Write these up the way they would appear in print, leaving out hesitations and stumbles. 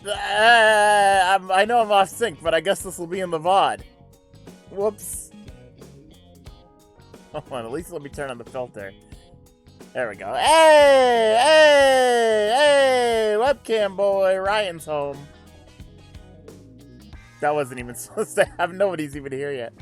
I know I'm off sync, but I guess this will be in the VOD. Whoops. Hold on, at least let me turn on the filter. There we go. Hey! Hey! Hey! Webcam boy, Ryan's home. That wasn't even supposed to have. Nobody's even here yet.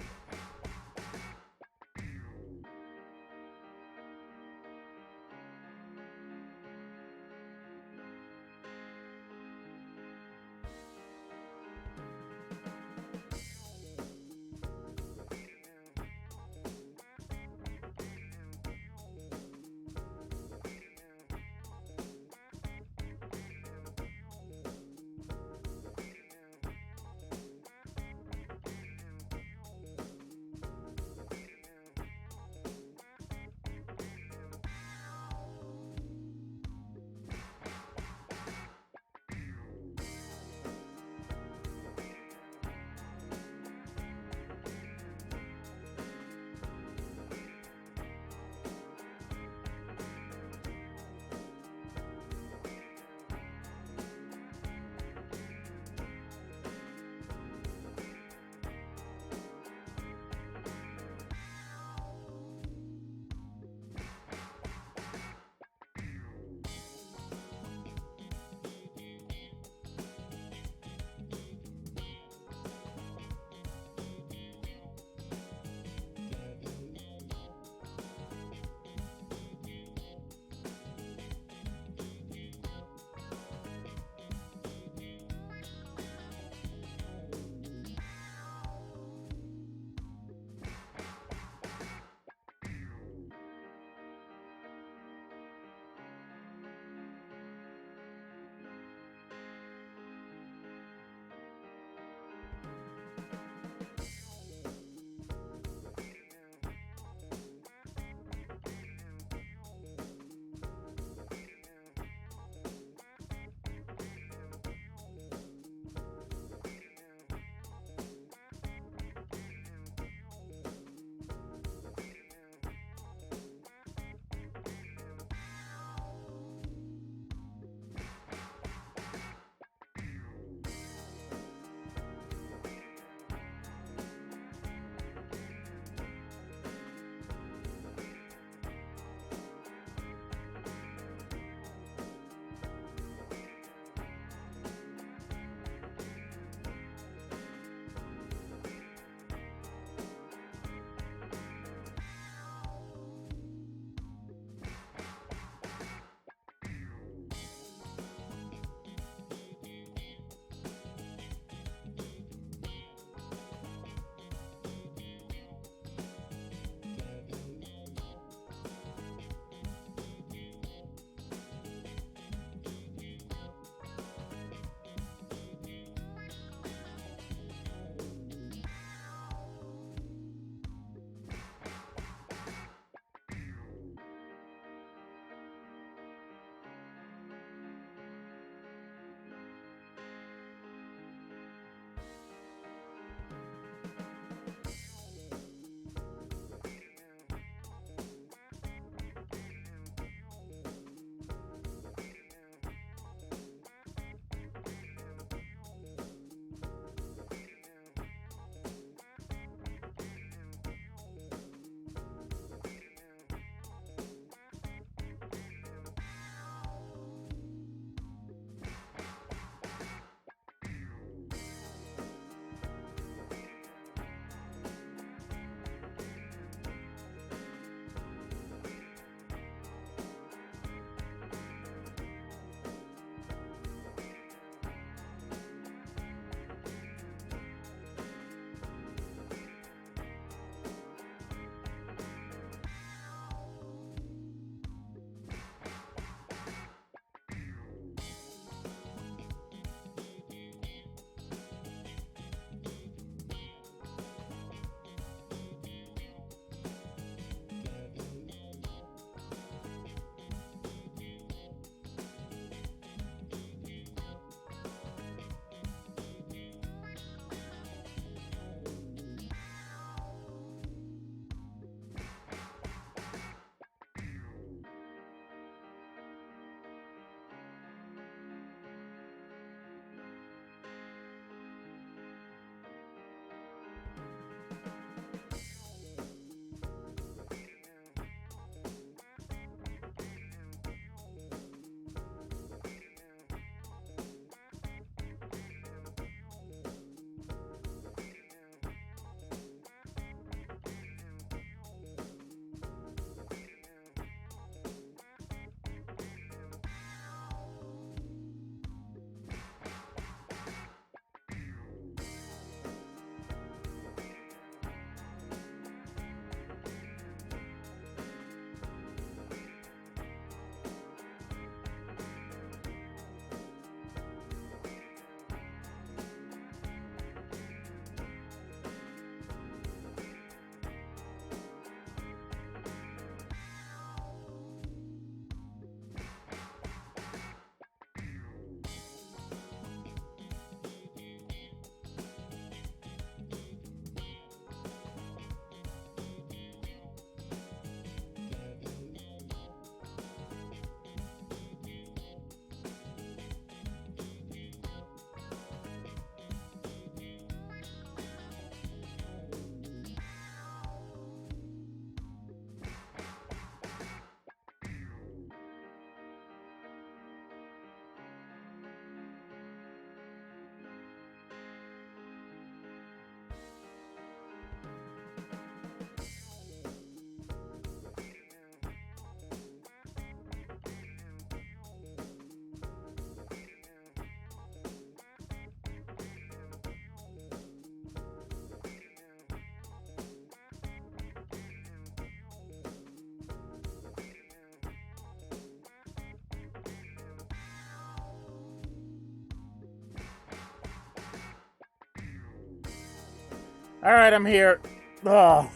Alright, I'm here. Ugh.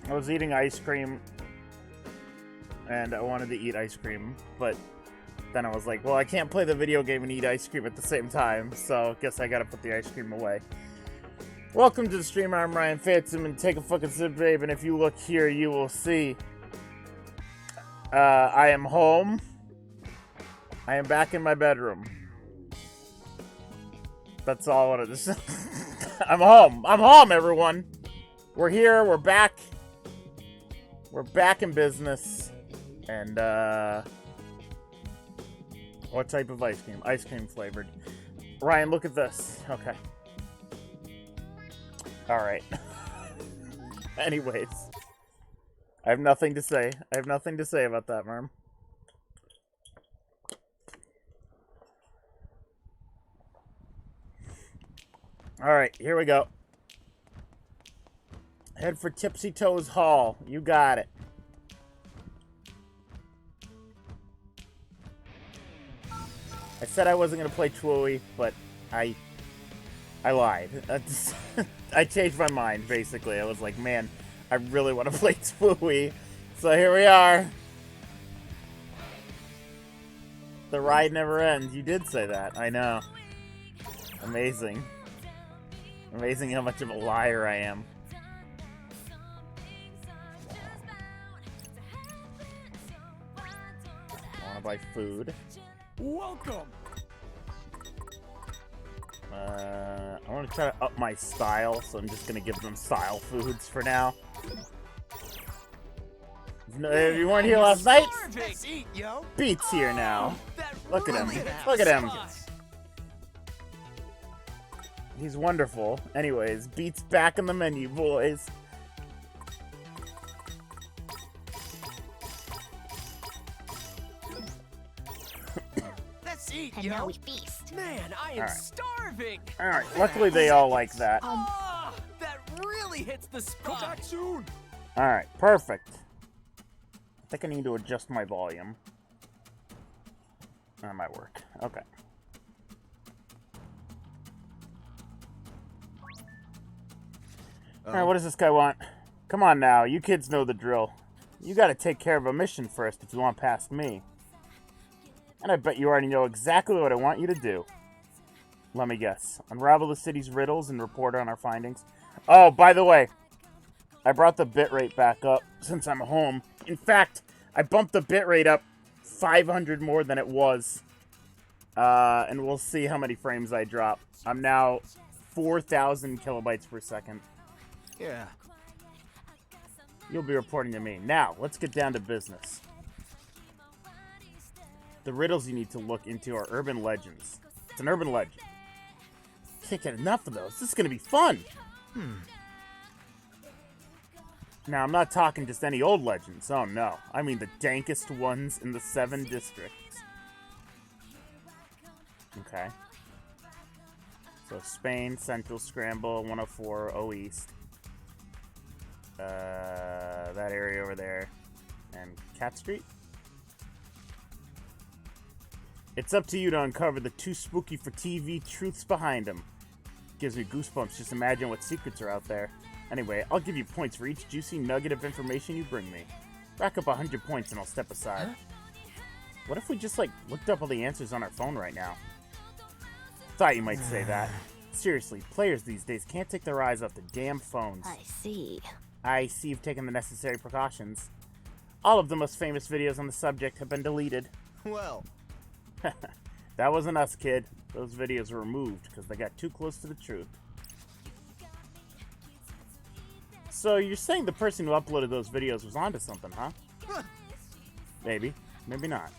I was eating ice cream, and I wanted to eat ice cream, but then I was like, well, I can't play the video game and eat ice cream at the same time, so I guess I gotta put the ice cream away. Welcome to the stream. I'm Ryan Phantom, and take a fucking sip, babe, and if you look here, you will see I am home. I am back in my bedroom. That's all I wanted to say. I'm home. I'm home, everyone. We're here. We're back. We're back in business. And, what type of ice cream? Ice cream flavored. Ryan, look at this. Okay. Alright. Anyways. I have nothing to say. I have nothing to say about that, Merm. Alright, here we go. Head for Tipsy Toes Hall. You got it. I said I wasn't going to play Twooey, but I lied. I changed my mind, basically. I was like, man, I really want to play Twooey. So here we are. The ride never ends. You did say that. I know. Amazing. Amazing how much of a liar I am. I wanna buy food. Welcome. I want to try to up my style, so I'm just gonna give them style foods for now. If you weren't here last night, Beat's here now. Look at him. Look at him. He's wonderful. Anyways, Beat's back in the menu, boys. Let's eat, And yo. now we feast. Man, I am starving. Alright, luckily they all like that. Ah, that really hits the spot. Come back soon. Alright, perfect. I think I need to adjust my volume. That might work. Okay. Alright, what does this guy want? Come on now, you kids know the drill. You gotta take care of a mission first if you want past me. And I bet you already know exactly what I want you to do. Let me guess. Unravel the city's riddles and report on our findings. Oh, by the way, I brought the bitrate back up since I'm home. In fact, I bumped the bitrate up 500 more than it was. And we'll see how many frames I drop. I'm now 4,000 kilobytes per second. Yeah. You'll be reporting to me. Now, let's get down to business. The riddles you need to look into are urban legends. It's an urban legend. Can't get enough of those. This is gonna be fun. Now, I'm not talking just any old legends. Oh, no. I mean the dankest ones in the 7 districts. Okay. So, Spain, Central Scramble, 104, O East. That area over there. And Cat Street? It's up to you to uncover the too spooky for TV truths behind them. Gives me goosebumps just imagine what secrets are out there. Anyway, I'll give you points for each juicy nugget of information you bring me. Rack up 100 points and I'll step aside. What if we just, looked up all the answers on our phone right now? Thought you might say that. Seriously, players these days can't take their eyes off the damn phones. I see. I see you've taken the necessary precautions. All of the most famous videos on the subject have been deleted. Well. That wasn't us, kid. Those videos were removed because they got too close to the truth. So you're saying the person who uploaded those videos was onto something, huh? Maybe. Maybe not.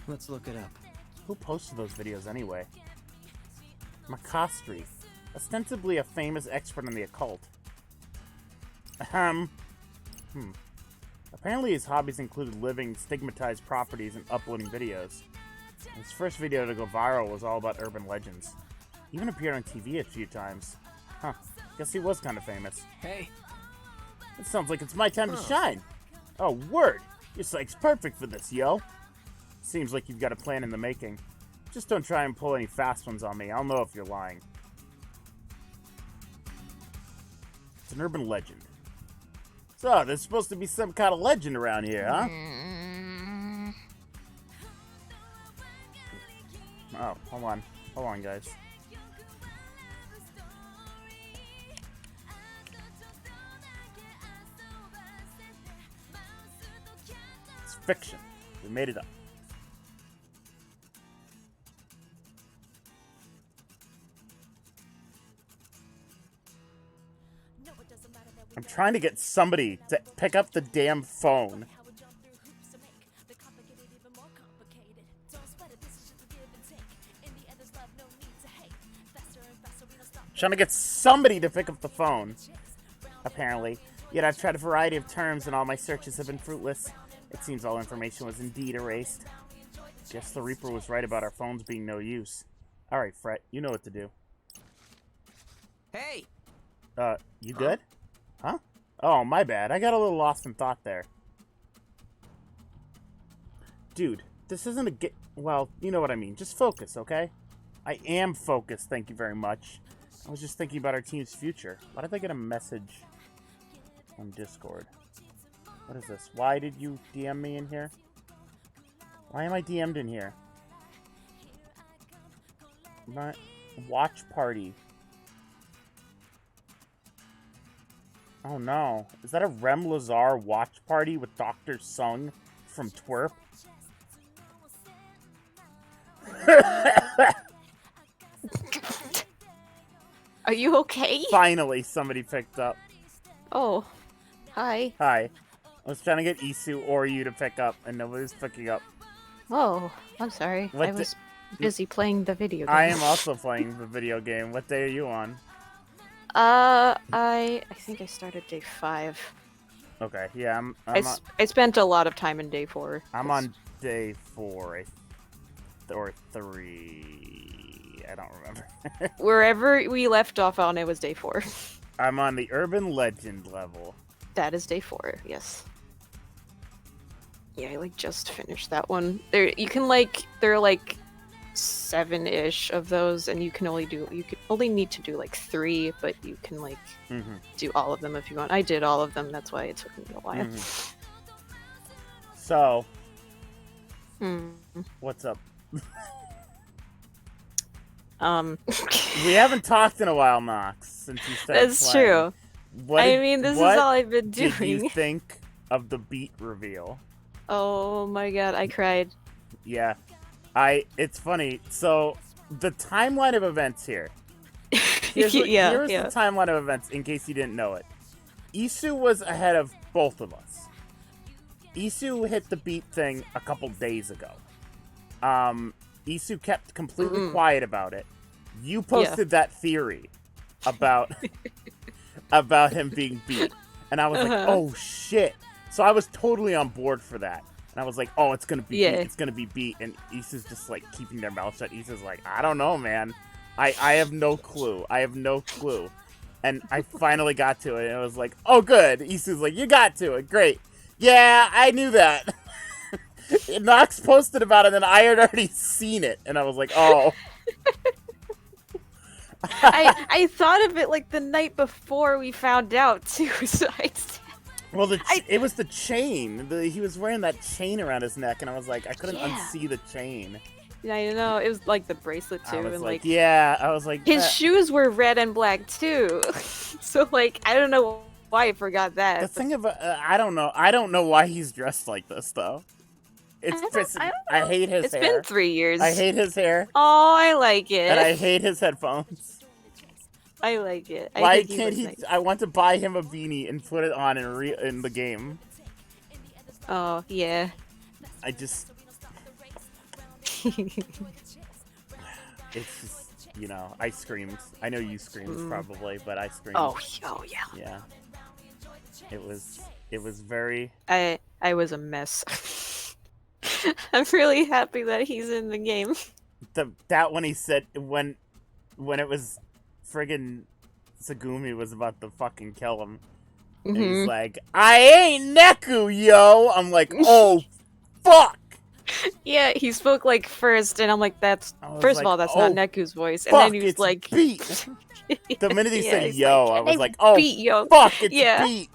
Let's look it up. Who posted those videos anyway? Macastri. Ostensibly a famous expert on the occult. Apparently his hobbies included living stigmatized properties and uploading videos. His first video to go viral was all about urban legends. He even appeared on TV a few times. Huh. Guess he was kind of famous. Hey. It sounds like it's my time to shine. Oh, word! Your psych's perfect for this, yo. Seems like you've got a plan in the making. Just don't try and pull any fast ones on me. I'll know if you're lying. It's an urban legend. So, there's supposed to be some kind of legend around here, huh? Oh, hold on. Hold on, guys. It's fiction. We made it up. I'm trying to get somebody to pick up the damn phone. Trying to get somebody to pick up the phone, apparently. Yet I've tried a variety of terms and all my searches have been fruitless. It seems all information was indeed erased. Guess the Reaper was right about our phones being no use. Alright, Fret, you know what to do. Hey! You good? Huh? Oh, my bad. I got a little lost in thought there. Dude, this isn't a well, you know what I mean. Just focus, okay? I am focused, thank you very much. I was just thinking about our team's future. Why did I get a message on Discord? What is this? Why did you DM me in here? Why am I DM'd in here? My watch party. Oh no. Is that a Rem Lazar watch party with Dr. Sung from Twerp? Are you okay? Finally, somebody picked up. Oh, hi. Hi. I was trying to get Isu or you to pick up, and nobody's picking up. Oh, I'm sorry. What I was busy playing the video game. I am also playing the video game. What day are you on? I think I started day 5. Okay, yeah, I spent a lot of time in day 4. I'm on day 4, or 3. I don't remember. Wherever we left off on, it was day 4. I'm on the Urban Legend level. That is day 4, yes. Yeah, I just finished that one. There are 7-ish of those, and you can only need to do 3, but you can do all of them if you want. I did all of them, that's why it took me a while. So, what's up? We haven't talked in a while, Nox, since you started That's playing. true. This is all I've been doing. What did you think of the beat reveal? Oh my god, I cried. Yeah. It's funny. So, the timeline of events here. Here's the timeline of events, in case you didn't know it. Isu was ahead of both of us. Isu hit the beat thing a couple days ago. Isu kept completely quiet about it. You posted that theory about about him being beat. And I was like, oh shit. So I was totally on board for that. And I was like, oh, it's gonna be beat, it's gonna be beat. And Isu's just keeping their mouth shut. Isu's like, I don't know, man. I have no clue. I have no clue. And I finally got to it, and it was like, oh good. Isu's like, you got to it, great. Yeah, I knew that. Nox posted about it, and I had already seen it, and I was like, oh. I thought of it the night before we found out too. So well, it was the chain. He was wearing that chain around his neck, and I was like, I couldn't unsee the chain. Yeah, I know. It was the bracelet too, I was and I was like, his shoes were red and black too. So I don't know why I forgot that. The thing about I don't know why he's dressed like this though. I hate his hair. It's been 3 years. I hate his hair. Oh, I like it. And I hate his headphones. I like it. Why can't he? Nice. I want to buy him a beanie and put it on in the game. Oh yeah. I just. It's just, I screamed. I know you screamed probably, but I screamed. Oh yeah. Yeah. It was very. I was a mess. I'm really happy that he's in the game. That when he said when it was friggin' Tsugumi was about to fucking kill him. And he's like, I ain't Neku, yo! I'm like, oh, fuck! Yeah, he spoke first, and I'm like, first of all, that's not Neku's voice. And fuck, then he was like, beat. The minute he Yeah, said he's yo, like, I was "Hey, like, oh, beat yo." fuck, it's Yeah. Beat.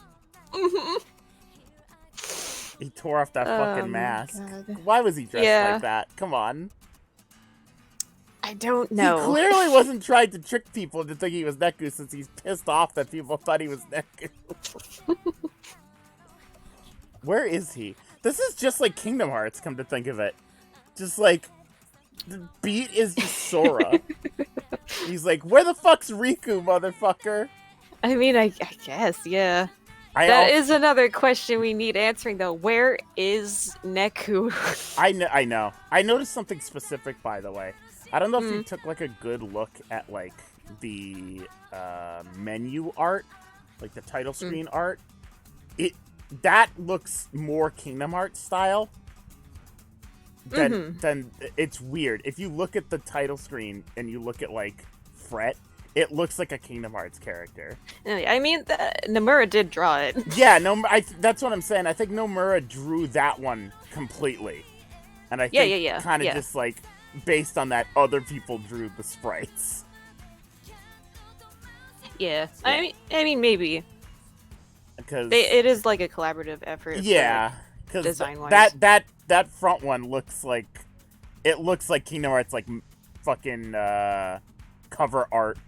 Mhm. He tore off that fucking mask. God. Why was he dressed Yeah. like that? Come on. I don't know. He clearly wasn't trying to trick people into thinking he was Neku since he's pissed off that people thought he was Neku. Where is he? This is just like Kingdom Hearts, come to think of it. Just like, the Beat is just Sora. He's like, where the fuck's Riku, motherfucker? I mean, I guess, yeah. I That is another question we need answering, though. Where is Neku? I know. I noticed something specific, by the way. I don't know if you took like a good look at like the menu art, like the title screen art. That looks more Kingdom Hearts style. Then it's weird. If you look at the title screen and you look at like Fret, it looks like a Kingdom Hearts character. I mean, Nomura did draw it. Yeah, that's what I'm saying. I think Nomura drew that one completely, and I think kind of just like based on that, other people drew the sprites. Yeah, I mean, maybe Because it is like a collaborative effort. yeah, because design-wise. that front one looks like Kingdom Hearts like fucking cover art.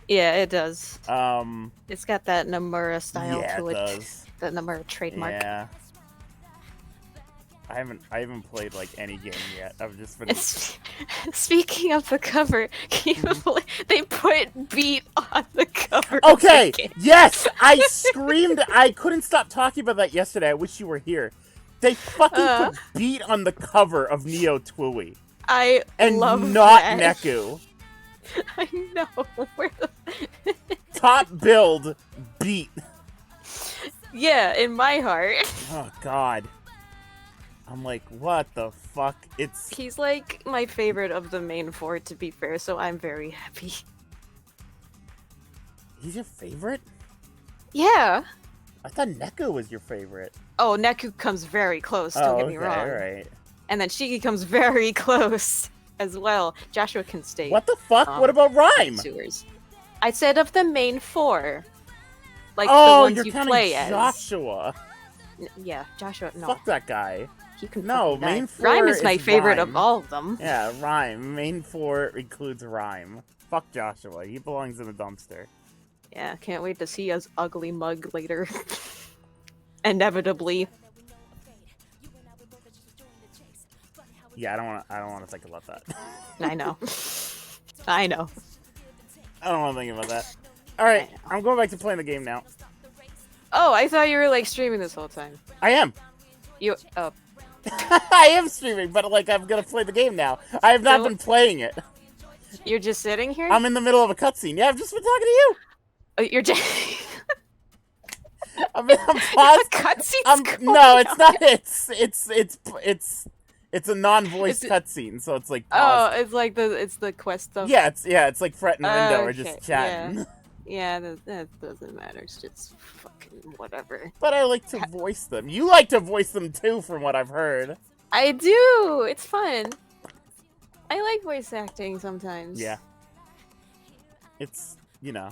Yeah, it does. Um, It's got that Nomura style yeah, to it it. does. That Nomura trademark. Yeah. I haven't played like any game yet. I've just been. Speaking of the cover, they put Beat on the cover. Okay, yes, I screamed. I couldn't stop talking about that yesterday. I wish you were here. They fucking put Beat on the cover of Neo Tooie. I and love not that. Neku. I know. Where the... Top build Beat. Yeah, in my heart. Oh God. I'm like, what the fuck? He's like my favorite of the main four, to be fair, so I'm very happy. He's your favorite? Yeah. I thought Neku was your favorite. Oh, Neku comes very close, don't get me wrong. Right. And then Shiki comes very close as well. Joshua can stay. What the fuck? What about Rhyme? Sewers. I said of the main four. Like the Oh, ones you're you counting play as. Joshua. Yeah, Joshua, no. Fuck that guy. He can No, fucking die. main four Rhyme is my favorite Rhyme. of all of them. Yeah, Rhyme. Main four includes Rhyme. Fuck Joshua. He belongs in the dumpster. Yeah, can't wait to see his ugly mug later. Inevitably. Yeah, I don't want to think about that. I know. I know. I don't want to think about that. Alright, I'm going back to playing the game now. Oh, I thought you were like streaming this whole time. I am. Oh. I am streaming, but like I'm gonna play the game now. I have not been playing it. You're just sitting here? I'm in the middle of a cutscene. Yeah, I've just been talking to you. Oh, you're just... I'm paused. Cutscenes No, it's not. It's a non-voice cutscene, so it's like paused. Oh, it's like the quest stuff. Yeah, it's like Fret and Lindo are okay, just chatting. Yeah, that doesn't matter. It's just fucking whatever. But I like to voice them. You like to voice them too, from what I've heard. I do. It's fun. I like voice acting sometimes. Yeah. It's, you know.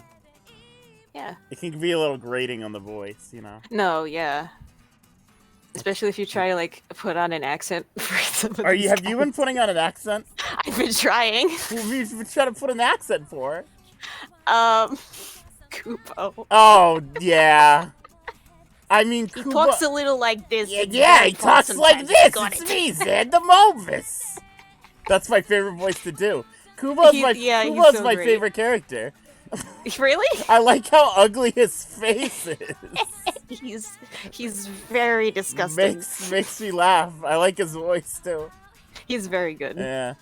Yeah. It can be a little grating on the voice, you know. No, yeah. Especially if you try to like put on an accent for some of these Have you been putting on an accent? I've been trying. Who have you been trying to put an accent for? Kupo. Oh, yeah. I mean, He talks a little like this. Yeah, he talks like this. It's me, Zed the Movis. That's my favorite voice to do. Kubo's so my great. favorite character. Really? I like how ugly his face is. he's very disgusting. Makes me laugh. I like his voice too. He's very good. Yeah.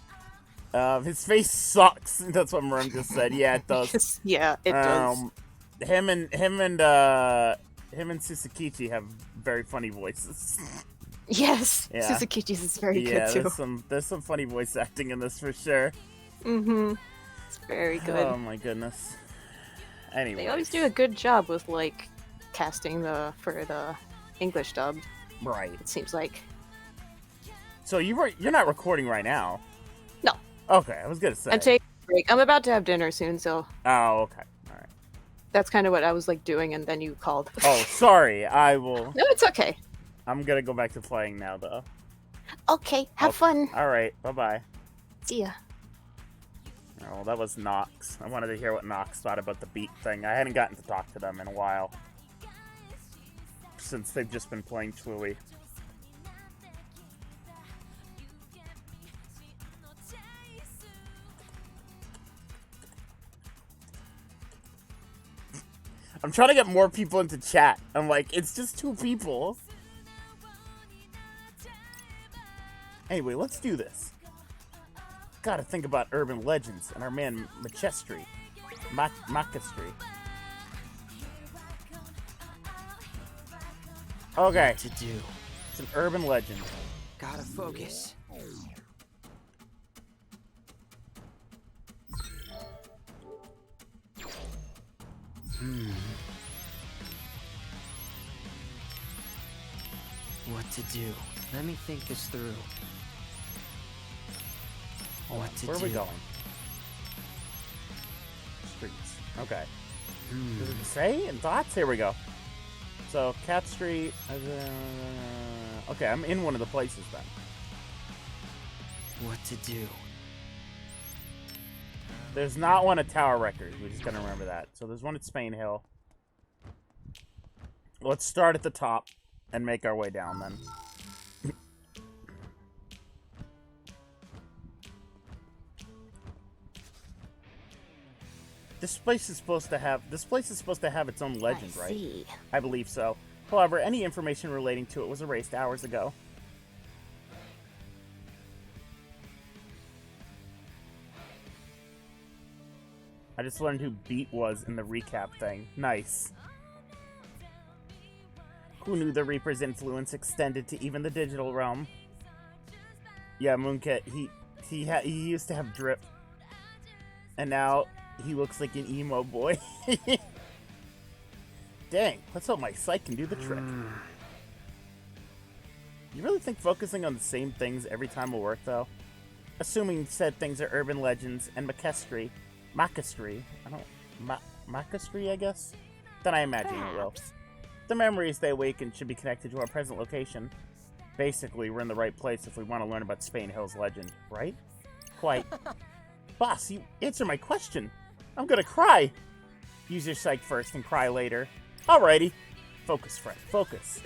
His face sucks. That's what Marim just said. Yeah, it does. Yeah, it does. Him and Suzukichi have very funny voices. Yes, Yeah. Suzukichi's is very good too. There's some funny voice acting in this for sure. Mm-hmm. It's very good. Oh my goodness. Anyway, They always do a good job with like casting for the English dub. Right. It seems like. So you're not recording right now. No. Okay, I was gonna say. I'm taking break. I'm about to have dinner soon, so Oh, okay. All right. that's kind of what I was like doing, and then you called. Oh, sorry. I will. No, it's okay. I'm gonna go back to playing now, though. Okay, have fun. All right. Bye-bye. See ya. Oh, that was Nox. I wanted to hear what Nox thought about the beat thing. I hadn't gotten to talk to them in a while. Since they've just been playing Twilly. I'm trying to get more people into chat. I'm like, it's just 2 people. Anyway, let's do this. Gotta think about urban legends and our man Makestri. Makestri. Okay. What to do? It's an urban legend. Gotta focus. What to do? Let me think this through. What to Where are do? we going? Streets. Okay. Does it say in dots? Here we go. So, Cat Street. Okay, I'm in one of the places then. What to do? There's not one at Tower Records. We just gotta remember that. So there's one at Spain Hill. Let's start at the top and make our way down then. This place is supposed to have its own legend, right? See. I believe so. However, any information relating to it was erased hours ago. I just learned who Beat was in the recap thing. Nice. Who knew the Reaper's influence extended to even the digital realm? Yeah, Moonkit, he used to have drip. And now he looks like an emo boy. Dang, let's hope my sight can do the trick. You really think focusing on the same things every time will work, though? Assuming said things are urban legends and Makestri, I guess? Then I imagine it will. The memories they awaken should be connected to our present location. Basically, we're in the right place if we want to learn about Spain Hill's legend, right? Quite. Boss, you answer my question. I'm gonna cry. Use your psych first and cry later. Alrighty. Focus, friend. Focus.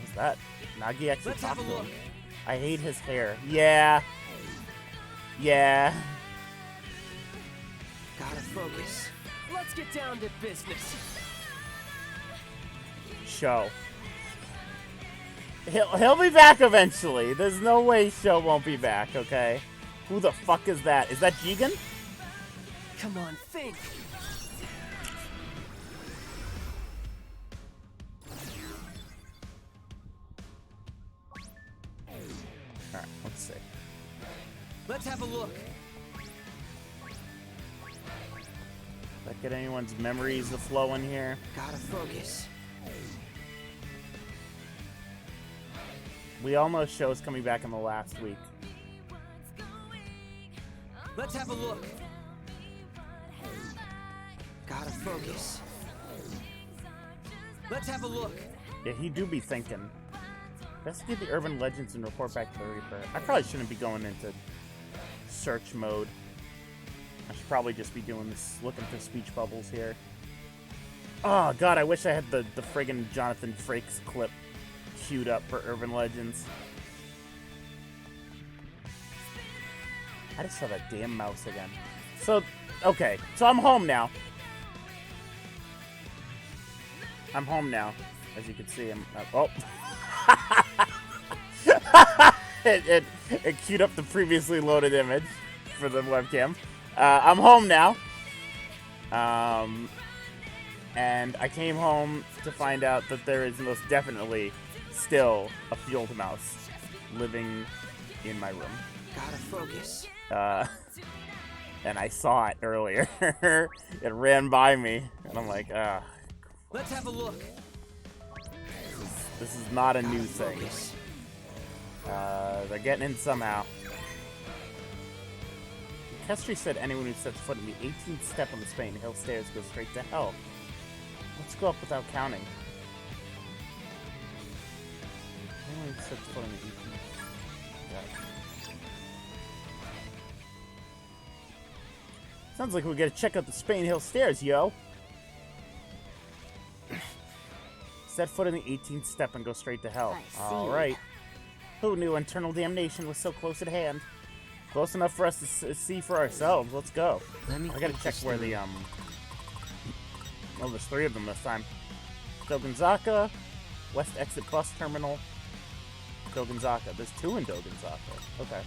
What's that? Nagi actually Let's have talked a to look. him. I hate his hair. Yeah. Yeah. Gotta focus. Let's get down to business. Show. He'll be back eventually. There's no way Show won't be back, okay? Who the fuck is that? Is that Jigen? Come on, think. Alright, let's see. Let's have a look. Did I get anyone's memories of flow in here? Gotta focus. We all know Show's coming back in the last week. Let's have a look. Gotta focus. Let's have a look. Yeah, he do be thinking. Investigate the urban legends and report back to the Reaper. I probably shouldn't be going into search mode. I should probably just be doing this, looking for speech bubbles here. Oh god, I wish I had the friggin' Jonathan Frakes clip queued up for urban legends. I just saw that damn mouse again. So, okay, so I'm home now. I'm home now, as you can see. It queued up the previously loaded image for the webcam. I'm home now. And I came home to find out that there is most definitely still a field mouse living in my room. Gotta focus. And I saw it earlier. It ran by me, and I'm like, Let's have a look. this is not a new Gotta thing. focus. They're getting in somehow. Kestri said anyone who sets foot in the 18th step on the Spain Hill stairs goes straight to hell. Let's go up without counting. Anyone who sets foot in the 18th step. Sounds like we gotta check out the Spain Hill stairs, yo! Set foot in the 18th step and go straight to hell. Alright. Who knew internal damnation was so close at hand? Close enough for us to see for ourselves. Let's go. I gotta check where the, well, there's 3 of them this time. Dogonzaka, West Exit Bus Terminal, Dogonzaka. There's 2 in Dogonzaka. Okay.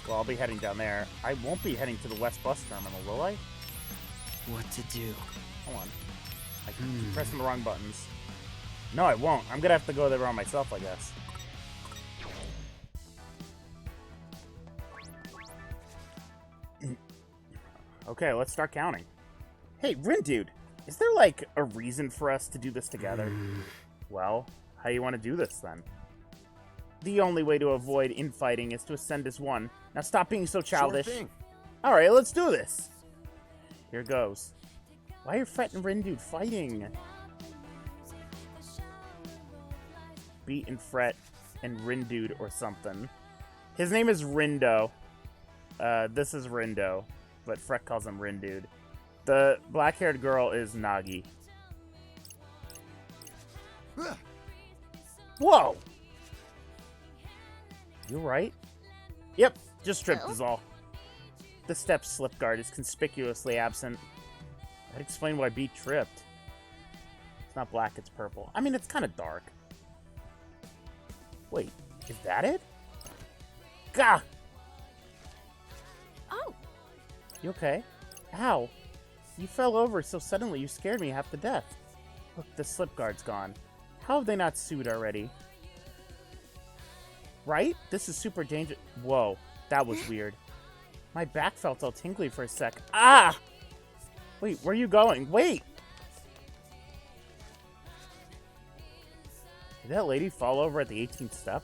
Well, I'll be heading down there. I won't be heading to the West Bus Terminal, will I? What to do? Hold on. I keep pressing the wrong buttons. No, I won't. I'm gonna have to go there on myself, I guess. Okay, let's start counting. Hey, Rindude, is there, like, a reason for us to do this together? Well, how do you want to do this, then? The only way to avoid infighting is to ascend as one. Now stop being so childish. Sure thing. Alright, let's do this. Here goes. Why are Fret and Rindude fighting? Beat and Fret and Rindude or something. His name is Rindo. This is Rindo, but Fret calls him Rindude. The black-haired girl is Nagi. Whoa! You right? Yep, just tripped is all. The step slip guard is conspicuously absent. That'd explain why Beat tripped. It's not black, it's purple. I mean, it's kind of dark. Wait, is that it? Gah! Oh! You okay? Ow! You fell over so suddenly you scared me half to death. Look, the slip guard's gone. How have they not sued already? Right? This is super dangerous. Whoa, that was weird. My back felt all tingly for a sec. Ah! Wait, where are you going? Wait! Did that lady fall over at the 18th step?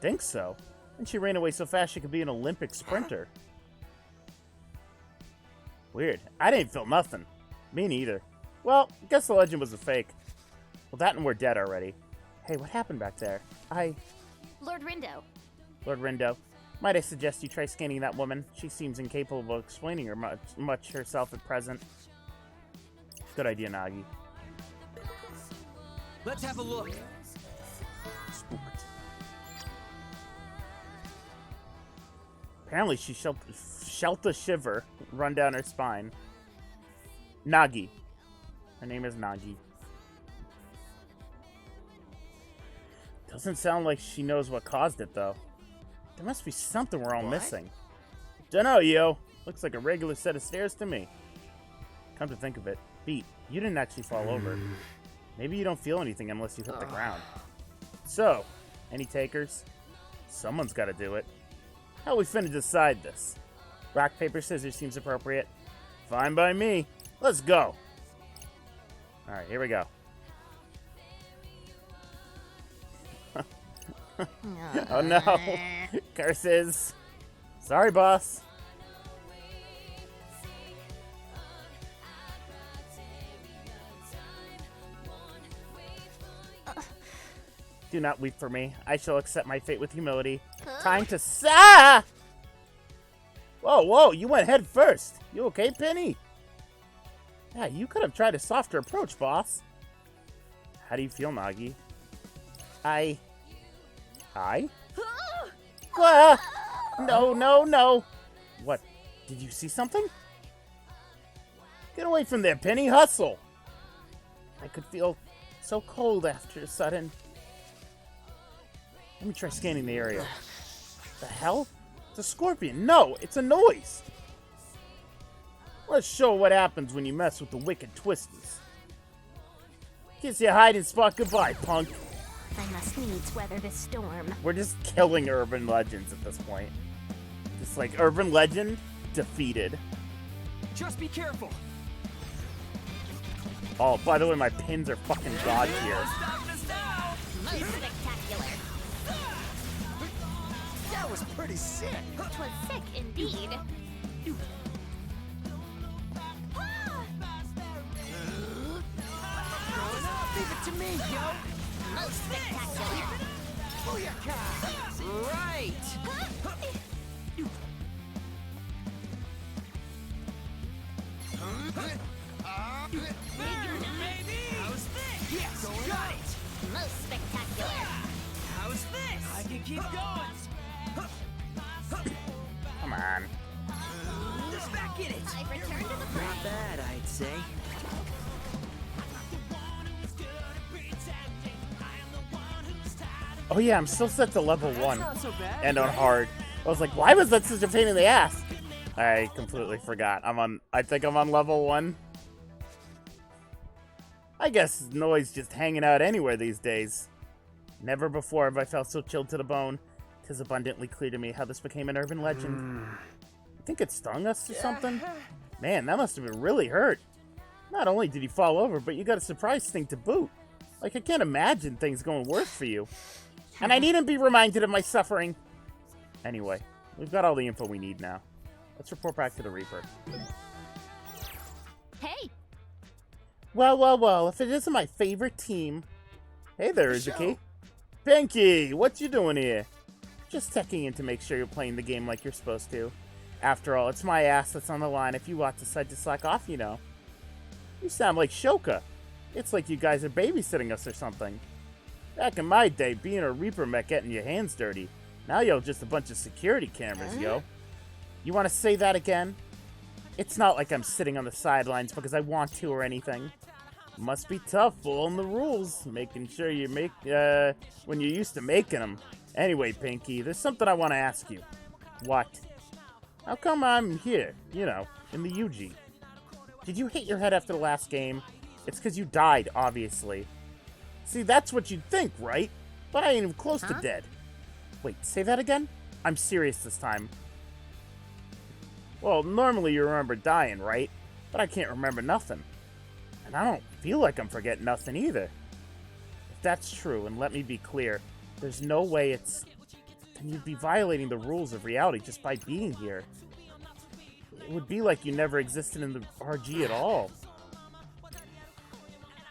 Think so. And she ran away so fast she could be an Olympic sprinter. Weird. I didn't feel nothing. Me neither. Well, guess the legend was a fake. Well, that and we're dead already. Hey, what happened back there? Lord Rindo. Lord Rindo, might I suggest you try scanning that woman? She seems incapable of explaining her much herself at present. Good idea, Nagi. Let's have a look. Spooked. Apparently she felt a shiver run down her spine. Nagi. Her name is Nagi. Doesn't sound like she knows what caused it, though. There must be something we're all missing. Dunno, yo. Looks like a regular set of stairs to me. Come to think of it, Beat, you didn't actually fall over. Maybe you don't feel anything unless you hit the ground. So, any takers? Someone's gotta do it. How we finna decide this? Rock, paper, scissors seems appropriate. Fine by me. Let's go. Alright, here we go. Oh no! Curses! Sorry, boss. Do not weep for me. I shall accept my fate with humility. Time to Whoa, whoa! You went head first. You okay, Penny? Yeah, you could have tried a softer approach, boss. How do you feel, Nagi? I? No, no, no. What? Did you see something? Get away from there, Penny. Hustle. I could feel so cold after a sudden. Let me try scanning the area. The hell? It's a scorpion. No, it's a noise. Let's show what happens when you mess with the wicked twisters. Kiss your hiding spot goodbye, punk. I must needs weather this storm. We're just killing urban legends at this point. Just like urban legend defeated. Just be careful. Oh, by the way, my pins are fucking god tier. Most spectacular. That was pretty sick. 'Twas sick indeed. Leave it to me, yo. Most spectacular. Booyaka! Right. How's this? Yes, got it. Most spectacular. How's this? I can keep going. Come on. Let's back in it. I've returned to the fray. Not bad, I'd say. Oh yeah, I'm still set to level 1. Not so bad. And on hard. I was like, why was that such a pain in the ass? I completely forgot. I think I'm on level 1. I guess Noi's just hanging out anywhere these days. Never before have I felt so chilled to the bone. 'Tis abundantly clear to me how this became an urban legend. You think it stung us or something? Man, that must have been really hurt. Not only did he fall over, but you got a surprise sting to boot. Like, I can't imagine things going worse for you. And I needn't be reminded of my suffering. Anyway, we've got all the info we need now. Let's report back to the Reaper. Hey, Well, if it isn't my favorite team. Hey there, Uzuki. Pinky, what you doing here? Just checking in to make sure you're playing the game like you're supposed to. After all, it's my ass that's on the line if you want to decide to slack off, you know. You sound like Shoka. It's like you guys are babysitting us or something. Back in my day, being a Reaper meant getting your hands dirty. Now you're just a bunch of security cameras, yo. You want to say that again? It's not like I'm sitting on the sidelines because I want to or anything. Must be tough following the rules, making sure you make, when you're used to making them. Anyway, Pinky, there's something I want to ask you. What? How come I'm here, you know, in the UG? Did you hit your head after the last game? It's because you died, obviously. See, that's what you'd think, right? But I ain't even close to dead. Wait, say that again? I'm serious this time. Well, normally you remember dying, right? But I can't remember nothing. And I don't feel like I'm forgetting nothing either. If that's true, and let me be clear, there's no way it's... Then you'd be violating the rules of reality just by being here. It would be like you never existed in the RG at all.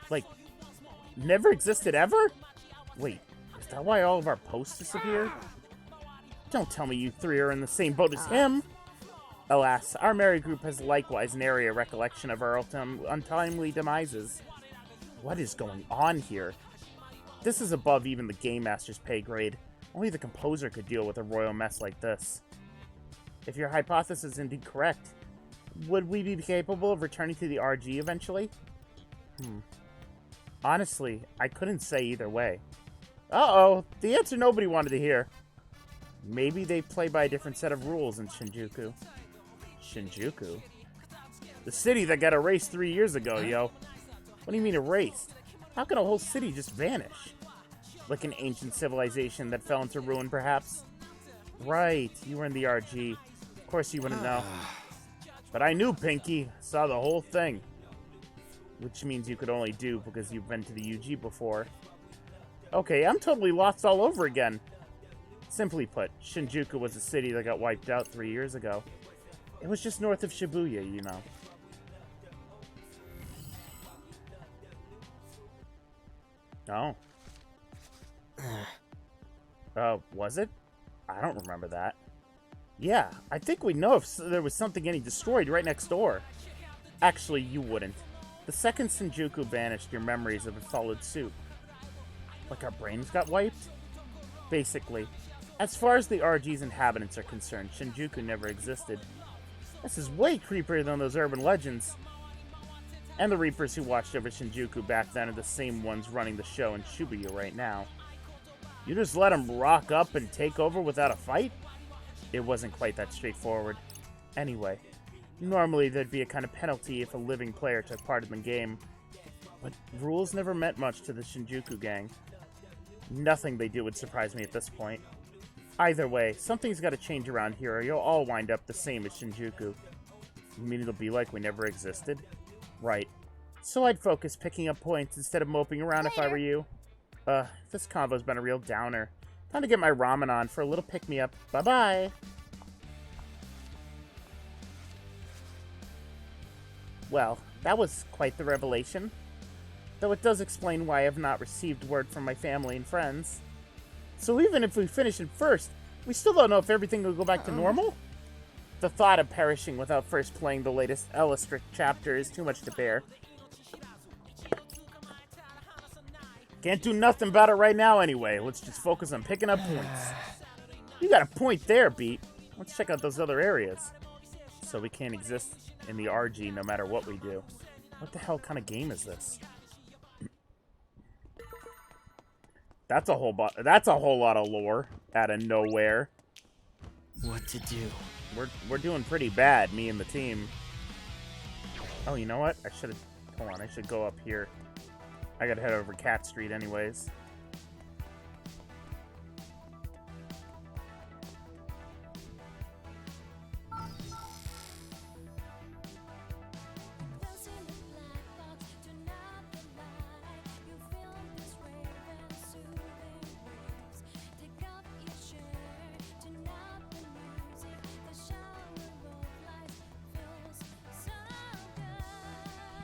Like, never existed ever? Wait, is that why all of our posts disappeared? Don't tell me you three are in the same boat as him! Alas, our merry group has likewise an area recollection of our untimely demises. What is going on here? This is above even the Game Master's pay grade. Only the composer could deal with a royal mess like this. If your hypothesis is indeed correct, would we be capable of returning to the RG eventually? Honestly, I couldn't say either way. Uh-oh, the answer nobody wanted to hear. Maybe they play by a different set of rules in Shinjuku. Shinjuku? The city that got erased 3 years ago, yo. What do you mean erased? How can a whole city just vanish? Like an ancient civilization that fell into ruin, perhaps? Right, you were in the RG. Of course you wouldn't know. But I knew, Pinky. Saw the whole thing. Which means you could only do because you've been to the UG before. Okay, I'm totally lost all over again. Simply put, Shinjuku was a city that got wiped out 3 years ago. It was just north of Shibuya, you know. Oh. Was it? I don't remember that. Yeah, I think we know if there was something getting destroyed right next door. Actually, you wouldn't. The second Shinjuku vanished, your memories of it followed suit. Like our brains got wiped? Basically. As far as the RG's inhabitants are concerned, Shinjuku never existed. This is way creepier than those urban legends. And the Reapers who watched over Shinjuku back then are the same ones running the show in Shibuya right now. You just let them rock up and take over without a fight? It wasn't quite that straightforward. Anyway, normally there'd be a kind of penalty if a living player took part in the game. But rules never meant much to the Shinjuku gang. Nothing they do would surprise me at this point. Either way, something's got to change around here or you'll all wind up the same as Shinjuku. You mean it'll be like we never existed? Right. So I'd focus picking up points instead of moping around if I were you. This convo's been a real downer. Time to get my ramen on for a little pick-me-up. Bye-bye! Well, that was quite the revelation. Though it does explain why I have not received word from my family and friends. So even if we finish it first, we still don't know if everything will go back to normal? The thought of perishing without first playing the latest Elastric chapter is too much to bear. Can't do nothing about it right now anyway. Let's just focus on picking up points. You got a point there, Beat. Let's check out those other areas. So we can't exist in the RG no matter what we do. What the hell kind of game is this? That's a whole lot of lore out of nowhere. What to do? We're doing pretty bad, me and the team. Oh, you know what? I should go up here. I gotta head over Cat Street anyways.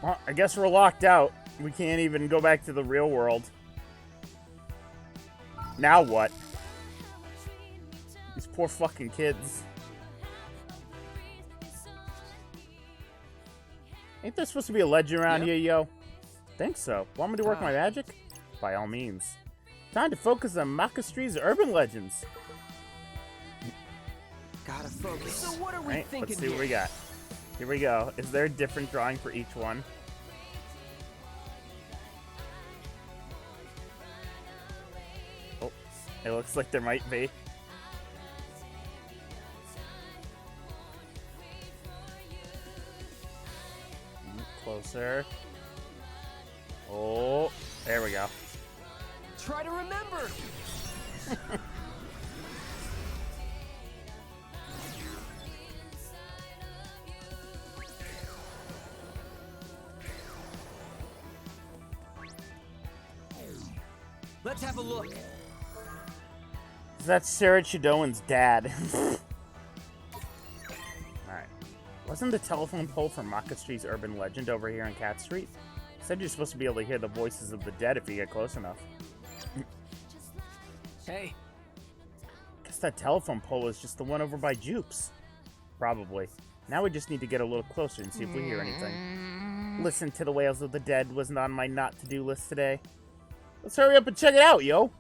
Well, I guess we're locked out. We can't even go back to the real world. Now what? These poor fucking kids. Ain't there supposed to be a legend around here, yo? Think so. Want me to work my magic? By all means. Time to focus on Makastree's urban legends. Gotta focus. So what are we Right, thinking let's see what we got. Here we go. Is there a different drawing for each one? Oh, it looks like there might be. Closer. Oh, there we go. Try to remember. Let's have a look. That's Sarah Chidoan's dad. Alright. Wasn't the telephone pole for Makastree's urban legend over here on Cat Street? Said you're supposed to be able to hear the voices of the dead if you get close enough. Hey. Guess that telephone pole is just the one over by Jupes. Probably. Now we just need to get a little closer and see if we hear anything. Listen to the Wails of the Dead wasn't on my not-to-do list today. Let's hurry up and check it out, yo!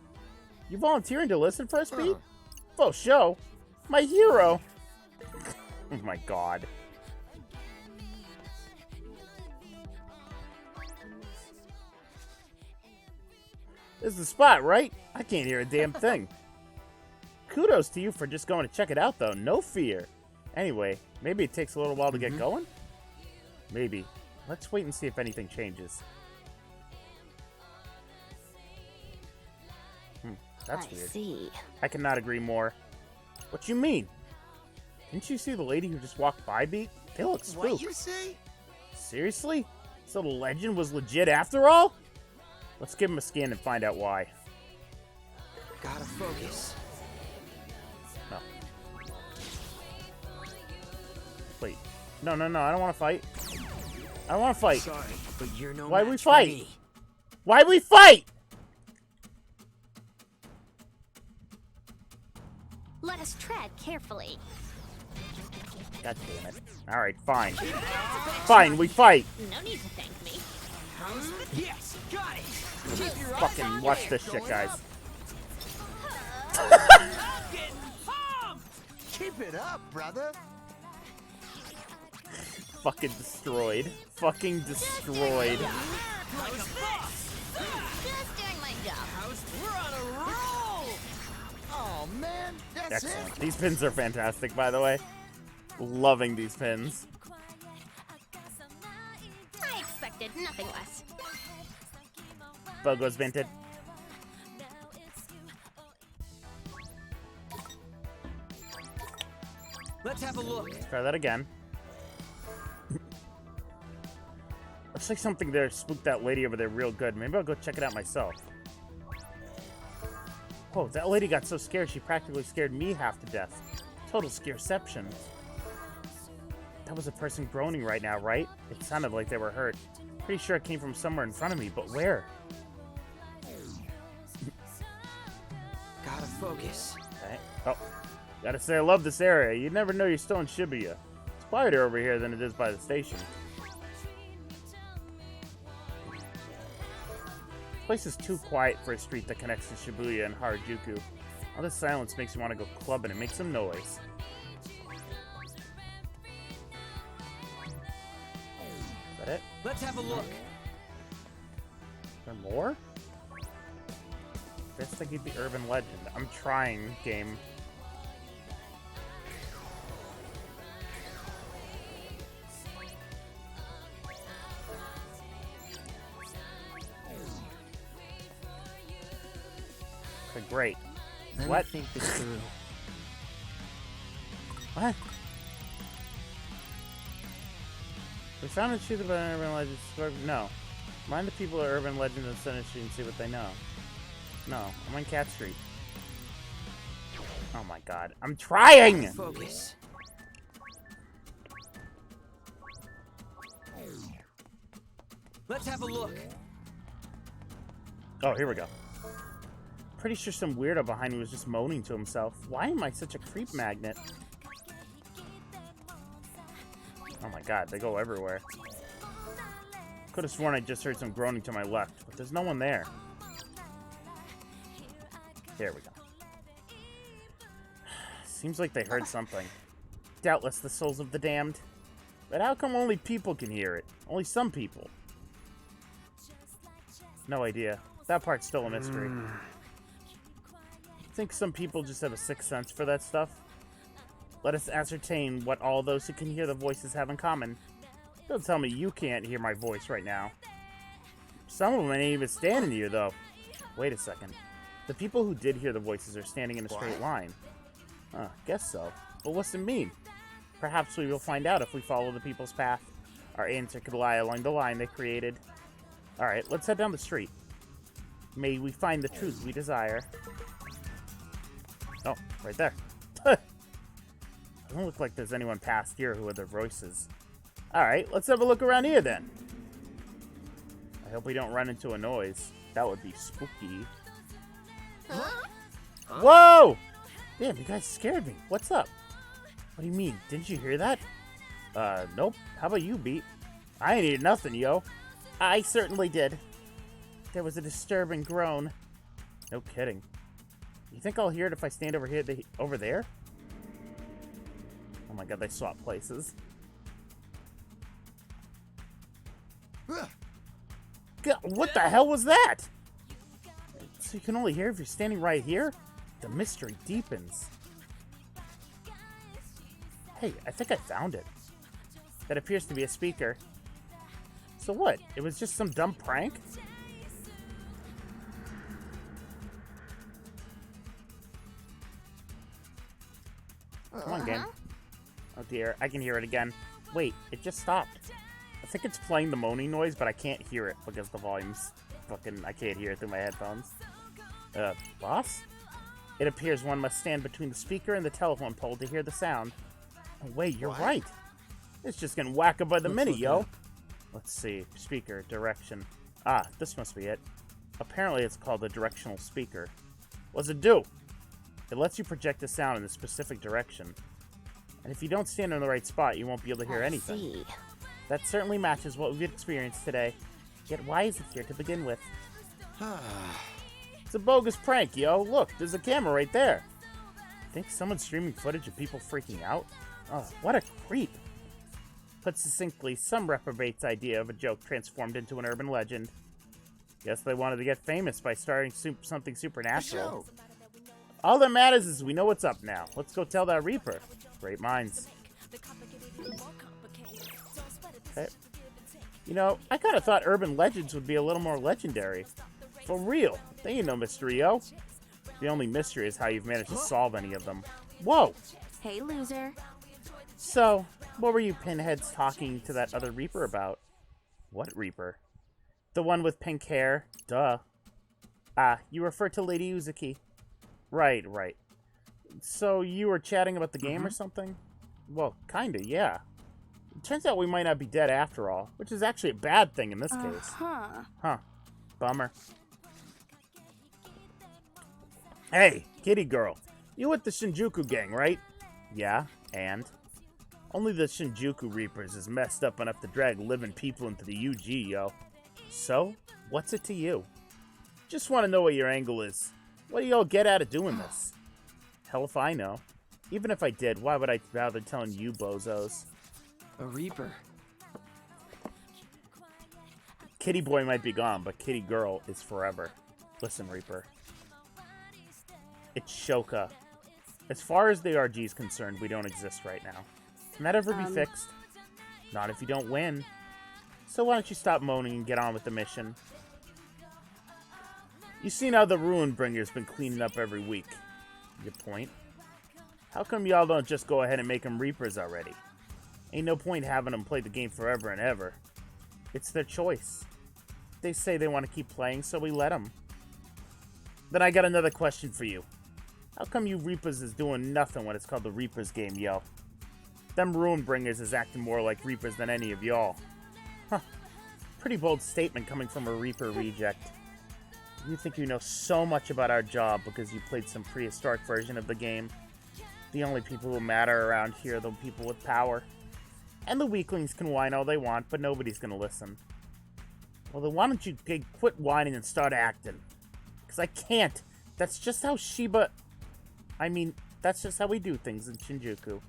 You volunteering to listen first, Pete? Oh, show. My hero. Oh my god. This is the spot, right? I can't hear a damn thing. Kudos to you for just going to check it out, though. No fear. Anyway, maybe it takes a little while to get going? Maybe. Let's wait and see if anything changes. That's weird. See. I cannot agree more. What you mean? Didn't you see the lady who just walked by, Beat? They look spooked. What you say? Seriously? So the legend was legit after all? Let's give him a scan and find out why. Gotta focus. No. Wait. No, I don't want to fight. I don't want to fight. Sorry, but you're no Why we match for fight? me. Why we fight? Let us tread carefully. God damn it. Alright, fine. Fine, we fight. No need to thank me. Yes, got it. Keep your eyes Fucking on watch it. this shit, Going guys. up. Getting pumped. Keep it up, brother. Fucking destroyed. Fucking destroyed. Like a boss. Just doing my job. We're on a roll. Oh man, that's Excellent. it. These pins are fantastic, by the way. Loving these pins. I expected nothing less. Bogo's vented. Let's have a look. Try that again. Looks like something there spooked that lady over there real good. Maybe I'll go check it out myself. Whoa, that lady got so scared she practically scared me half to death. Total scareception. That was a person groaning right now, right? It sounded like they were hurt. Pretty sure it came from somewhere in front of me, but where? Gotta focus. Okay. Oh, gotta say I love this area. You never know you're still in Shibuya. It's quieter over here than it is by the station. This place is too quiet for a street that connects to Shibuya and Harajuku. All this silence makes you want to go clubbing and make some noise. Is that it? Let's have a look. Is there more? Best I give the urban legend. I'm trying, game. Okay, great. Let What? me think this through. What? We found a truth about an urban legend. No. Mind the people of urban legends and Center Street and see what they know. No, I'm on Cat Street. Oh my god. I'm trying! Focus. Let's have a look. Oh, here we go. Pretty sure some weirdo behind me was just moaning to himself. Why am I such a creep magnet? Oh my god, they go everywhere. Could have sworn I just heard some groaning to my left, but there's no one there. There we go. Seems like they heard something. Doubtless the souls of the damned. But how come only people can hear it? Only some people. No idea. That part's still a mystery. Think some people just have a sixth sense for that stuff? Let us ascertain what all those who can hear the voices have in common. Don't tell me you can't hear my voice right now. Some of them ain't even standing here, though. Wait a second. The people who did hear the voices are standing in a straight line. Guess so. But what's it mean? Perhaps we will find out if we follow the people's path. Our answer could lie along the line they created. Alright, let's head down the street. May we find the truth we desire. Oh, right there. Doesn't look like there's anyone past here who had their voices. Alright, let's have a look around here then. I hope we don't run into a noise. That would be spooky. Whoa! Damn, you guys scared me. What's up? What do you mean? Didn't you hear that? Nope. How about you, Beat? I ain't hear nothing, yo. I certainly did. There was a disturbing groan. No kidding. You think I'll hear it if I stand over here, over there? Oh my god, they swap places. God, what the hell was that? So you can only hear if you're standing right here? The mystery deepens. Hey, I think I found it. That appears to be a speaker. So what? It was just some dumb prank? Come on, game. Oh dear, I can hear it again. Wait, it just stopped. I think it's playing the moaning noise, but I can't hear it because the volume's fucking... I can't hear it through my headphones. Boss? It appears one must stand between the speaker and the telephone pole to hear the sound. Oh, wait, you're right. It's just getting wacka by the minute, yo. Let's see. Speaker, direction. Ah, this must be it. Apparently it's called the directional speaker. What's it do? It lets you project the sound in a specific direction. And if you don't stand in the right spot, you won't be able to hear anything. See. That certainly matches what we've experienced today. Yet why is it here to begin with? It's a bogus prank, yo. Look, there's a camera right there. Think someone's streaming footage of people freaking out? Oh, what a creep. Put succinctly, some reprobate's idea of a joke transformed into an urban legend. Guess they wanted to get famous by starting something supernatural. All that matters is we know what's up now. Let's go tell that Reaper. Great minds. Okay. You know, I kind of thought urban legends would be a little more legendary. For real. They ain't no mystery, yo. The only mystery is how you've managed to solve any of them. Whoa! Hey, loser. So, what were you pinheads talking to that other Reaper about? What Reaper? The one with pink hair? Duh. Ah, you refer to Lady Uzuki. Right. So you were chatting about the game or something? Well, kinda, yeah. It turns out we might not be dead after all, which is actually a bad thing in this case. Huh. Bummer. Hey, kitty girl. You with the Shinjuku gang, right? Yeah, and? Only the Shinjuku Reapers is messed up enough to drag living people into the UG, yo. So, what's it to you? Just want to know what your angle is. What do y'all get out of doing this? Hell if I know. Even if I did, why would I bother telling you bozos? A Reaper. Kitty boy might be gone, but kitty girl is forever. Listen, Reaper. It's Shoka. As far as the RG is concerned, we don't exist right now. Can that ever be fixed? Not if you don't win. So why don't you stop moaning and get on with the mission? You seen how the Ruinbringer's been cleaning up every week. Your point? How come y'all don't just go ahead and make them Reapers already? Ain't no point having them play the game forever and ever. It's their choice. They say they want to keep playing, so we let them. Then I got another question for you. How come you Reapers is doing nothing when it's called the Reapers game, yo? Them Ruinbringers is acting more like Reapers than any of y'all. Huh. Pretty bold statement coming from a Reaper reject. You think you know so much about our job because you played some prehistoric version of the game. The only people who matter around here are the people with power. And the weaklings can whine all they want, but nobody's gonna listen. Well, then why don't you quit whining and start acting? Because I can't. That's just how that's just how we do things in Shinjuku.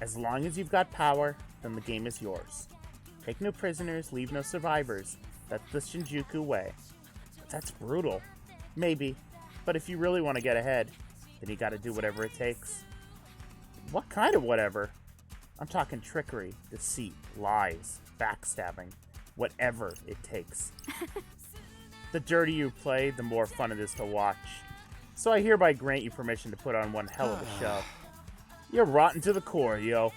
As long as you've got power, then the game is yours. Take no prisoners, leave no survivors. That's the Shinjuku way. That's brutal. Maybe. But if you really want to get ahead, then you gotta do whatever it takes. What kind of whatever? I'm talking trickery, deceit, lies, backstabbing. Whatever it takes. The dirtier you play, the more fun it is to watch. So I hereby grant you permission to put on one hell of a show. You're rotten to the core, yo.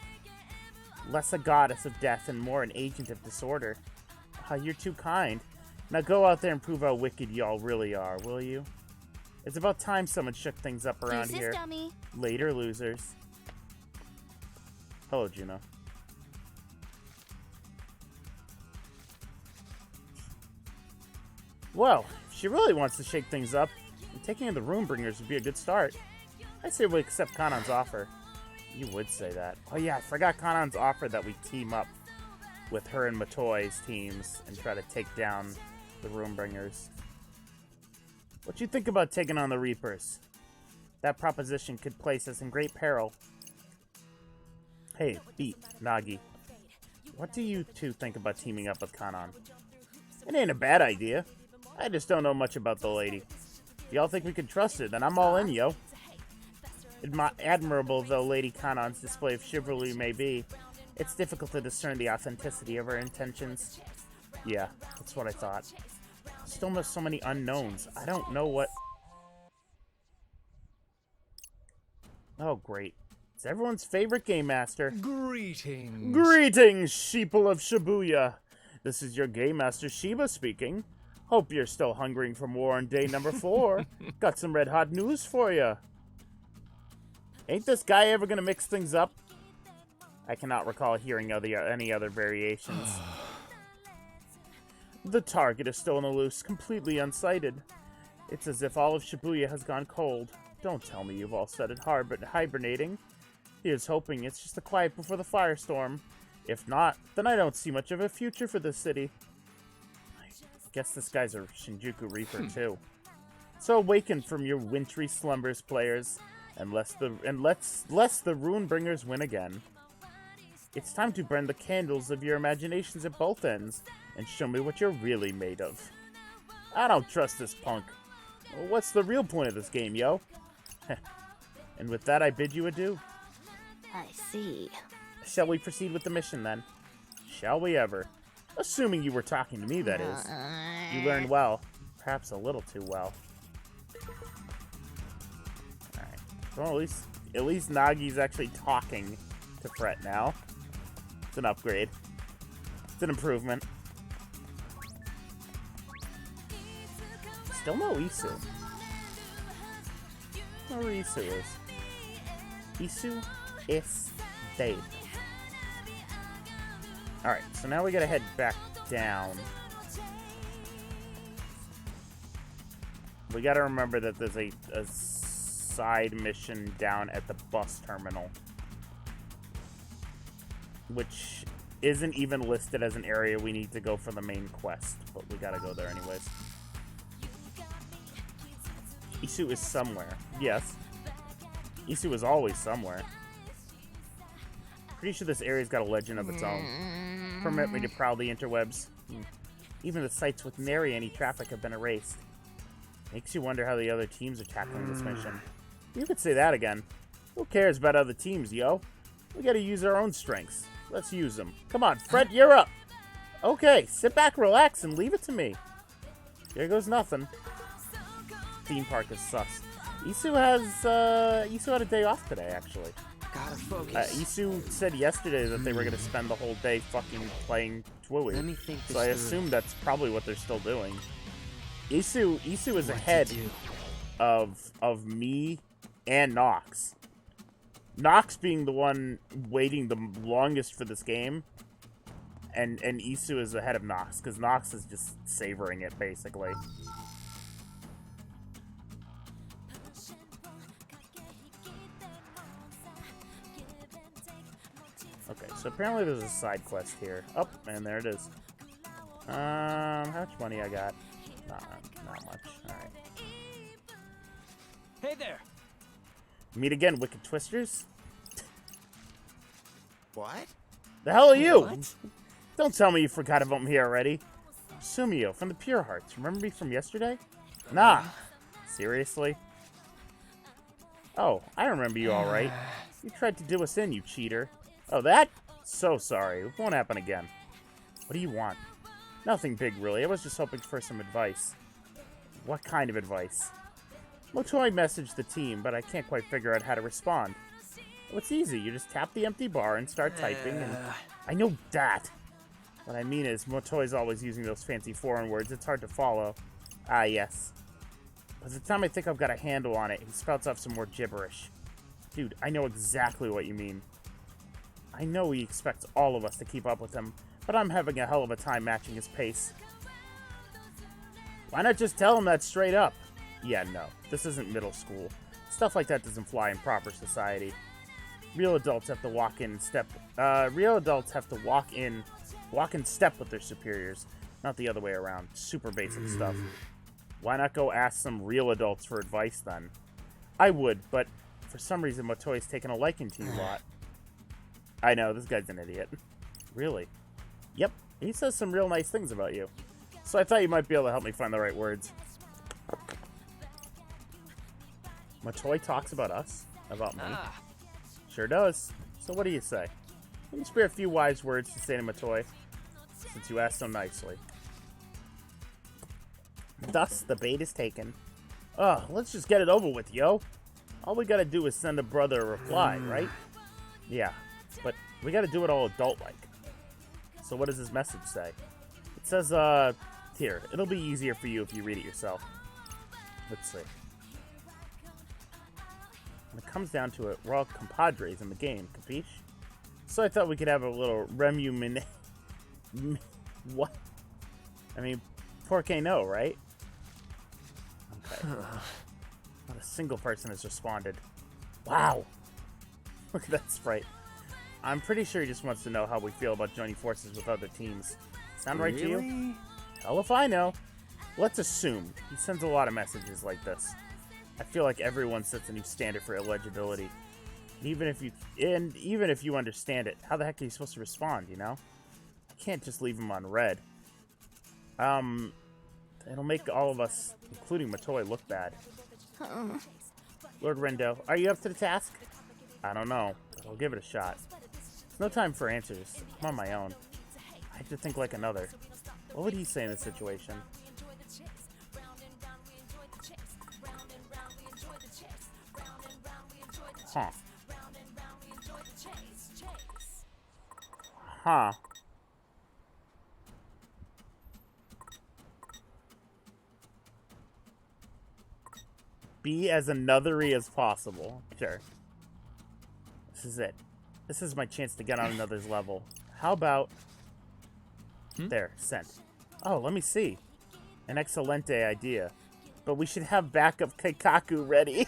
Less a goddess of death and more an agent of disorder. You're too kind. Now go out there and prove how wicked y'all really are, will you? It's about time someone shook things up around here. Dummy. Later, losers. Hello, Juno. Well, if she really wants to shake things up, then taking in the Ruinbringers would be a good start. I say we accept Kanon's offer. You would say that. Oh yeah, I forgot Kanon's offer that we team up with her and Matoi's teams and try to take down the Ruinbringers. What you think about taking on the Reapers? That proposition could place us in great peril. Hey, Beat, Nagi. What do you two think about teaming up with Kanon? It ain't a bad idea. I just don't know much about the lady. If y'all think we can trust her, then I'm all in, yo. Admirable though Lady Kanon's display of chivalry may be, it's difficult to discern the authenticity of her intentions. Yeah, that's what I thought. Still there's so many unknowns. I don't know what... Oh, great. It's everyone's favorite game master. Greetings. Greetings, sheeple of Shibuya. This is your game master Shiba speaking. Hope you're still hungering for more on day number 4. Got some red hot news for you. Ain't this guy ever gonna mix things up? I cannot recall hearing any other variations. The target is still on the loose, completely unsighted. It's as if all of Shibuya has gone cold. Don't tell me you've all started hibernating. Here's hoping it's just the quiet before the firestorm. If not, then I don't see much of a future for this city. I guess this guy's a Shinjuku Reaper too. So awaken from your wintry slumbers, players, and lest the Ruinbringers win again. It's time to burn the candles of your imaginations at both ends and show me what you're really made of. I don't trust this punk. Well, what's the real point of this game, yo? And with that, I bid you adieu. I see. Shall we proceed with the mission, then? Shall we ever? Assuming you were talking to me, that is. You learned well. Perhaps a little too well. Alright. Well, at least Nagi's actually talking to Fret now. It's an upgrade. It's an improvement. Still no Isu. No Isu is. Isu es dead. Alright, so now we gotta head back down. We gotta remember that there's a side mission down at the bus terminal, which isn't even listed as an area we need to go for the main quest, but we gotta go there anyways. Isu is somewhere. Yes. Isu is always somewhere. Pretty sure this area's got a legend of its own. Permit me to prowl the interwebs. Even the sites with nary any traffic have been erased. Makes you wonder how the other teams are tackling this mission. You could say that again. Who cares about other teams, yo? We gotta use our own strengths. Let's use them. Come on, Fred, you're up. Okay, sit back, relax, and leave it to me. Here goes nothing. Theme park is sus. Isu had a day off today, actually. Gotta focus. Isu said yesterday that they were gonna spend the whole day fucking playing Twooey. Let me think this So I through. assume that's probably what they're still doing. Isu is ahead of me and Nox. Nox being the one waiting the longest for this game, and Isu is ahead of Nox because Nox is just savoring it basically. Okay, so apparently there's a side quest here. Oh, and there it is. How much money I got? Not much. Alright. Hey there. Meet again, Wicked Twisters. What? The hell are you? What? Don't tell me you forgot about me already. Sumio from the Pure Hearts. Remember me from yesterday? Nah. Seriously? Oh, I remember you alright. You tried to do us in, you cheater. Oh, that? So sorry. It won't happen again. What do you want? Nothing big, really. I was just hoping for some advice. What kind of advice? Motoi messaged the team, but I can't quite figure out how to respond. Well, it's easy. You just tap the empty bar and start typing, and I know that. What I mean is, Motoi's always using those fancy foreign words. It's hard to follow. Ah, yes. By the time I think I've got a handle on it, he spouts off some more gibberish. Dude, I know exactly what you mean. I know he expects all of us to keep up with him, but I'm having a hell of a time matching his pace. Why not just tell him that straight up? Yeah, no. This isn't middle school. Stuff like that doesn't fly in proper society. Real adults have to walk in step with their superiors, not the other way around. Super basic stuff. Why not go ask some real adults for advice then? I would, but for some reason Motoi's taken a liking to you lot. I know, this guy's an idiot. Really? Yep, he says some real nice things about you. So I thought you might be able to help me find the right words. Motoi talks about us? About me? Sure does. So what do you say? Let me spare a few wise words to say to Motoi, since you asked so nicely. Thus, the bait is taken. Ugh, let's just get it over with, yo. All we gotta do is send a brother a reply, right? Yeah, but we gotta do it all adult-like. So what does his message say? It says, here, it'll be easier for you if you read it yourself. Let's see. When it comes down to it, we're all compadres in the game, capiche? So I thought we could have a little what? I mean, porque no, right? Okay. Not a single person has responded. Wow! Look at that sprite. I'm pretty sure he just wants to know how we feel about joining forces with other teams. Sound right to you? Hell if I know. Let's assume he sends a lot of messages like this. I feel like everyone sets a new standard for illegibility. Even if you understand it, how the heck are you supposed to respond, you know? I can't just leave him on red. It'll make all of us, including Motoi, look bad. Lord Rendo, are you up to the task? I don't know, but I'll give it a shot. There's no time for answers. I'm on my own. I have to think like another. What would he say in this situation? Huh. Huh. Be as anothery as possible. Sure. This is it. This is my chance to get on another's level. How about... There, sent. Oh, let me see. An excelente idea. But we should have backup Keikaku ready.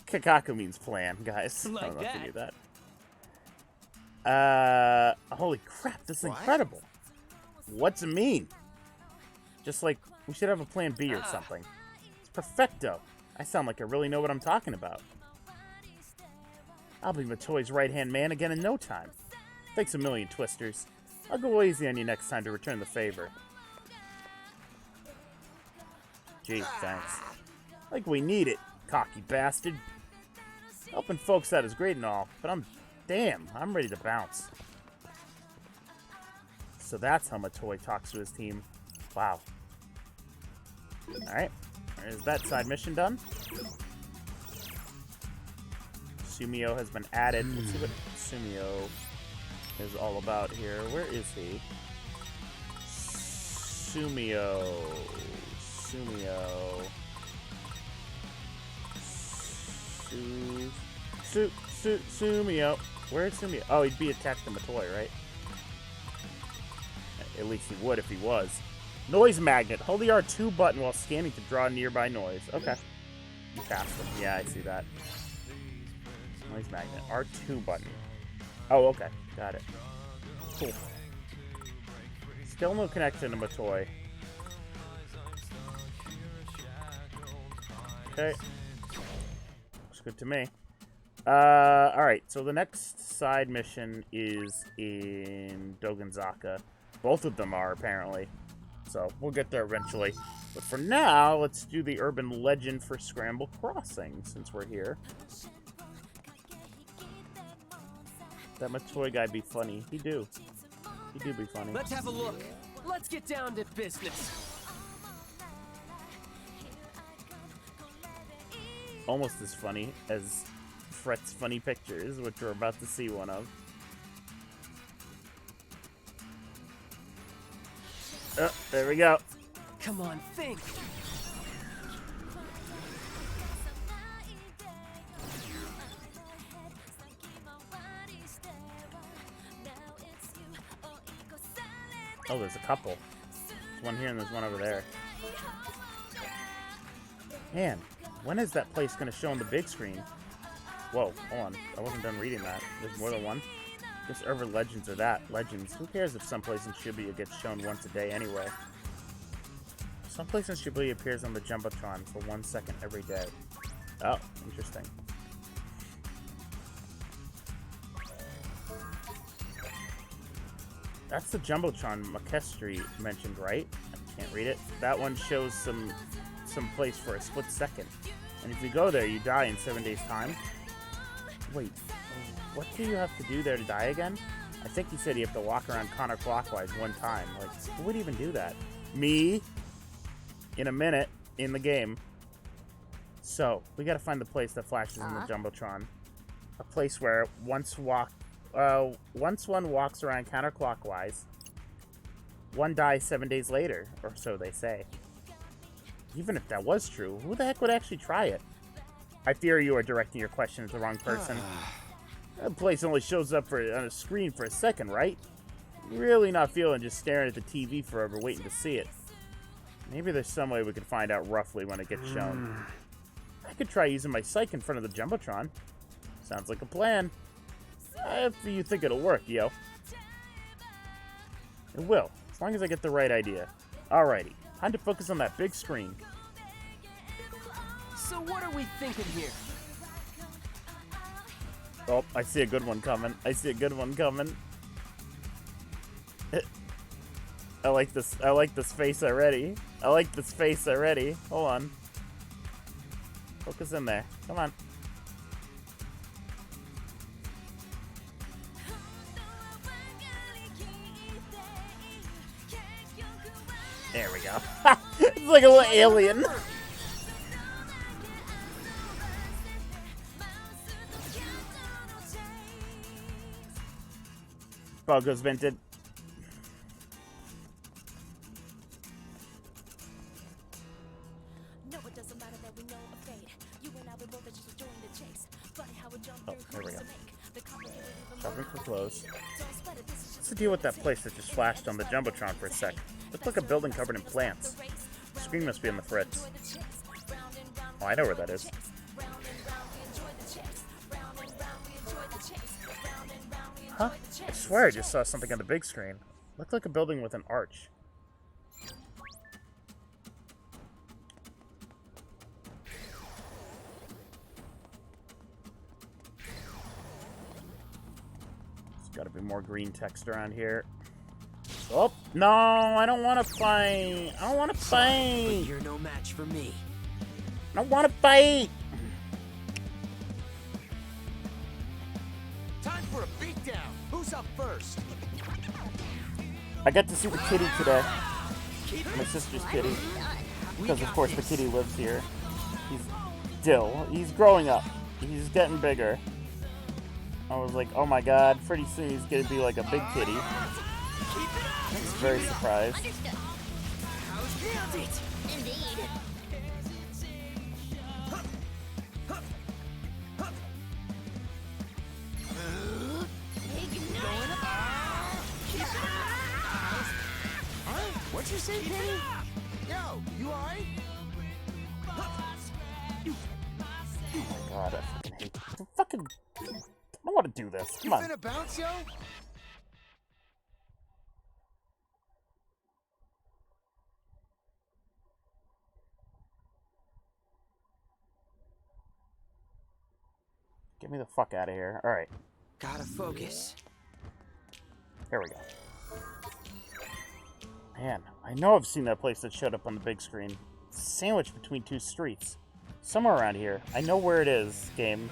Keikaku means plan, guys. Like I don't know if you that. knew that. Holy crap, this is What? incredible. What's it mean? Just like, we should have a plan B or something. It's perfecto. I sound like I really know what I'm talking about. I'll be Matoi's right-hand man again in no time. Thanks a million, Twisters. I'll go easy on you next time to return the favor. Gee, thanks. Like we need it, cocky bastard. Helping folks out is great and all, but I'm ready to bounce. So that's how Matoi talks to his team. Wow. Alright. Is that side mission done? Sumio has been added. Let's see what Sumio is all about here. Where is he? Sumio. Sumio. Where is Sumio? Oh, he'd be attached to Matoi, right? At least he would if he was. Noise magnet. Hold the R2 button while scanning to draw nearby noise. Okay. You passed him. Yeah, I see that. Noise magnet. R2 button. Oh, okay. Got it. Cool. Still no connection to Matoi. Okay. Looks good to me. Alright, so the next side mission is in Dogenzaka. Both of them are, apparently. So, we'll get there eventually. But for now, let's do the urban legend for Scramble Crossing, since we're here. That Matoi guy be funny. He do. He do be funny. Let's have a look. Let's get down to business. Almost as funny as Fret's funny pictures, which we're about to see one of. Oh, there we go. Come on, think. Oh, there's a couple. There's one here and there's one over there. Man, when is that place going to show on the big screen? Whoa, hold on. I wasn't done reading that. There's more than one? Just urban legends or that. Legends. Who cares if someplace in Shibuya gets shown once a day anyway? Someplace in Shibuya appears on the Jumbotron for 1 second every day. Oh, interesting. That's the Jumbotron Makestri mentioned, right? I can't read it. That one shows some place for a split second. And if you go there, you die in 7 days' time. Wait, what do you have to do there to die again? I think he said you have to walk around counterclockwise 1 time. Like, who would even do that? Me? In a minute, in the game. So, we gotta find the place that flashes in the Jumbotron. A place where once one walks around counterclockwise, one dies 7 days later, or so they say. Even if that was true, who the heck would actually try it? I fear you are directing your question to the wrong person. That place only shows up on a screen for a second, right? Really not feeling just staring at the TV forever waiting to see it. Maybe there's some way we could find out roughly when it gets shown. I could try using my psych in front of the Jumbotron. Sounds like a plan. If you think it'll work, yo. It will, as long as I get the right idea. Alrighty, time to focus on that big screen. So what are we thinking here? Oh, I see a good one coming. I see a good one coming. I like this. I like this face already. I like this face already. Hold on. Focus in there. Come on. There we go. It's like a little alien. Ball goes vented. Stopping for clothes. What's the deal with that place that just flashed on the Jumbotron for a sec? Looked like a building covered in plants. The screen must be on the fritz. Oh, I know where that is. Huh? I swear I just saw something on the big screen. Looked like a building with an arch. There's gotta be more green text around here. Oh, no, I don't want to fight. I don't want to fight. But you're no match for me. I don't want to fight. Time for a beatdown. Who's up first? I got to see the kitty today. My sister's kitty. Because, of course, the kitty lives here. He's Dill. He's growing up. He's getting bigger. I was like, oh my god, pretty soon he's going to be like a big kitty. I was very surprised. Indeed. What'd you say, Penny? Yo, you alright? Oh god, I fucking hate I don't want to do this. Come You on. finna bounce, yo? Get me the fuck out of here. Alright, Gotta focus. here we go. Man, I know I've seen that place that showed up on the big screen. It's sandwiched between two streets. Somewhere around here. I know where it is, game.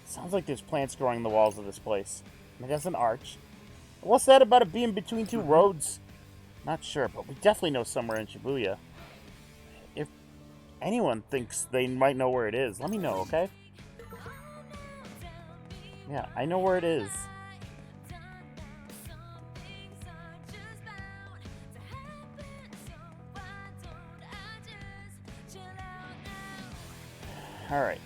Sounds like there's plants growing in the walls of this place. And it has an arch. What's that about it being between two roads? Not sure, but we definitely know somewhere in Shibuya. If anyone thinks they might know where it is, let me know, okay? Yeah, I know where it is. Alright.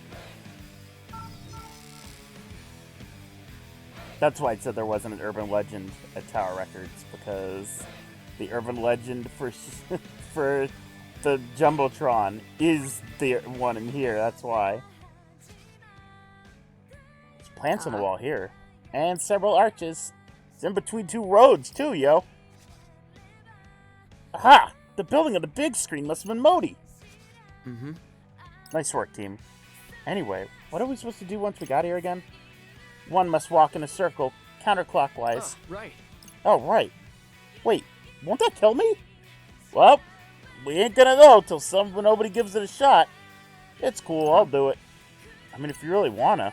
That's why I said there wasn't an urban legend at Tower Records, because the urban legend for for the Jumbotron is the one in here, that's why. There's plants on the wall here. And several arches. It's in between two roads, too, yo. Aha! The building on the big screen must have been Modi. Mm-hmm. Nice work, team. Anyway, what are we supposed to do once we got here again? One must walk in a circle, counterclockwise. Right. Oh, right. Wait, won't that kill me? Well, we ain't gonna know till nobody gives it a shot. It's cool, I'll do it. I mean, if you really wanna.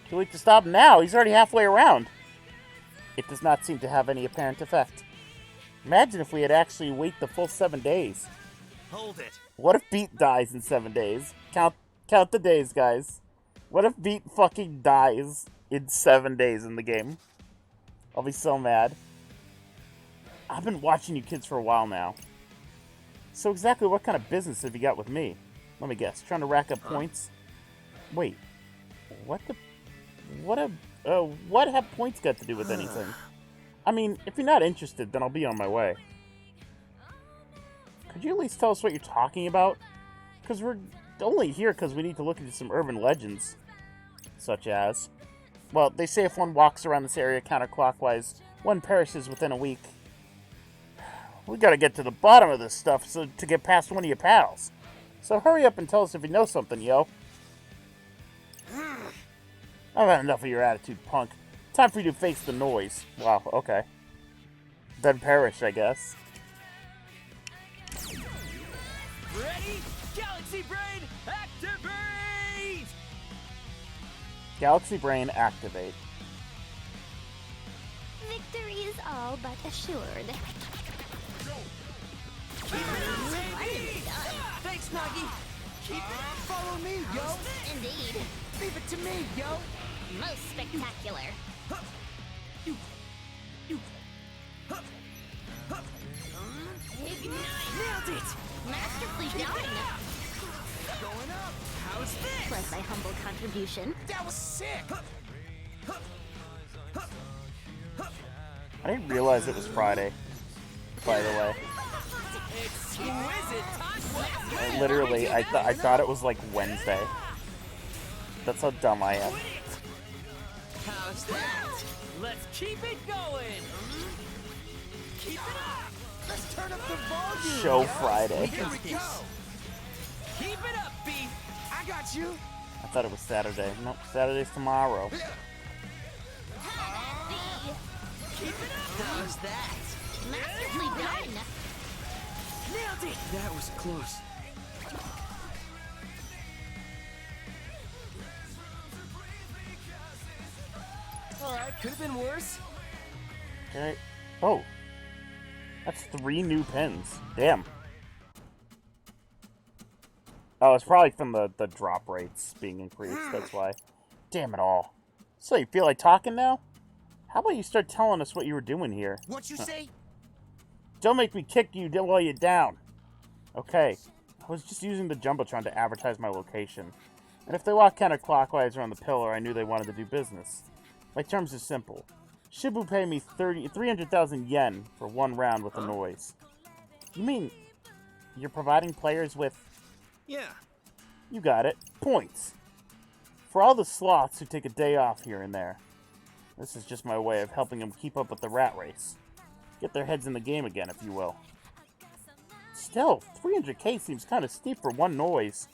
Too late to stop him now, he's already halfway around. It does not seem to have any apparent effect. Imagine if we had actually wait the full 7 days. Hold it. What if Beat dies in 7 days? Count the days, guys. What if Beat fucking dies in 7 days in the game? I'll be so mad. I've been watching you kids for a while now. So exactly what kind of business have you got with me? Let me guess. Trying to rack up points? Wait. What have points got to do with anything? I mean, if you're not interested, then I'll be on my way. Could you at least tell us what you're talking about? Because we're only here because we need to look into some urban legends. Such as... Well, they say if one walks around this area counterclockwise, one perishes within a week. We gotta get to the bottom of this stuff to get past one of your pals. So hurry up and tell us if you know something, yo. I've had enough of your attitude, punk. Time for you to face the noise. Wow, okay. Then perish, I guess. Ready? Galaxy Brain, activate! Galaxy Brain activate. Victory is all but assured. Thanks, Nagi. Keep it. Follow me, yo. Indeed. Leave it to me, yo. Most spectacular. Nailed it. Masterfully done. Going up. How's this? Was my humble contribution. That was sick. I didn't realize it was Friday, by the way. Exquisite touch. Literally, I thought it was like Wednesday. That's how dumb I am. How's that? Let's keep it going. Keep it up. Let's turn up the volume. Show yo. Friday. Here we go. Keep it up, Beef. I got you. I thought it was Saturday. Nope, Saturday's tomorrow. Keep it up. How's that? Masterfully done. Nailed it. That was close. Alright, could have been worse. Okay. Oh. That's 3 new pins. Damn. Oh, it's probably from the drop rates being increased. That's why. Damn it all. So, you feel like talking now? How about you start telling us what you were doing here? What you say? Don't make me kick you while you're down. Okay. I was just using the Jumbotron to advertise my location. And if they walk counterclockwise around the pillar, I knew they wanted to do business. My terms are simple. Shibu pay me 300,000 yen for 1 round with the noise. You mean you're providing players with... Yeah. You got it. Points. For all the sloths who take a day off here and there. This is just my way of helping them keep up with the rat race. Get their heads in the game again, if you will. Still, 300k seems kind of steep for 1 noise.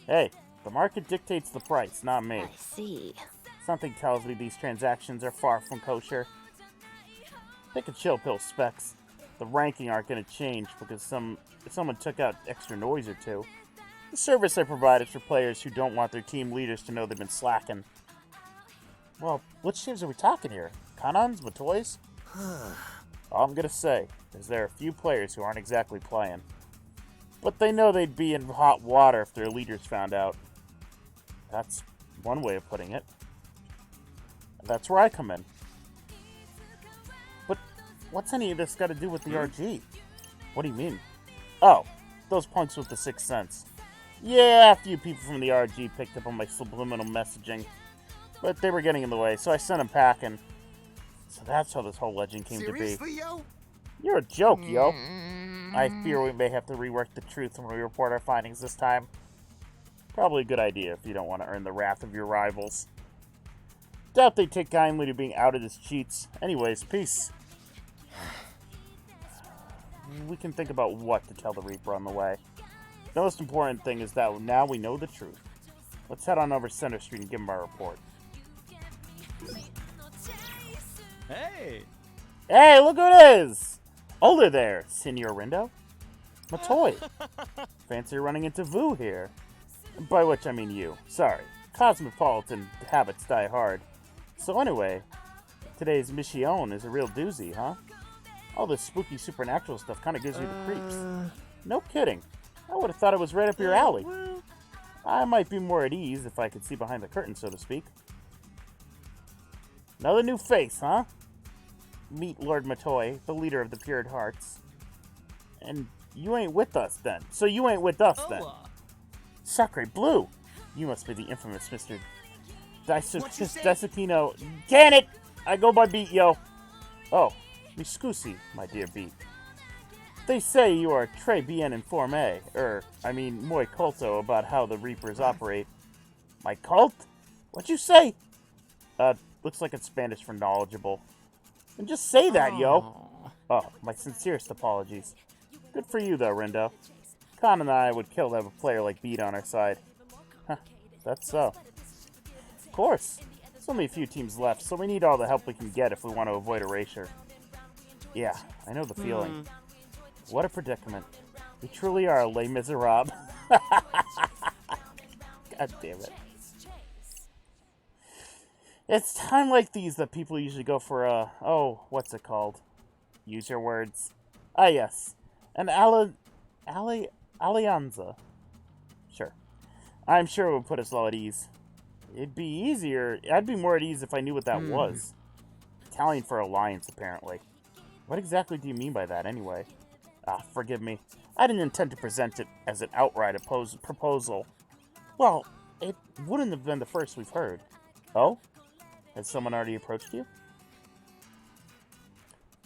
Hey, the market dictates the price, not me. I see. Something tells me these transactions are far from kosher. Take a chill pill, Specs. The ranking aren't going to change because someone took out extra noise or two. The service I provide is for players who don't want their team leaders to know they've been slacking. Well, which teams are we talking here? Kanons? Matoys? All I'm going to say is there are a few players who aren't exactly playing. But they know they'd be in hot water if their leaders found out. That's one way of putting it. That's where I come in. But what's any of this got to do with the RG? What do you mean? Oh, those punks with the 6th sense. Yeah, a few people from the RG picked up on my subliminal messaging. But they were getting in the way, so I sent them packing. So that's how this whole legend came to be. Seriously, yo? You're a joke, yo. I fear we may have to rework the truth when we report our findings this time. Probably a good idea if you don't want to earn the wrath of your rivals. Doubt they take kindly to being outed as cheats. Anyways, peace. We can think about what to tell the Reaper on the way. The most important thing is that now we know the truth. Let's head on over Center Street and give him our report. Hey. Hey, look who it is! Older there, Senior Rindo. Matoy. Fancy running into Vu here. By which I mean you. Sorry. Cosmopolitan habits die hard. So anyway, today's mission is a real doozy, huh? All this spooky supernatural stuff kind of gives you the creeps. No kidding. I would have thought it was right up your alley. I might be more at ease if I could see behind the curtain, so to speak. Another new face, huh? Meet Lord Matoy, the leader of the Pure at Hearts. And you ain't with us then. So you ain't with us then. Sacre Blue! You must be the infamous Mr. Desicino. Can it! I go by Beat, yo. Oh, mi scusi, my dear Beat. They say you are très bien informé, muy culto about how the Reapers operate. My cult? What'd you say? Looks like it's Spanish for knowledgeable. And just say that, yo. Oh, my sincerest apologies. Good for you, though, Rindo. Khan and I would kill to have a player like Beat on our side. Huh, that's so. Of course. There's only a few teams left, so we need all the help we can get if we want to avoid erasure. Yeah, I know the feeling. What a predicament. We truly are a Les Miserables. God damn it. It's time like these that people usually go for what's it called? Use your words. Ah, yes. An alianza. Sure. I'm sure it would put us all at ease. It'd be easier. I'd be more at ease if I knew what that was. Italian for alliance, apparently. What exactly do you mean by that, anyway? Ah, forgive me. I didn't intend to present it as an outright proposal. Well, it wouldn't have been the first we've heard. Oh? Has someone already approached you?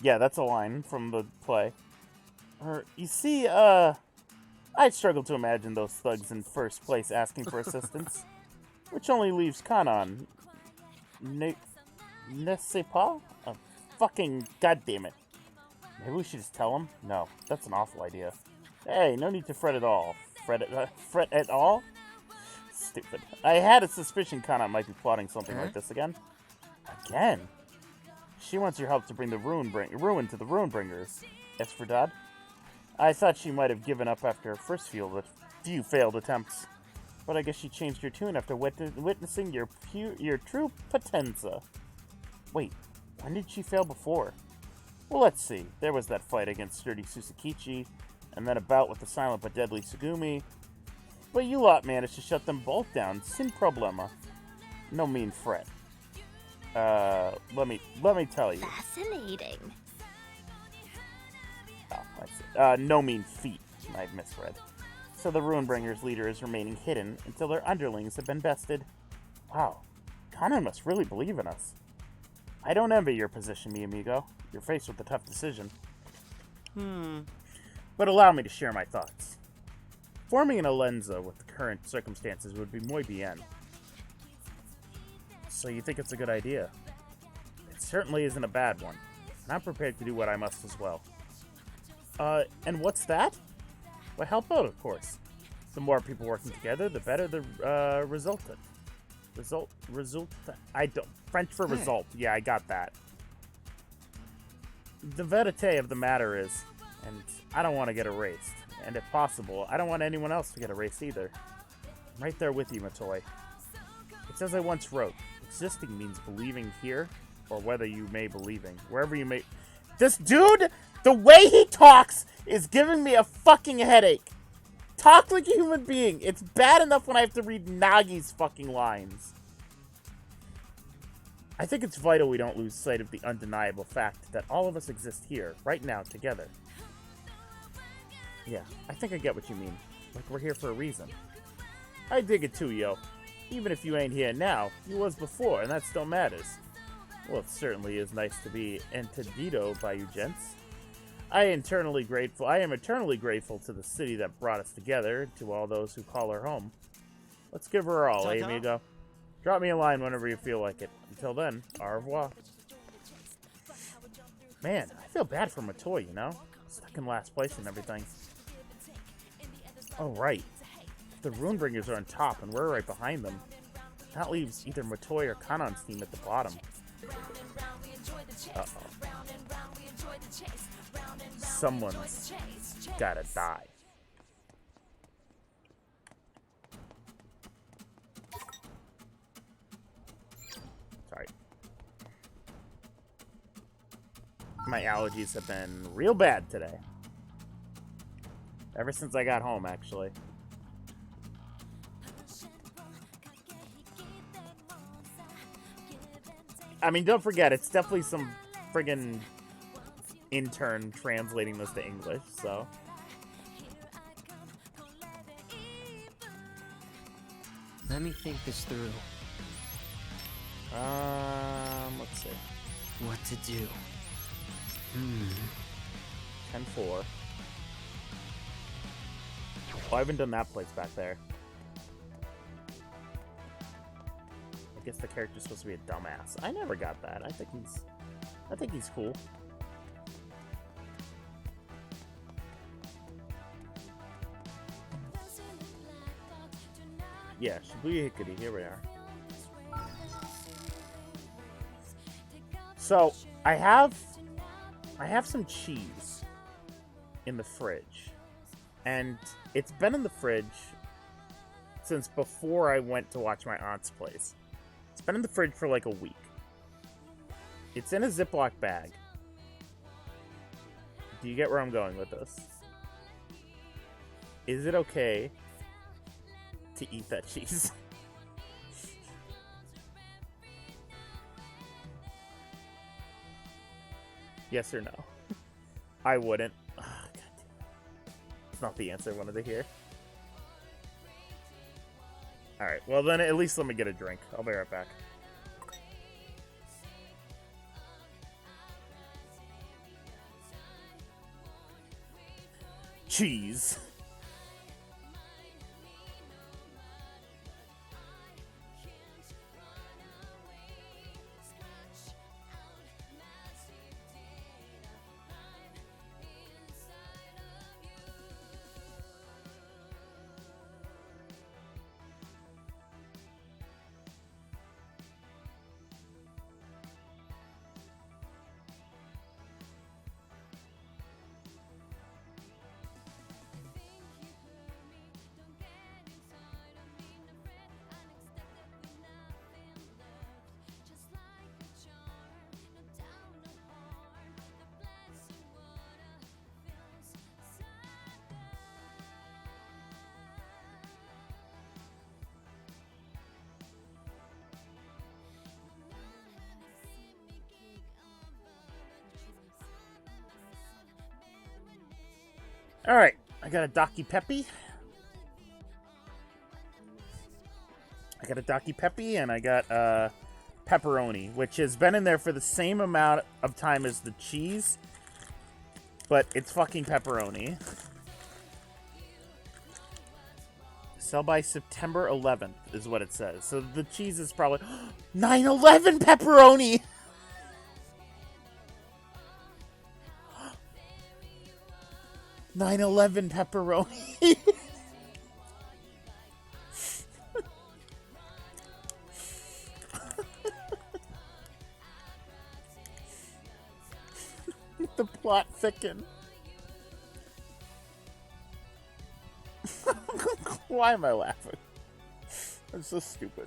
Yeah, that's a line from the play. You see, I struggle to imagine those thugs in first place asking for assistance. Which only leaves Kanan. Ne sais pas? Oh, fucking goddammit. Maybe we should just tell him? No, that's an awful idea. Hey, no need to fret at all. Fret at all? Stupid. I had a suspicion Kanan might be plotting something like this again. Again? She wants your help to bring the ruin to the Ruinbringers, Esfredad. I thought she might have given up after her first few failed attempts. But I guess she changed her tune after witnessing your true potenza. Wait, when did she fail before? Well, let's see. There was that fight against sturdy Susakichi, and then a bout with the silent but deadly Sugumi. But you lot managed to shut them both down, sin problema. No mean fret. Let me tell you. Fascinating. Oh, I see. No mean feat. I've misread. So the Ruinbringers' leader is remaining hidden until their underlings have been bested. Wow, Kanan must really believe in us. I don't envy your position, mi amigo. You're faced with a tough decision. But allow me to share my thoughts. Forming an Alenza with the current circumstances would be muy bien. So you think it's a good idea? It certainly isn't a bad one, and I'm prepared to do what I must as well. And what's that? Well, help out, of course. The more people working together, the better the resultant. French for result. Yeah, I got that. The verite of the matter is, and I don't want to get erased, and if possible, I don't want anyone else to get erased either. I'm right there with you, Matoi. It's as I once wrote, existing means believing here, or whether you may believing, wherever you may... This dude, the way he talks is giving me a fucking headache. Talk like a human being. It's bad enough when I have to read Nagi's fucking lines. I think it's vital we don't lose sight of the undeniable fact that all of us exist here, right now, together. Yeah, I think I get what you mean. Like we're here for a reason. I dig it too, yo. Even if you ain't here now, you was before, and that still matters. Well, it certainly is nice to be entendido by you gents. I am eternally grateful to the city that brought us together, and to all those who call her home. Let's give her all, eh, amigo? Drop me a line whenever you feel like it. Until then, au revoir. Man, I feel bad for Matoi, you know? Stuck in last place and everything. Oh, right. The Ruinbringers are on top, and we're right behind them. That leaves either Matoi or Kanan's team at the bottom. Uh-oh. Someone's gotta die. Sorry. My allergies have been real bad today. Ever since I got home, actually. I mean, don't forget, it's definitely some friggin' intern translating this to English, so. Let me think this through. Let's see. What to do? 10-4. Oh, I haven't done that place back there. I guess the character's supposed to be a dumbass. I never got that. I think he's cool. Yeah, Shibuya Hikari, here we are. So, I have some cheese in the fridge. And it's been in the fridge since before I went to watch my aunt's place. It's been in the fridge for like a week. It's in a Ziploc bag. Do you get where I'm going with this? Is it okay to eat that cheese? Yes or no? I wouldn't. Oh, God. That's not the answer I wanted to hear. Alright, well then at least let me get a drink. I'll be right back. Cheese. Alright, I got a Docky Peppy. And I got pepperoni, which has been in there for the same amount of time as the cheese, but it's fucking pepperoni. Sell by September 11th is what it says. So the cheese is probably 9/11 pepperoni. $9/11 pepperoni. The plot thickened. Why am I laughing? That's so stupid.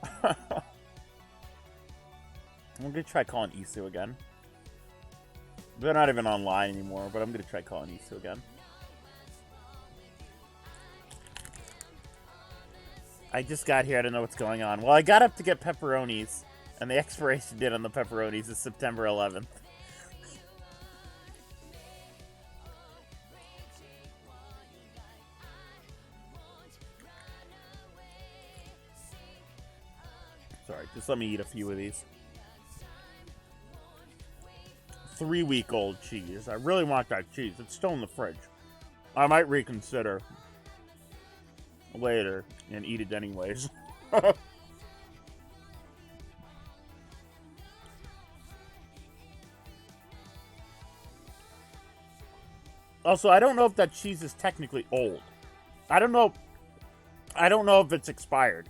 I'm gonna try calling Isu again. They're not even online anymore, but I'm gonna try calling Isu again. I just got here, I don't know what's going on. Well, I got up to get pepperonis, and the expiration date on the pepperonis is September 11th. Sorry, just let me eat a few of these. 3-week-old cheese. I really want that cheese. It's still in the fridge. I might reconsider later and eat it anyways. Also, I don't know if that cheese is technically old. I don't know if it's expired.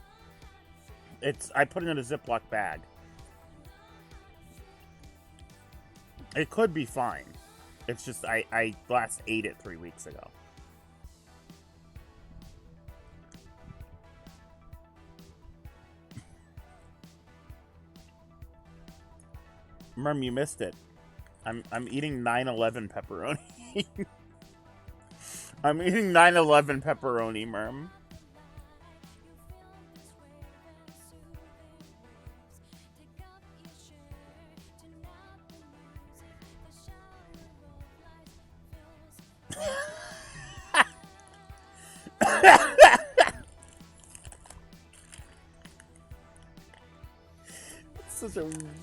I put it in a Ziploc bag. It could be fine. It's just I last ate it 3 weeks ago. Mom, you missed it. I'm eating 9/11 pepperoni. I'm eating 9/11 pepperoni, Merm.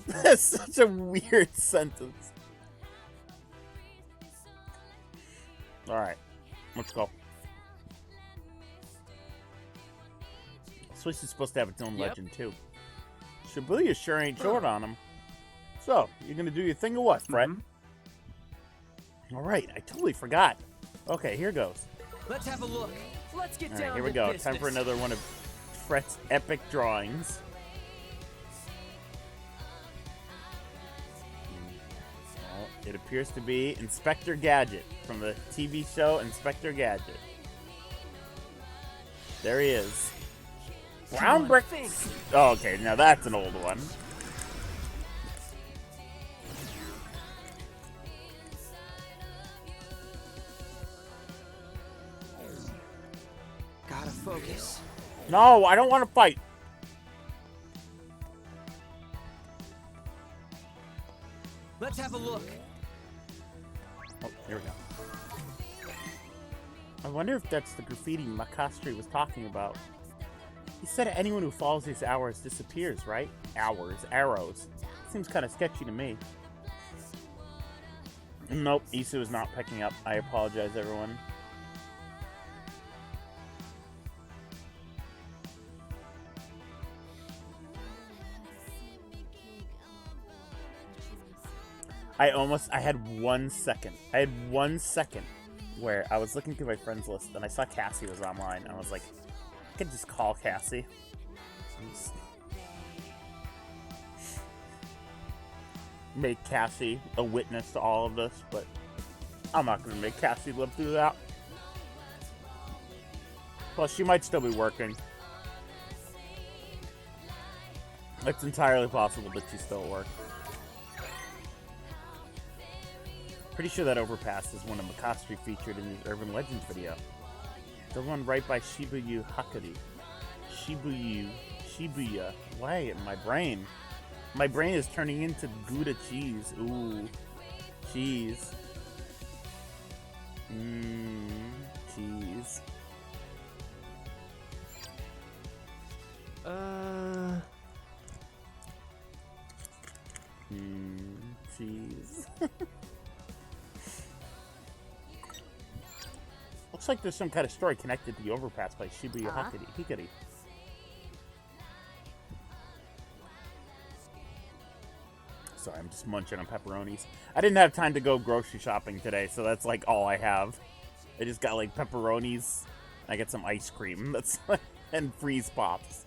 That's such a weird sentence. Alright, let's go. Swiss is supposed to have its own legend, too. Shibuya sure ain't short on him. So, you gonna do your thing or what, Fred? Alright, I totally forgot. Okay, here goes. Let's have a look. Let's get down Here we to go. business. Time for another one of Fret's epic drawings. Well, it appears to be Inspector Gadget from the TV show Inspector Gadget. There he is. Brown brick. Oh, okay, now that's an old one. Gotta focus. No, I don't want to fight. Let's have a look. Oh, here we go. I wonder if that's the graffiti Makastri was talking about. He said anyone who follows these hours disappears, right? Arrows. Seems kind of sketchy to me. Nope, Isu is not picking up. I apologize, everyone. I had 1 second. I had 1 second where I was looking through my friends list and I saw Cassie was online and I was like, I could just call Cassie. Make Cassie a witness to all of this, but I'm not going to make Cassie live through that. Plus, she might still be working. It's entirely possible that she's still at work. Pretty sure that overpass is one of Makastri featured in the Urban Legends video. The one right by Shibuya Hakari. Shibuya. Why? My brain is turning into Gouda cheese. Ooh. Cheese. Cheese. Cheese. Looks like there's some kind of story connected to the overpass by Shibuya Hikari. Sorry, I'm just munching on pepperonis. I didn't have time to go grocery shopping today, so that's like all I have. I just got like pepperonis. I get some ice cream. That's and freeze pops.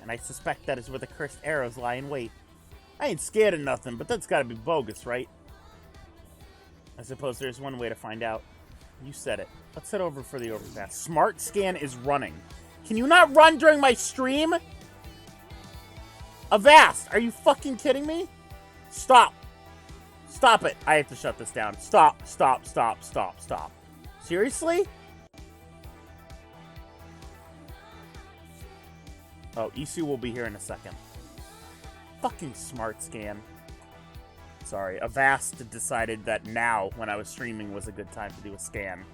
And I suspect that is where the cursed arrows lie in wait. I ain't scared of nothing, but that's gotta be bogus, right? I suppose there's one way to find out. You said it. Let's head over for the overpass. Smart Scan is running. Can you not run during my stream? Avast! Are you fucking kidding me? Stop. Stop it. I have to shut this down. Stop. Seriously? Oh, Isu will be here in a second. Fucking Smart Scan. Sorry, Avast decided that now, when I was streaming, was a good time to do a scan.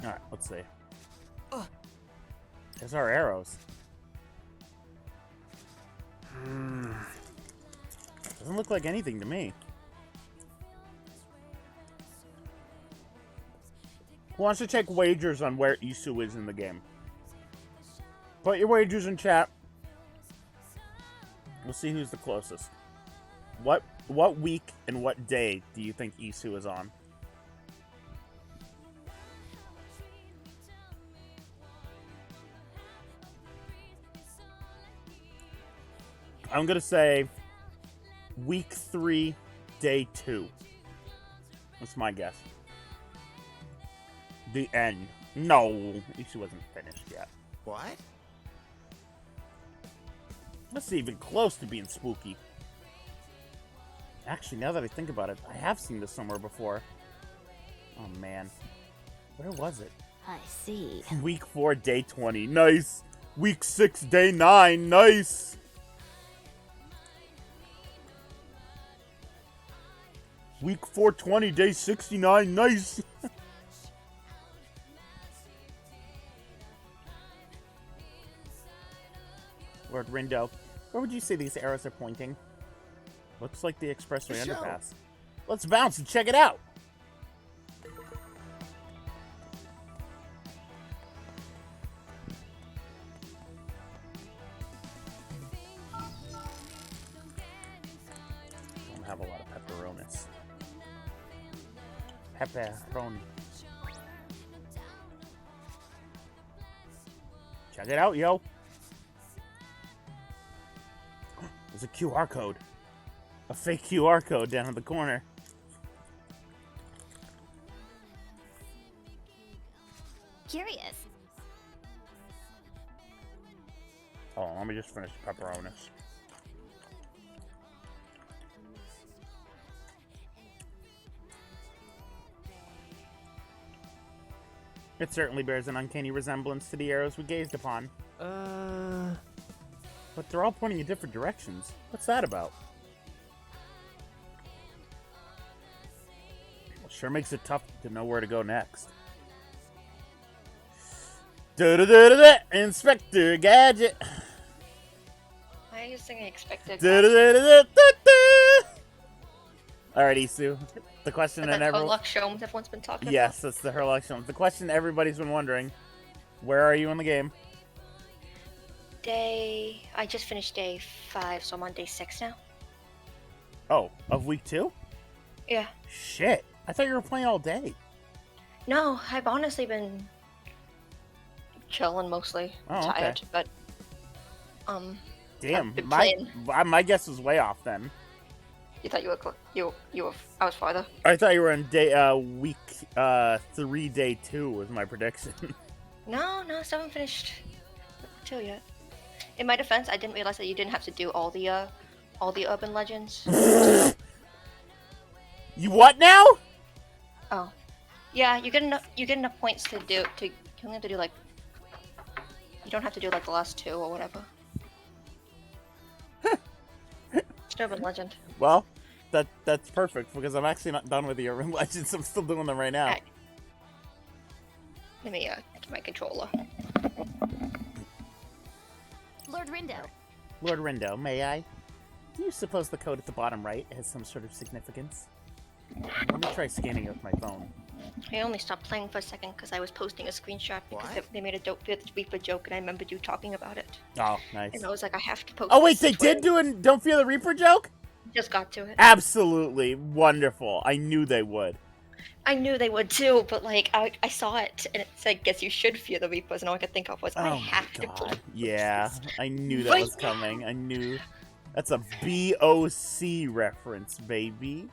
Alright, let's see. There's our arrows. Doesn't look like anything to me. Who wants to take wagers on where Isu is in the game? Put your wagers in chat. We'll see who's the closest. What week and what day do you think Isu is on? I'm gonna say week 3, day 2. That's my guess. The end. No, Isu wasn't finished yet. What? That's even close to being spooky. Actually, now that I think about it, I have seen this somewhere before. Oh man. Where was it? I see. Week 4, day 20. Nice. Week 6, day 9. Nice. Week 420, day 69. Nice. Lord Rindo, where would you say these arrows are pointing? Looks like the expressway underpass. Let's bounce and check it out. Don't have a lot of pepperonis. Pepperoni. Check it out, yo. There's a QR code. A fake QR code down in the corner. Curious. Oh, let me just finish the pepperonis. It certainly bears an uncanny resemblance to the arrows we gazed upon. But they're all pointing in different directions. What's that about? Well, sure makes it tough to know where to go next. Da-da-da-da-da! Inspector Gadget! Why are you singing Expected? Da-da-da-da-da-da-da! Alright, Isu. The question That and everyone... Herlock Sholmes everyone's been talking Yes, that's the Herlock Sholmes. The question everybody's been wondering. Where are you in the game? I just finished day 5, so I'm on day 6 now. Oh, of week 2? Yeah. Shit. I thought you were playing all day. No, I've honestly been chilling mostly. Oh, okay. Tired, but Damn, I've been my playing. my guess was way off then. You thought you were I was farther. I thought you were in week 3, day 2 was my prediction. No, still haven't finished 2 yet. In my defense, I didn't realize that you didn't have to do all the urban legends. You what now? Oh, yeah, you get enough points to do you only have to do like you don't have to do like the last 2 or whatever. It's urban legend. Well, that's perfect because I'm actually not done with the urban legends. I'm still doing them right now. Alright. Let me get my controller. Lord Rindo. Lord Rindo, may I? Do you suppose the code at the bottom right has some sort of significance? Let me try scanning it with my phone. I only stopped playing for a second because I was posting a screenshot because they made a dope Reaper joke and I remembered you talking about it. Oh, nice. And I was like, I have to post. Oh wait, this they to Twitter. did do a Don't Fear the Reaper joke? Just got to it. Absolutely wonderful. I knew they would. I knew they would too, but like I saw it and it said, "Guess you should fear the Reapers," and all I could think of was, I Oh have my to god. play. Yeah, I knew that Right was coming. I knew. That's a BOC reference, baby.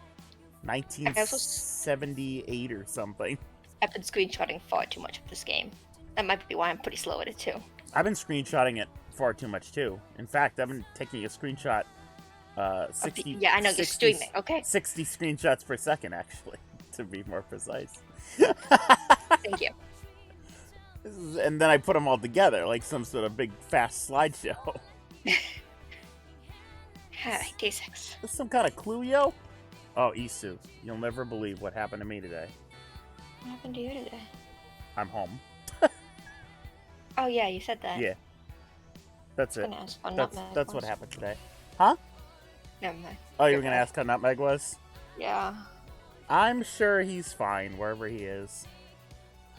1978 or something. I've been screenshotting far too much of this game. That might be why I'm pretty slow at it too. I've been screenshotting it far too much too. In fact, I've been taking a screenshot 60 Yeah, I know you're 60 streaming, okay? 60 screenshots per second actually, to be more precise. Thank you. And then I put them all together like some sort of big fast slideshow. Alright, day 6. This some kind of clue, yo? Oh, Isu, you'll never believe what happened to me today. What happened to you today? I'm home. Oh yeah, you said that. Yeah. That's I it. was gonna ask how That's Nutmeg what was. happened today. Huh? Never mind. Oh, you were Goodbye. gonna ask how Nutmeg was? Yeah, I'm sure he's fine wherever he is.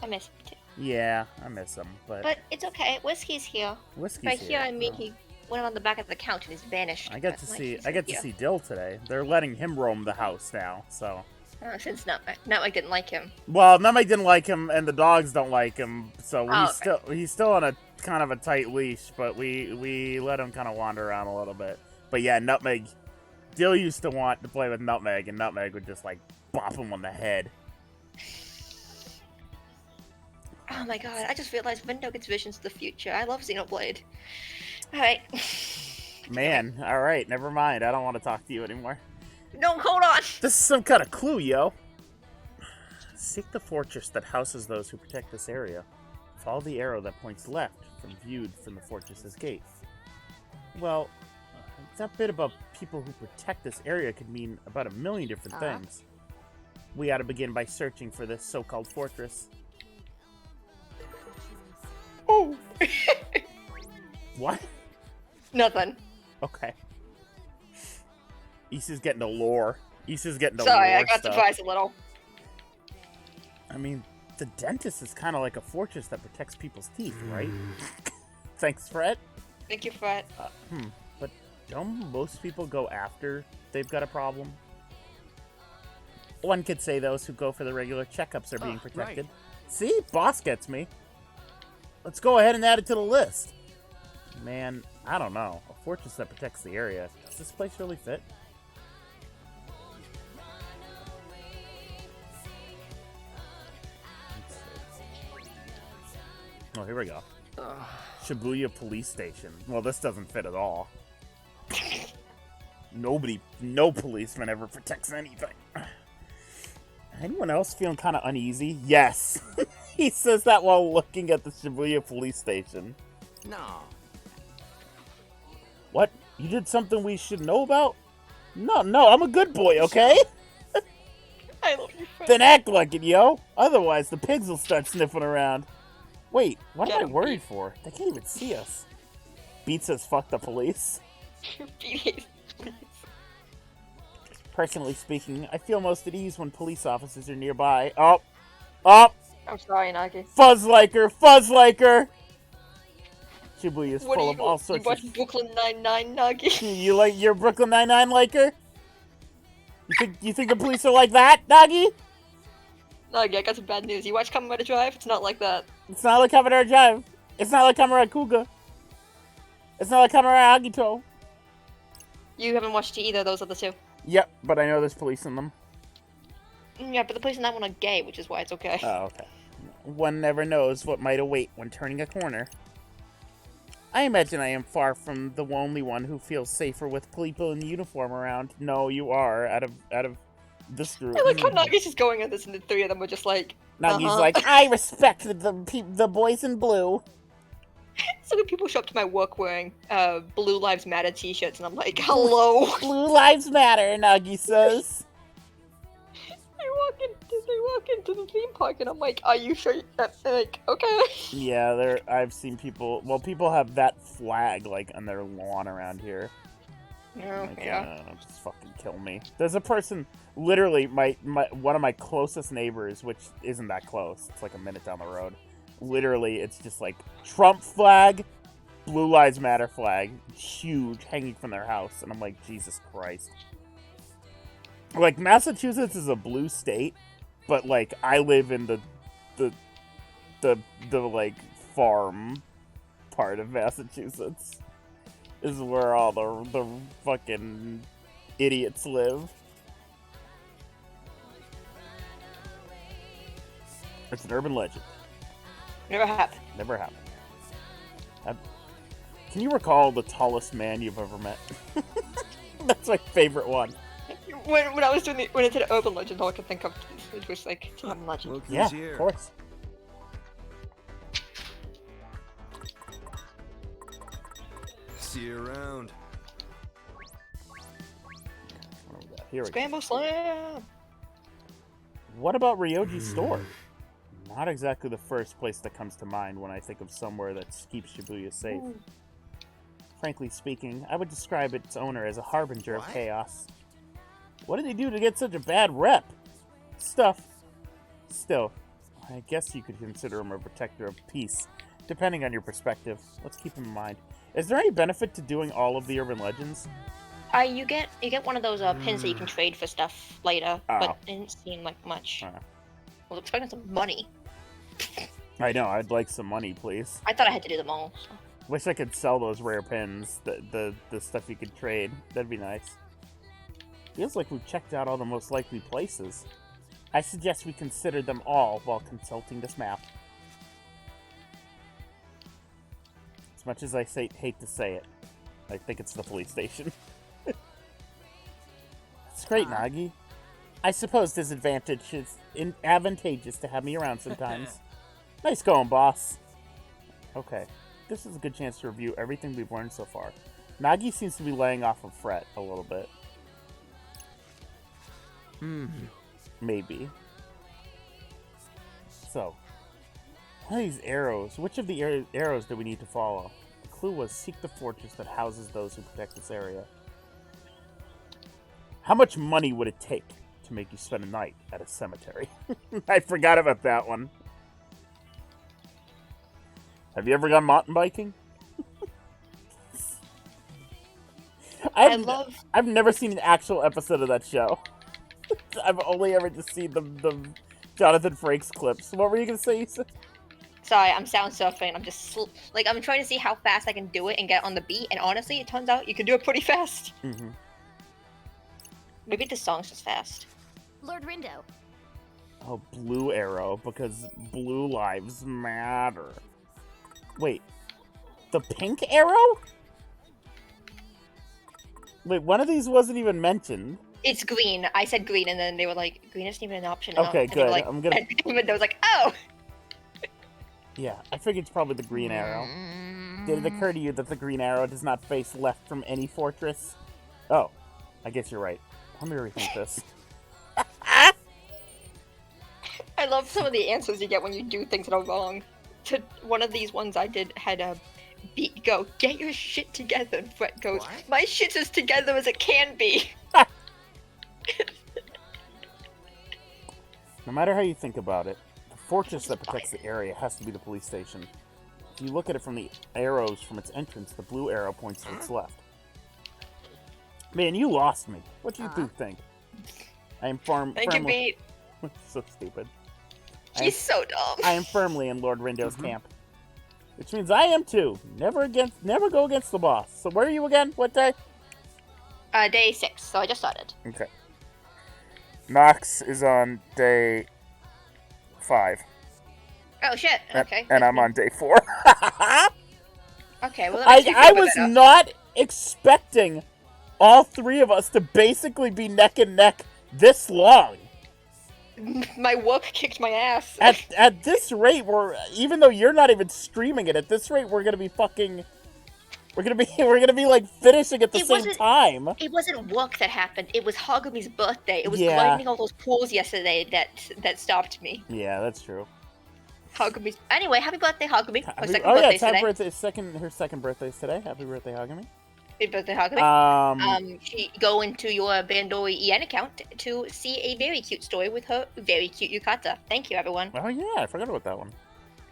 I miss him too. Yeah, I miss him, but But it's okay. Whiskey's here. Whiskey's Right here. here, I mean, he went on the back of the couch and he's vanished. I get but, to like, see he's I get to here. see Dill today. They're letting him roam the house now, so. Oh, since Nutmeg didn't like him. Well, Nutmeg didn't like him, and the dogs don't like him, so Oh, he's still on a kind of a tight leash. But we let him kind of wander around a little bit. But yeah, Nutmeg. Dill used to want to play with Nutmeg, and Nutmeg would just like bop him on the head. Oh my god, I just realized Rindo gets visions of the future. I love Xenoblade. Alright. Man, all right, never mind. I don't want to talk to you anymore. No, hold on! This is some kind of clue, yo. Seek the fortress that houses those who protect this area. Follow the arrow that points left from viewed from the fortress's gate. Well, that bit about people who protect this area could mean about a million different things. We ought to begin by searching for this so-called fortress. Oh! What? Nothing. Okay. Issa's getting the lore. Issa's getting the Sorry, lore I got stuff. surprised a little. I mean, the dentist is kind of like a fortress that protects people's teeth, right? Thanks, Fred. Thank you for it. But don't most people go after they've got a problem? One could say those who go for the regular checkups are being protected. Right. See? Boss gets me. Let's go ahead and add it to the list. Man, I don't know. A fortress that protects the area. Does this place really fit? Oh, here we go. Shibuya Police Station. Well, this doesn't fit at all. No policeman ever protects anything. Anyone else feeling kind of uneasy? Yes. He says that while looking at the Shibuya Police Station. No. What? You did something we should know about? No, I'm a good boy, okay? I love you, friend. Then act like it, yo. Otherwise, the pigs will start sniffing around. Wait, what am I worried for? They can't even see us. Beats says fuck the police. Personally speaking, I feel most at ease when police officers are nearby. Oh! I'm sorry, Nagi. Fuzz like her! Shibuya is full of all sorts you of... watch Brooklyn Nine-Nine, Nagi? You like your Brooklyn Nine-Nine liker? You think the police are like that, Nagi? Nagi, I got some bad news. You watch Kamen Rider Drive? It's not like that. It's not like Kamen Rider Drive. It's not like Kamen Rider Kuga. It's not like Kamen Rider Agito. You haven't watched either of those other two. Yep, but I know there's police in them. Yeah, but the police in that one are gay, which is why it's okay. Oh, okay. One never knows what might await when turning a corner. I imagine I am far from the only one who feels safer with people in uniform around. No, you are, out of this group. I like how Nagi's just going at this and the three of them were just like... Nagi's like, I respect the boys in blue. So many people show up to my work wearing Blue Lives Matter t-shirts and I'm like, hello! Blue Lives Matter, Nagi says. They walk into the theme park and I'm like, are you sure? Like, okay. Yeah, I've seen people, well, people have that flag, like, on their lawn around here. Like, Yeah. Just fucking kill me. There's a person, literally, one of my closest neighbors, which isn't that close, it's like a minute down the road. Literally, it's just like, Trump flag, Blue Lives Matter flag, huge, hanging from their house, and I'm like, Jesus Christ. Like, Massachusetts is a blue state, but, like, I live in the like, farm part of Massachusetts. Is where all the fucking idiots live. It's an urban legend. Never happened. Never happened. Can you recall the tallest man you've ever met? That's my favorite one. When I was doing when I did urban legend, all I could think of was like urban legend. Look Yeah, who's here. of course. See you around. Here we go. Scramble Slam! What about Ryoji's store? Not exactly the first place that comes to mind when I think of somewhere that keeps Shibuya safe. Frankly speaking, I would describe its owner as a harbinger of chaos. What did he do to get such a bad rep? Stuff. Still, I guess you could consider him a protector of peace, depending on your perspective. Let's keep him in mind. Is there any benefit to doing all of the urban legends? You get one of those pins that you can trade for stuff later, but it didn't seem like much. I was expecting some money. I know, I'd like some money, please. I thought I had to do them all. So. Wish I could sell those rare pins, the stuff you could trade. That'd be nice. Feels like we've checked out all the most likely places. I suggest we consider them all while consulting this map. As much as I hate to say it, I think it's the police station. It's great, Nagi. I suppose this advantage is advantageous to have me around sometimes. Nice going, boss. Okay, this is a good chance to review everything we've learned so far. Nagi seems to be laying off of Fret a little bit. Maybe. So, one of these arrows, which of the arrows do we need to follow? The clue was seek the fortress that houses those who protect this area. How much money would it take to make you spend a night at a cemetery? I forgot about that one. Have you ever gone mountain biking? I've never seen an actual episode of that show. I've only ever just seen the Jonathan Frakes clips. What were you gonna say, Issa? Sorry, I'm sound surfing. I'm just I'm trying to see how fast I can do it and get on the beat. And honestly, it turns out you can do it pretty fast. Maybe the song's just fast. Lord Rindo. Oh, Blue Arrow, because Blue Lives Matter. Wait, the pink arrow? Wait, one of these wasn't even mentioned. It's green. I said green, and then they were like, green isn't even an option. Okay, and good. Like, I'm gonna. And I was like, oh. Yeah, I figured it's probably the green arrow. Did it occur to you that the green arrow does not face left from any fortress? Oh, I guess you're right. Let me rethink this. I love some of the answers you get when you do things that are wrong. To one of these ones I did had a beat go, get your shit together, and Fred goes, What? my shit's as together as it can be. No matter how you think about it, the fortress that protects the area has to be the police station. If you look at it from the arrows from its entrance, the blue arrow points to its left. Man, you lost me. What do you think? I am Thank you, firmly... Beat. So stupid. He's so dumb. I am firmly in Lord Rindo's camp. Which means I am too. Never go against the boss. So where are you again? What day? Day 6, so I just started. Okay. Nox is on day 5. Oh shit, okay. And I'm on day 4. Okay, well that makes you I feel was better. not expecting all three of us to basically be neck and neck this long. My work kicked my ass. At this rate, even though you're not even streaming it, at this rate we're gonna be like finishing at the same time. It wasn't work that happened. It was Hagumi's birthday. It was Yeah. grinding all those pools yesterday that stopped me. Yeah, that's true. Hagumi's. Anyway, happy birthday, Hagumi. Her second Oh yeah, birthday's today. her second birthday's today. Happy birthday, Hagami. Happy birthday, Hagumi. Um, Go into your Bandori EN account to see a very cute story with her very cute yukata. Thank you, everyone. oh yeah, I forgot about that one.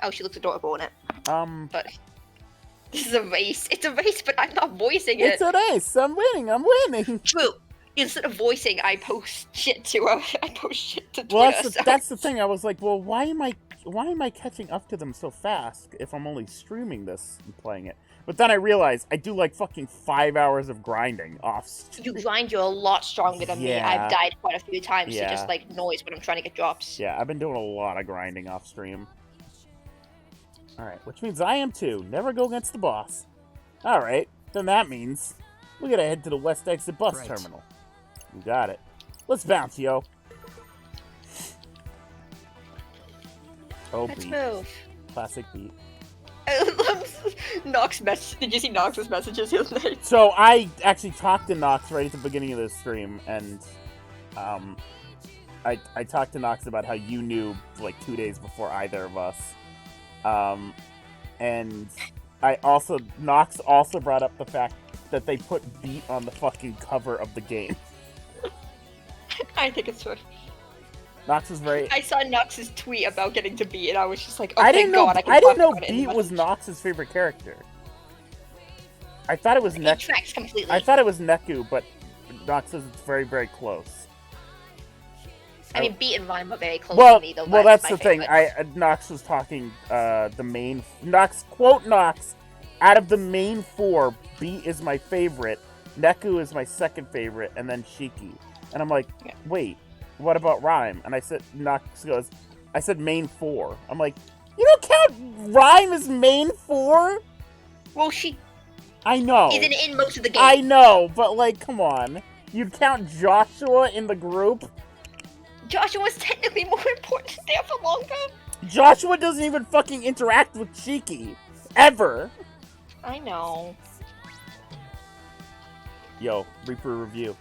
Oh, she looks adorable in it. But But this is a race. It's a race, but I'm not voicing it's it. a race. I'm winning. True. Instead of voicing, I post shit to I post shit to Twitter. Well, so- that's the thing. I was like, well, why am I catching up to them so fast if I'm only streaming this and playing it? But then I realized I do like fucking 5 hours of grinding off stream. You grind, you're a lot stronger than me. Yeah. I've died quite a few times Yeah. to just like noise when I'm trying to get drops. Yeah, I've been doing a lot of grinding off stream. Alright, which means I am too. Never go against the boss. Alright, then that means we gotta head to the west exit bus Right. terminal. You got it. Let's bounce, yo. Oh, Let's beat. move. Classic beat. Nox message. Did you see Nox's messages the other night? So I actually talked to Nox right at the beginning of the stream, and I talked to Nox about how you knew like 2 days before either of us, and Nox also brought up the fact that they put beat on the fucking cover of the game. I think it's true. Nox was very. I saw Nox's tweet about getting to beat, and I was just like, oh, I thank didn't know. God, I can I didn't talk know about it in the beat was message. Nox's favorite character. I thought it was It Neku. tracks completely. I thought it was Neku, but Nox says it's very, very close. I mean, beat and Rhyme are very close Well, to me, though. well, Rhyme is that's my the thing. favorite. Nox was talking the main Nox quote Nox. Out of the main 4, beat is my favorite. Neku is my second favorite, and then Shiki. And I'm like, Yeah. wait, what about Rhyme? And I said, Nox goes, I said main 4. I'm like, you don't count Rhyme as main 4? Well, she I know. isn't in most of the game. I know, but like, come on. You'd count Joshua in the group? Joshua was technically more important there for longer. Joshua doesn't even fucking interact with Shiki. Ever. I know. Yo, Reaper review.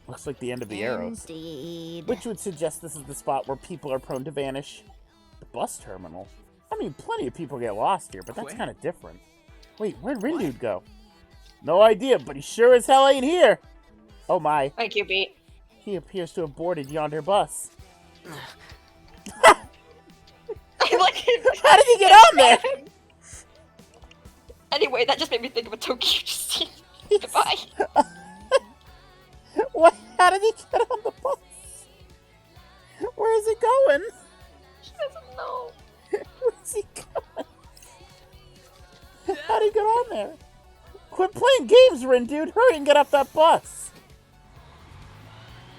Looks like the end of the arrows. Indeed. Which would suggest this is the spot where people are prone to vanish. The bus terminal? I mean, plenty of people get lost here, but that's Where? kind of different. Wait, where'd Rindude go? No idea, but he sure as hell ain't here! Oh my, Thank you, Beat. he appears to have boarded yonder bus. I like it. How did he get on there? Anyway, that just made me think of a Tokyo just scene. Goodbye. What? How did he get on the bus? Where is he going? She doesn't know. Where's he going? How'd he get on there? Quit playing games, Rin, dude. Hurry and get off that bus.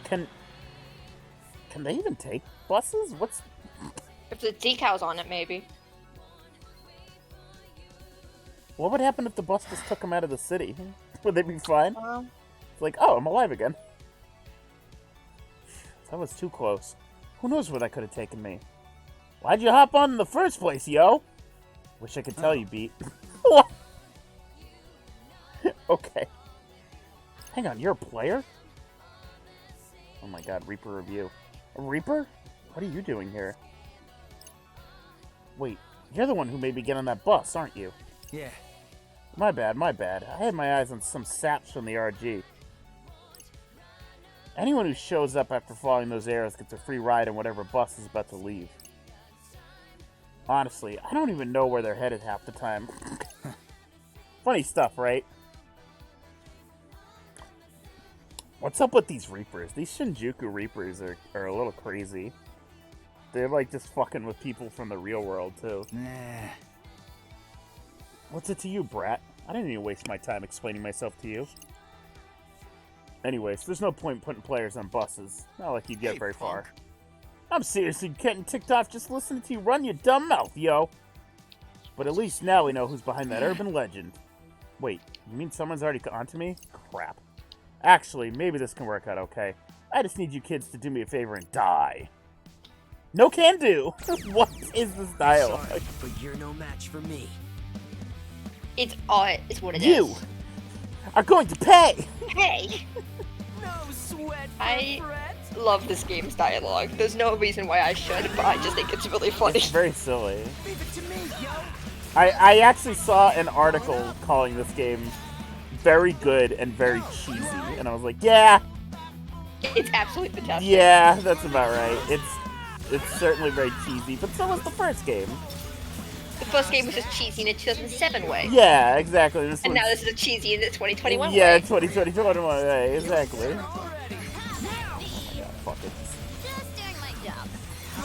Can they even take buses? What's... If the decals on it, maybe. What would happen if the bus just took him out of the city? Would they be fine? Um, It's like, oh, I'm alive again. That was too close. Who knows where that could have taken me? Why'd you hop on in the first place, yo? Wish I could tell you, Beat. What? Okay. Hang on, you're a player? Oh my god, Reaper review. A Reaper? What are you doing here? Wait, you're the one who made me get on that bus, aren't you? Yeah. My bad, my bad. I had my eyes on some saps from the RG. Anyone who shows up after following those arrows gets a free ride on whatever bus is about to leave. Honestly, I don't even know where they're headed half the time. Funny stuff, right? What's up with these Reapers? These Shinjuku Reapers are a little crazy. They're like just fucking with people from the real world, too. Nah. What's it to you, brat? I didn't even waste my time explaining myself to you. Anyways, there's no point putting players on buses. Not like you'd get very far. I'm seriously getting ticked off just listening to you run your dumb mouth, yo. But at least now we know who's behind that urban legend. Wait, you mean someone's already onto me? Crap. Actually, maybe this can work out okay. I just need you kids to do me a favor and die. No can do! What is this dialogue? Sorry, but you're no match for me. It's what it is. You are going to pay! Hey! No sweat, I Brett. love this game's dialogue. There's no reason why I should, but I just think it's really funny. It's very silly. Leave it to me, yo. I actually saw an article calling this game very good and very cheesy, and I was like, yeah, It's absolutely fantastic. yeah, that's about right. It's certainly very cheesy, but so was the first game. The first game was just cheesy in a 2007 way. Yeah, exactly. This And one's- now this is a cheesy in the 2021 yeah, way. 2021 way, exactly. Oh my god, fuck it. Just doing my job.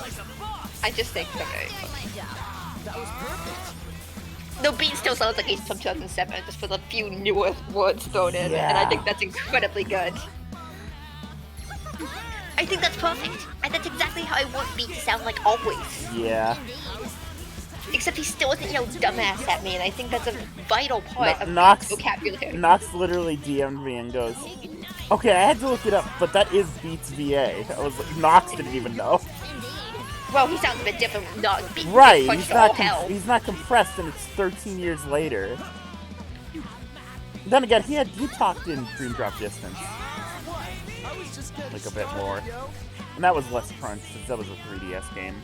Like a boss. I just think they're very Doing funny. my job. That was perfect. The beat still sounds like it's from 2007, just with a few newer words thrown in, and I think that's incredibly good. I think that's perfect. And that's exactly how I want beat to sound like always. Yeah. Except he still doesn't yell dumbass at me, and I think that's a vital part of Nox- Beat's vocabulary. Nox literally DM'd me and goes, okay, I had to look it up, but that is Beats VA. I was like, Nox didn't even know. Well, he sounds a bit different from Dog Beat. Right, Punched he's not all hell. he's not compressed, and it's 13 years later. Then again, he talked in Dream Drop Distance, I was just getting like a bit started, more, yo. and that was less crunch since that was a 3DS game.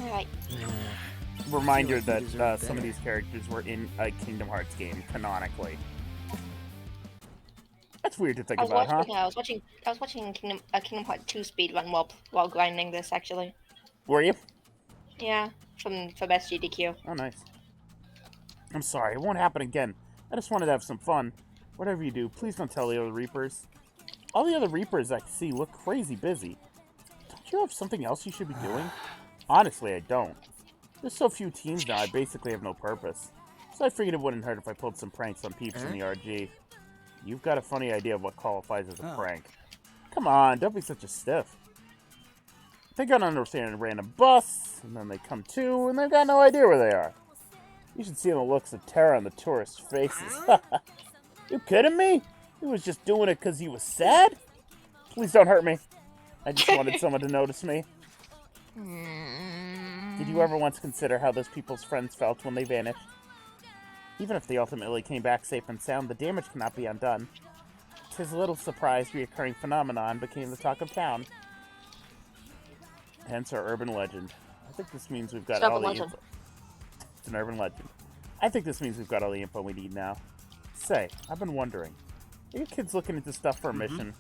Alright. Reminder feel like you that deserve some of better. these characters were in a Kingdom Hearts game canonically. That's weird to think I was about, huh? watching. I was watching Kingdom Hearts 2 speedrun while grinding this actually. Were you? Yeah, from SGDQ. Oh, nice. I'm sorry, it won't happen again. I just wanted to have some fun. Whatever you do, please don't tell the other Reapers. All the other Reapers I see look crazy busy. Don't you have something else you should be doing? Honestly, I don't. There's so few teams now, I basically have no purpose. So I figured it wouldn't hurt if I pulled some pranks on peeps in the RG. You've got a funny idea of what qualifies as a prank. Come on, don't be such a stiff. They got understand a random bus, and then they come to, and they've got no idea where they are. You should see the looks of terror on the tourists' faces. You kidding me? He was just doing it because he was sad? Please don't hurt me. I just wanted someone to notice me. Did you ever once consider how those people's friends felt when they vanished? Even if they ultimately came back safe and sound, the damage cannot be undone. 'Tis a little surprise reoccurring phenomenon became the talk of town. Hence our urban legend. I think this means we've got It's an all urban the legend. info. It's an urban legend. I think this means we've got all the info we need now. Say, I've been wondering, are you kids looking into stuff for a mission?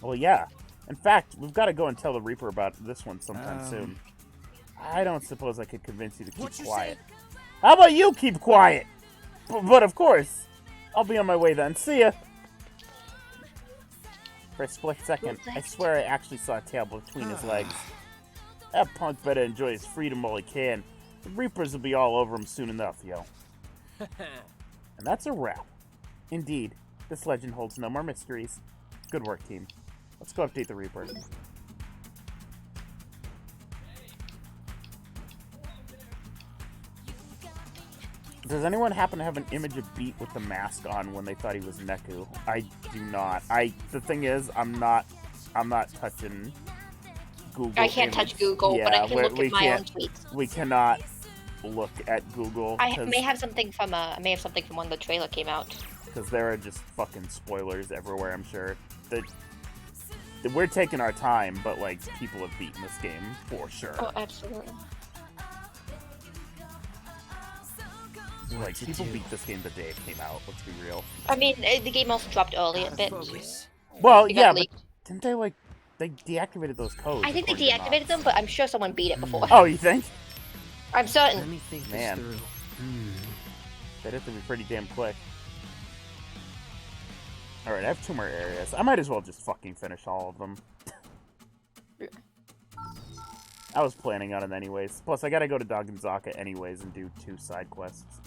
Well, yeah. In fact, we've got to go and tell the Reaper about this one sometime soon. I don't suppose I could convince you to keep quiet. How about you keep quiet? But of course, I'll be on my way then. See ya! For a split second, I swear I actually saw a tail between his legs. That punk better enjoy his freedom while he can. The Reapers will be all over him soon enough, yo. And that's a wrap. Indeed, this legend holds no more mysteries. Good work, team. Let's go update the Reaper. Does anyone happen to have an image of Beat with the mask on when they thought he was Neku? I do not. The thing is, I'm not touching Google. I can't touch Google, but I can look at my own tweets. We cannot look at Google. I may have something from when the trailer came out. Because there are just fucking spoilers everywhere, I'm sure. We're taking our time, but, like, people have beaten this game, for sure. Oh, absolutely. Like, people beat this game the day it came out, let's be real. I mean, the game also dropped early a bit. Well, It got yeah, but leaked. didn't they, like, they deactivated those codes? I think they according to deactivated them, but I'm sure someone beat it before. Oh, you think? I'm certain. Let me think Man. this through. They'd have to be pretty damn quick. Alright, I have 2 more areas. I might as well just fucking finish all of them. I was planning on it anyways. Plus, I gotta go to Daganzaka anyways and do 2 side quests.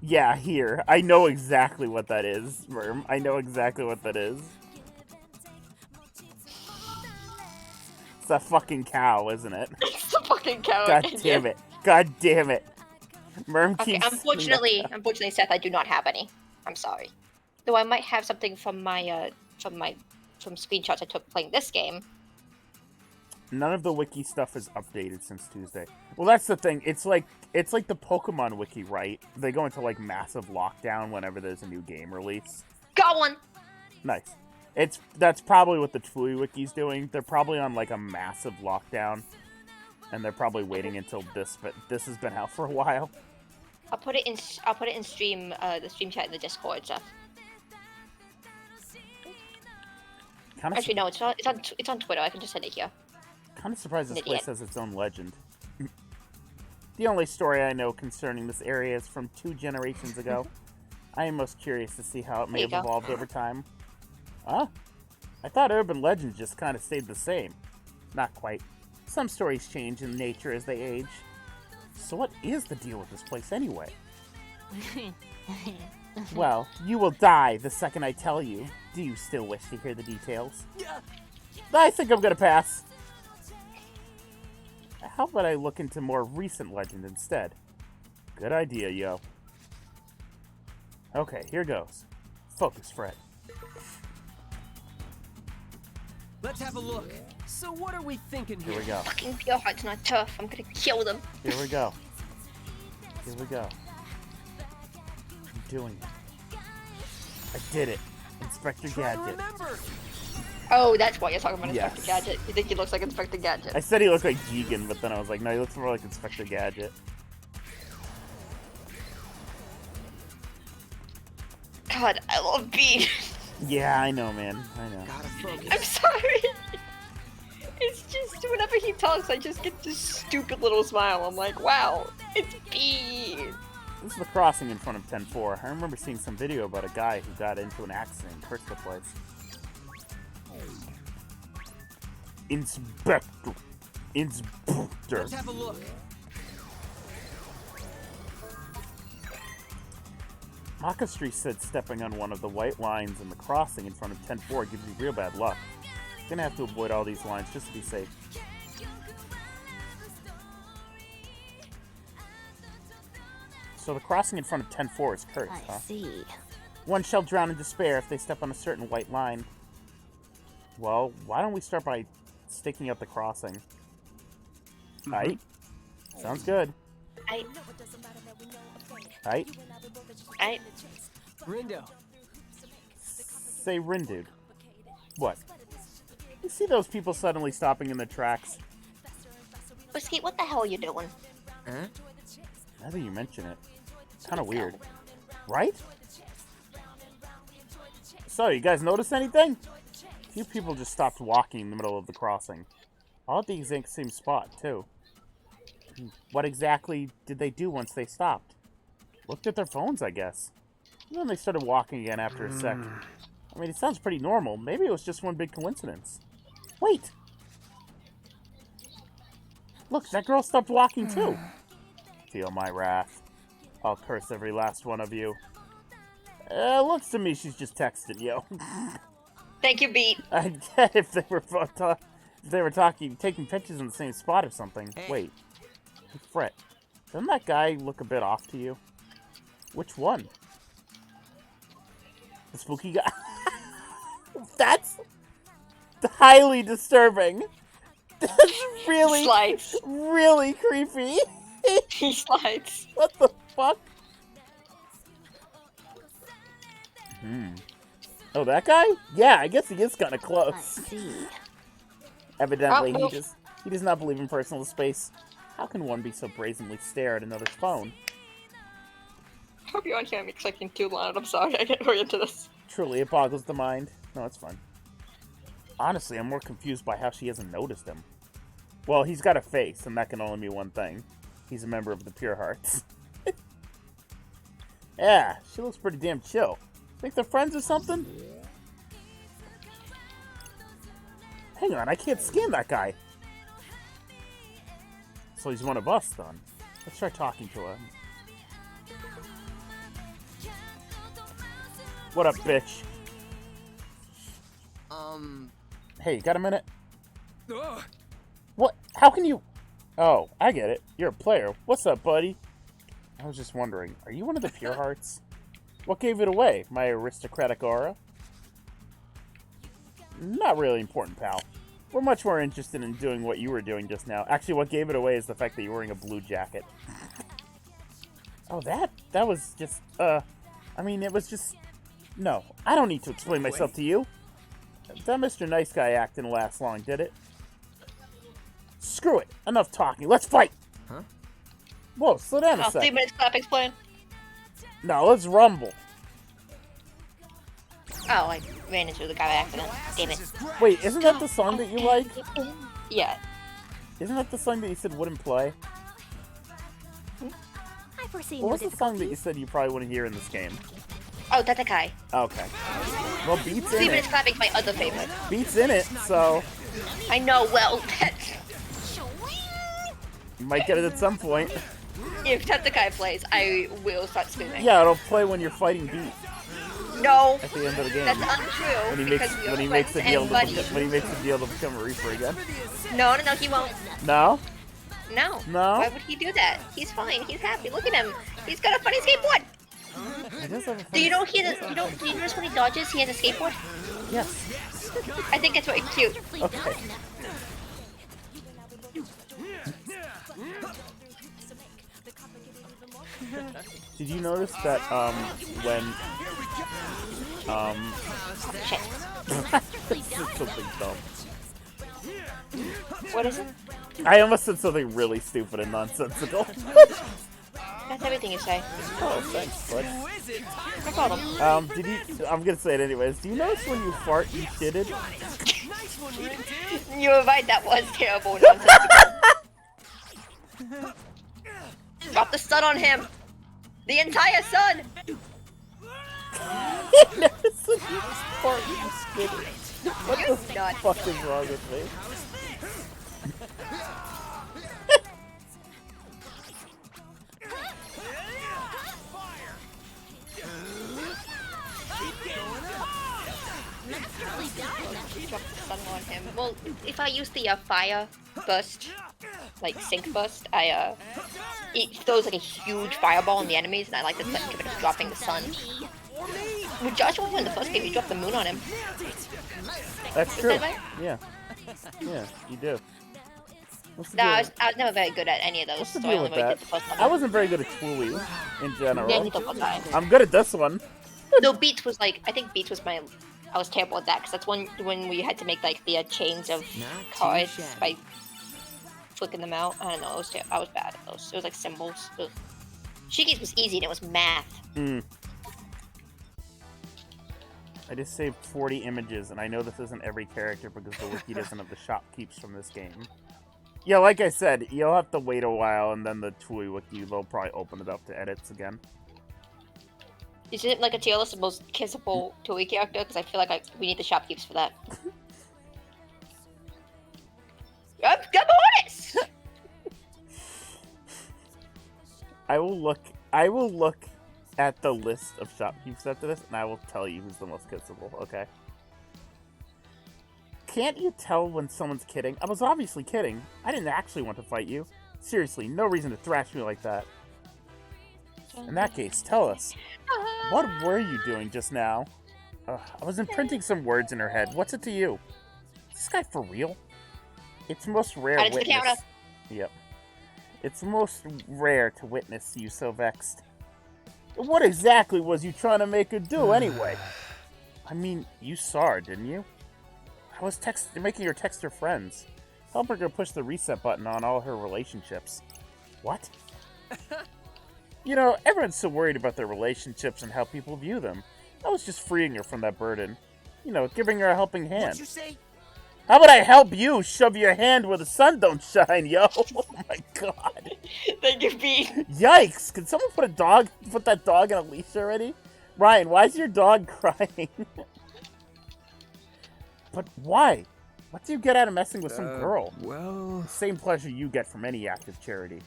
Yeah, here. I know exactly what that is, Worm. I know exactly what that is. It's that fucking cow, isn't it? It's a fucking cow. God damn it. God damn it. Merm Okay, keeps... unfortunately, Seth, I do not have any. I'm sorry. Though I might have something from from screenshots I took playing this game. None of the wiki stuff is updated since Tuesday. Well, that's the thing. It's like the Pokemon wiki, right? They go into like massive lockdown whenever there's a new game release. Got one. Nice. That's probably what the Tfue wiki's doing. They're probably on like a massive lockdown, and they're probably waiting until this. But this has been out for a while. I'll put it in stream the stream chat in the Discord stuff. Actually, no, it's on Twitter. I can just send it here. Kind of surprised this Idiot. place has its own legend. The only story I know concerning this area is from 2 generations ago. I am most curious to see how it may have There you go. evolved over time. Huh? I thought urban legends just kind of stayed the same. Not quite. Some stories change in nature as they age. So what is the deal with this place anyway? Well, you will die the second I tell you. Do you still wish to hear the details? I think I'm gonna pass. How about I look into more recent legend instead? Good idea, yo. Okay, here goes. Focus, Fred. Let's have a look. So what are we thinking Here here? we go. Fucking pure heart's not tough. I'm gonna kill them. Here we go. Here we go. I'm doing it. I did it. Inspector Try to Gadget. remember. Oh, that's why you're talking about Yes. Inspector Gadget. You think he looks like Inspector Gadget? I said he looked like Jigen, but then I was like, no, he looks more like Inspector Gadget. God, I love Bean. Yeah, I know, man. I know. Gotta focus. I'm sorry. It's just whenever he talks, I just get this stupid little smile. I'm like, wow, it's Bean. This is the crossing in front of 10-4. I remember seeing some video about a guy who got into an accident and cursed the place. Inspector. Let's have a look. Makastri said stepping on one of the white lines in the crossing in front of 10-4 gives you real bad luck. Gonna have to avoid all these lines just to be safe. So the crossing in front of 10-4 is cursed, huh? see. One shall drown in despair if they step on a certain white line. Well, why don't we start by staking out the crossing? Right? Sounds good. I Right? Rindo. Say Rindude. What? You see those people suddenly stopping in their tracks? Whiskey, what the hell are you doing? Huh? Now that you mention it, it's kind of weird. Right? So, you guys notice anything? A few people just stopped walking in the middle of the crossing. All at the exact same spot, too. What exactly did they do once they stopped? Looked at their phones, I guess. And then they started walking again after a sec. I mean, it sounds pretty normal. Maybe it was just one big coincidence. Wait! Look, that girl stopped walking, too. Feel my wrath. I'll curse every last one of you. Looks to me she's just texting you. Thank you, Beat. I get if they were talking, taking pictures in the same spot or something. Wait, Fret, doesn't that guy look a bit off to you? Which one? The spooky guy? That's highly disturbing. That's really, Slides. really creepy. He slides. What the fuck? Oh, that guy? Yeah, I guess he is kind of close. Evidently, Oh, he does not believe in personal space. How can one be so brazenly stare at another's phone? I hope you're on here. I'm expecting too loud. I'm sorry. I didn't hurry into this. Truly, it boggles the mind. No, it's fine. Honestly, I'm more confused by how she hasn't noticed him. Well, he's got a face, and that can only mean one thing. He's a member of the Pure Hearts. Yeah, she looks pretty damn chill. Think they're friends or something? Hang on, I can't scan that guy. So he's one of us, then. Let's try talking to him. What up, bitch? Hey, you got a minute? What? How can you... Oh, I get it. You're a player. What's up, buddy? I was just wondering, are you one of the Pure Hearts? What gave it away? My aristocratic aura? Not really important, pal. We're much more interested in doing what you were doing just now. Actually, what gave it away is the fact that you're wearing a blue jacket. Oh, that was just, I mean, it was just... No, I don't need to explain myself to you. That Mr. Nice Guy act didn't last long, did it? Screw it. Enough talking. Let's fight! Huh? Whoa, slow down a 3 second. minutes clap explain. No, let's rumble. Oh, I ran into the guy by accident. Damn it. Wait, isn't that the song that you like? Yeah. Isn't that the song that you said wouldn't play? I foresee What no was the song that you difficulties. said you probably wouldn't hear in this game? Oh, that's a guy. Okay. Well, Beat's 3 in minutes it. clapping's my other favorite. Beat's in it, so I know, well, that's... you might get it at some point. If Tetsukai plays, I will start screaming. Yeah, it'll play when you're fighting Beat No, at the end of the game. that's untrue. When he makes because we are when he makes the friends deal and to buddies. when he makes the deal to become a Reaper again. No, he won't. No? No. No? Why would he do that? He's fine. He's happy. Look at him. He's got a funny skateboard. He does have a Do you funny- know he has a, do you notice when he dodges, he has a skateboard? Yes. I think that's very cute. Okay. Did you notice that when Shit. this is something dumb. What is it? I almost said something really stupid and nonsensical. That's everything you say. Oh, thanks, bud. No problem. Did you? I'm gonna say it anyways. Do you notice when you fart, you shitted? You were right, that was terrible and nonsensical. Drop the sun on him! The entire sun! You notice when you fart, you shitted. What You're the nuts. fuck is wrong with me? Drop the sun on him. Well, if I use the fire burst, like sync burst, it throws like a huge fireball on the enemies, and I like the give it dropping the sun. With Joshua in the first game, you dropped the moon on him. That's Is true. that right? Yeah. Yeah, you do. What's the No, deal? I was never very good at any of those, What's the so I deal only with really that? did the first one. I wasn't very good at Twooly in general. Yeah, neither was I. I'm good at this one. No, Beats was like, I think Beats was my, I was terrible at that, because that's when we had to make like the chains of Not too cards shabby. by flicking them out. I don't know, I was bad at those. It was like symbols. Ugh. Shiki's was easy and it was math. Hmm. I just saved 40 images, and I know this isn't every character because the wiki doesn't have the shopkeeps from this game. Yeah, like I said, you'll have to wait a while, and then the Tui wiki, they'll probably open it up to edits again. Isn't it like a tier list of most kissable Toei character? Because I feel like we need the shopkeeps for that. Good bonus! I will look at the list of shopkeeps after this, and I will tell you who's the most kissable, okay? Can't you tell when someone's kidding? I was obviously kidding. I didn't actually want to fight you. Seriously, no reason to thrash me like that. In that case, tell us. What were you doing just now? I was imprinting some words in her head. What's it to you? Is this guy for real? It's most rare Add it to the witness. counter. Yep. It's most rare to witness you so vexed. What exactly was you trying to make her do anyway? I mean, you saw her, didn't you? I was making her text her friends. Helping her push the reset button on all her relationships. What? You know, everyone's so worried about their relationships and how people view them. I was just freeing her from that burden. You know, giving her a helping hand. What'd you say? How about I help you shove your hand where the sun don't shine, yo? Oh my god. Thank you, Pete. Yikes! Can someone put that dog in a leash already? Ryan, why is your dog crying? But why? What do you get out of messing with some girl? Well... The same pleasure you get from any act of charity.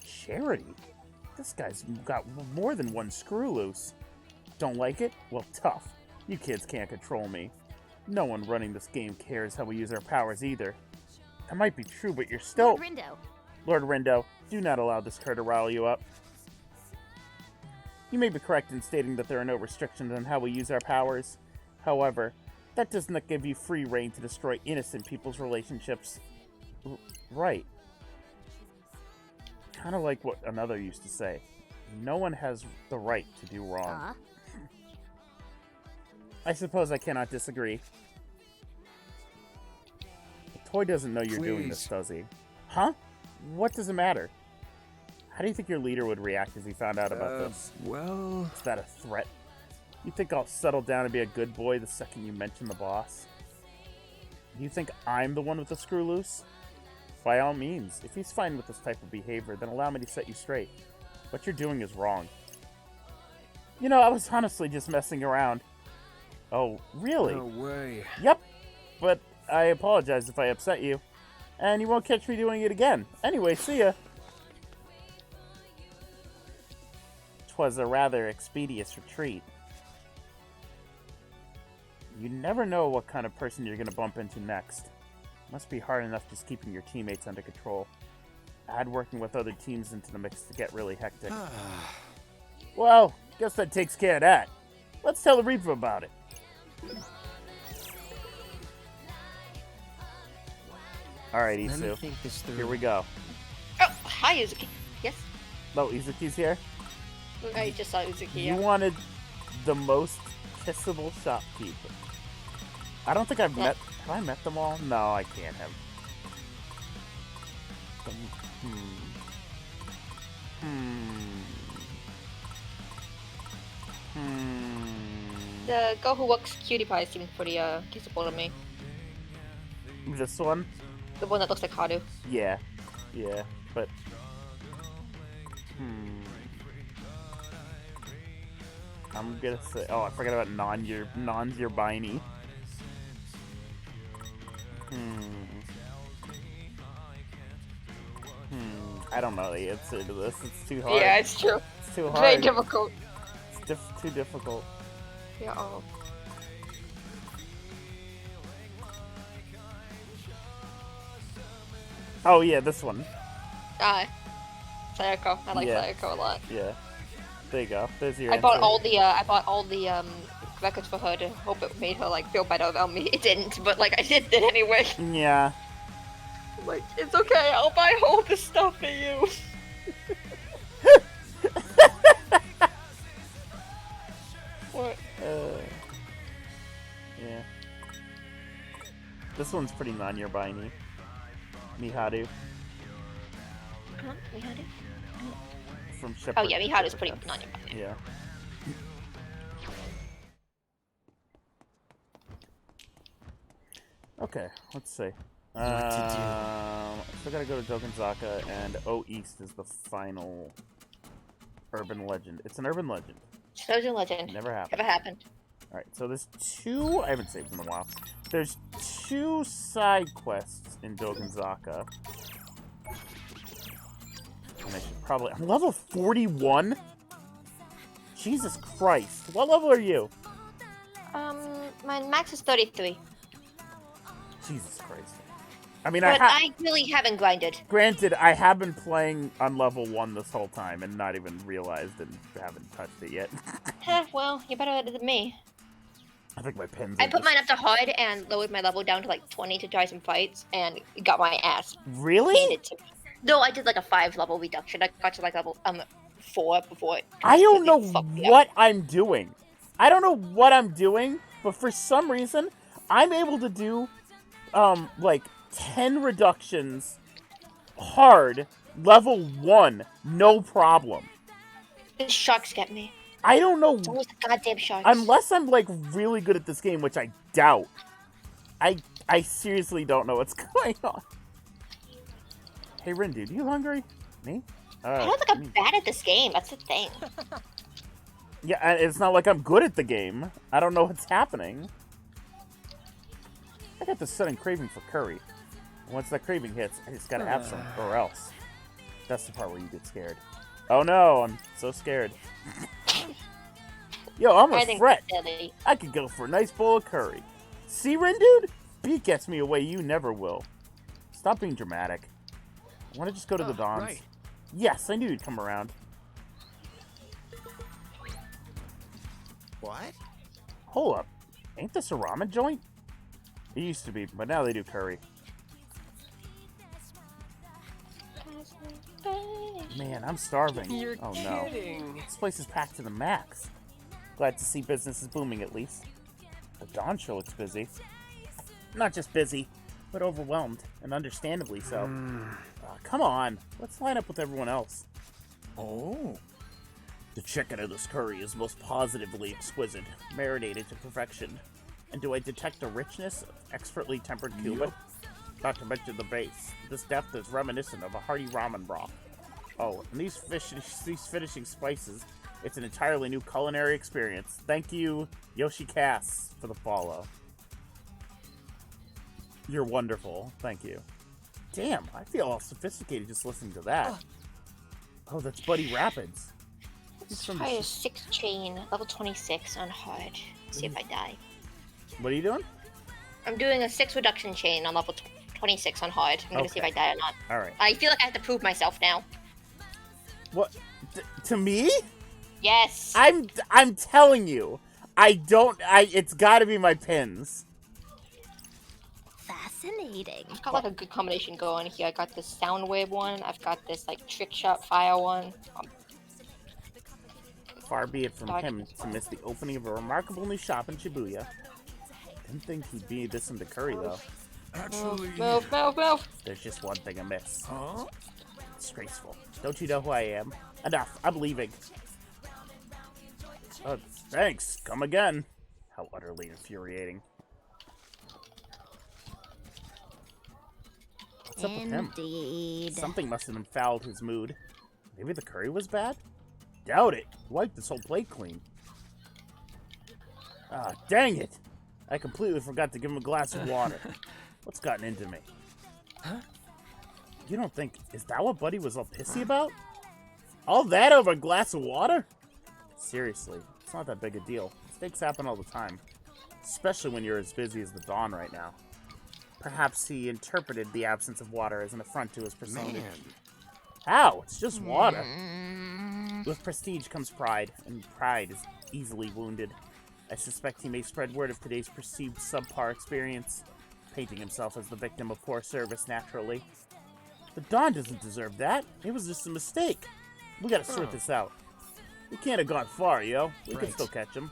Charity? This guy's got more than one screw loose. Don't like it? Well, tough. You kids can't control me. No one running this game cares how we use our powers either. That might be true, but you're still... Lord Rindo. Lord Rindo, do not allow this cur to rile you up. You may be correct in stating that there are no restrictions on how we use our powers. However, that does not give you free reign to destroy innocent people's relationships. Right. Kind of like what another used to say. No one has the right to do wrong. I suppose I cannot disagree. The toy doesn't know you're doing this, does he? Huh? What does it matter? How do you think your leader would react if he found out about this? Well... Is that a threat? You think I'll settle down and be a good boy the second you mention the boss? Do you think I'm the one with the screw loose? By all means, if he's fine with this type of behavior, then allow me to set you straight. What you're doing is wrong. You know, I was honestly just messing around. Oh, really? No way. Yep. But I apologize if I upset you. And you won't catch me doing it again. Anyway, see ya. 'Twas a rather expeditious retreat. You never know what kind of person you're gonna bump into next. Must be hard enough just keeping your teammates under control. Add working with other teams into the mix to get really hectic. Well, guess that takes care of that. Let's tell the Reaper about it. Alright, Let me Isu. think this through. Here we go. Oh, hi, Uzuki. Yes? Oh, Izuki's here? I just saw Uzuki. You Yeah. wanted the most kissable shopkeeper. I don't think I've met... Have I met them all? No, I can't have. The girl who works Cutie Pie seems pretty kissable to me. This one? The one that looks like Haru. Yeah. Yeah, but... I'm gonna say... Oh, I forgot about Non-Yerbini. I don't know the answer to this. It's too hard. Yeah, it's true. It's too hard. Very difficult. It's too difficult. Yeah. Oh. Oh, yeah, this one. Sayako. I like Yeah. Sayako a lot. Yeah. There you go. There's your I bought answer. all the records for her to hope it made her like feel better about me. It didn't, but like I did it anyway. Yeah. I'm like, it's okay. I'll buy all this stuff for you. What? Yeah. This one's pretty non-Yerbini. Miharu Huh? Miharu? from Shepherd. Oh yeah, Miharu's Shepherd pretty Cats. non-Yabai. Yeah. Okay, let's see. Still gotta go to Dokenzaka, and O East is the final urban legend. It's an urban legend. Chosen Legend. Never happened. Never happened. Alright, so there's two... I haven't saved in a while. There's two side quests in Dokenzaka. And I should probably... I'm level 41? Jesus Christ. What level are you? My max is 33. Jesus Christ. I mean, But I really haven't grinded. Granted, I have been playing on level 1 this whole time and not even realized and haven't touched it yet. Well, you're better at it than me. I think my pins. I put mine up to hard and lowered my level down to like 20 to try some fights and got my ass Really? handed to me. No, I did like a 5 level reduction. I got to like level 4 before. I don't know fucked me up. what I'm doing. I don't know what I'm doing, but for some reason, I'm able to do, like 10 reductions hard, level 1, no problem. The sharks get me. I don't know. It's always the goddamn sharks. Unless I'm like really good at this game, which I doubt. I seriously don't know what's going on. Hey, Rin, dude, you hungry? Me? I don't think I'm bad at this game. That's the thing. Yeah, and it's not like I'm good at the game. I don't know what's happening. I got this sudden craving for curry. Once that craving hits, I just gotta have some, or else. That's the part where you get scared. Oh no, I'm so scared. Yo, I'm a threat. Silly. I could go for a nice bowl of curry. See, Rin, dude? Beat gets me a way you never will. Stop being dramatic. I want to just go to the Dons. Right. Yes, I knew you'd come around. What? Hold up. Ain't this a ramen joint? It used to be, but now they do curry. Man, I'm starving. You're oh no. kidding. This place is packed to the max. Glad to see business is booming at least. The Dawn show looks busy. Not just busy, but overwhelmed, and understandably so. Come on, let's line up with everyone else. Oh. The chicken of this curry is most positively exquisite, marinated to perfection. And do I detect a richness of expertly tempered cumin? Not to mention the base. This depth is reminiscent of a hearty ramen broth. Oh, and these finishing spices, it's an entirely new culinary experience. Thank you, Yoshi Cass, for the follow. You're wonderful. Thank you. Damn, I feel all sophisticated just listening to that. Oh, that's Buddy Rapids. Let's try a 6 chain, level 26 on hard. See if I die. What are you doing? I'm doing a 6 reduction chain on level 26 on hard. I'm gonna see if I die or not. Alright. I feel like I have to prove myself now. What? To me? Yes. I'm telling you. It's gotta be my pins. Fascinating. I've got like a good combination going here. I got this sound wave one. I've got this like trick shot fire one. Far be it from him to miss the opening of a remarkable new shop in Shibuya. Didn't think he'd be this into curry though. Actually. Move. There's just one thing amiss. Huh? Disgraceful. Don't you know who I am? Enough. I'm leaving. Thanks. Come again. How utterly infuriating. What's up with him? Indeed. Something must have fouled his mood. Maybe the curry was bad? Doubt it. He wiped this whole plate clean. Ah, dang it. I completely forgot to give him a glass of water. What's gotten into me? Huh? You don't think... Is that what Buddy was all pissy about? All that over a glass of water? Seriously, it's not that big a deal. Mistakes happen all the time. Especially when you're as busy as the Dawn right now. Perhaps he interpreted the absence of water as an affront to his persona. Man. How? It's just water. With prestige comes pride, and pride is easily wounded. I suspect he may spread word of today's perceived subpar experience, painting himself as the victim of poor service naturally. The Dawn doesn't deserve that. It was just a mistake. We gotta sort this out. We can't have gone far, yo. We can Right. still catch him.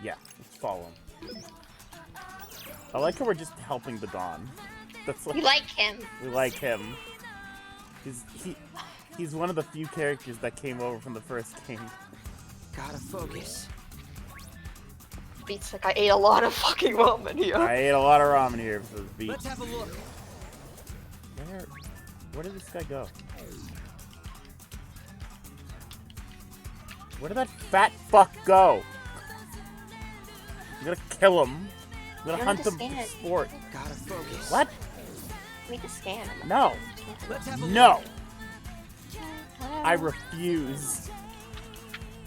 Yeah, let's follow him. I like how we're just helping the Dawn. That's You like him. we like him. He's one of the few characters that came over from the first game. Gotta focus. Beats like I ate a lot of fucking ramen here. I ate a lot of ramen here for the beach. Let's have a look. Where did this guy go? Where did that fat fuck go? I'm gonna kill him. I'm gonna You're hunt him understand. for sport. Gotta focus. What? Let me just scan. No. Let's have a No. I refuse.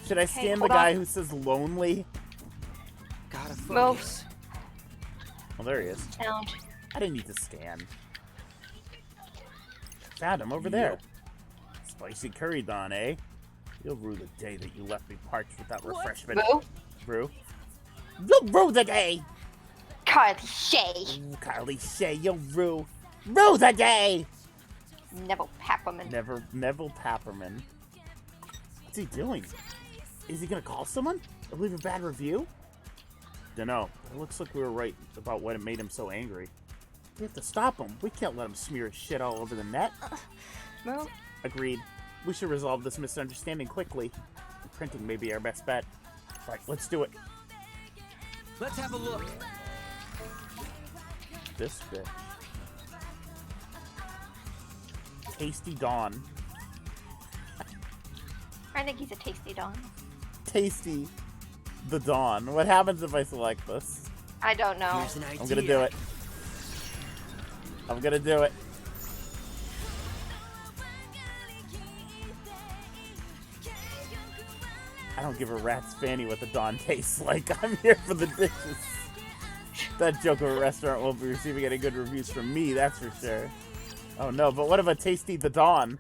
Should I scan the hold guy on. who says lonely? Gotta focus. Moves. Well, there he is. Sound. I didn't need to scan. Found him over there. Spicy curry, Don, eh? You'll rue the day that you left me parched without refreshment. Move. Brew. Yo, Rue the day! Carly Shay. Ooh, Carly Shay, yo, Rue. Rue the day! Neville Papperman. Neville Papperman. What's he doing? Is he gonna call someone? Or leave a bad review? Dunno. It looks like we were right about what made him so angry. We have to stop him. We can't let him smear his shit all over the net. Well, Agreed. We should resolve this misunderstanding quickly. Printing may be our best bet. Alright, let's do it. Let's have a look. This bitch. Tasty Dawn. I think he's a tasty Dawn. Tasty the Dawn. What happens if I select this? I don't know. Here's an idea. I'm gonna do it. I'm gonna do it. I don't give a rat's fanny what the Dawn tastes like. I'm here for the dishes. That joke of a restaurant won't be receiving any good reviews from me, that's for sure. Oh no, but what if a Tasty the Dawn?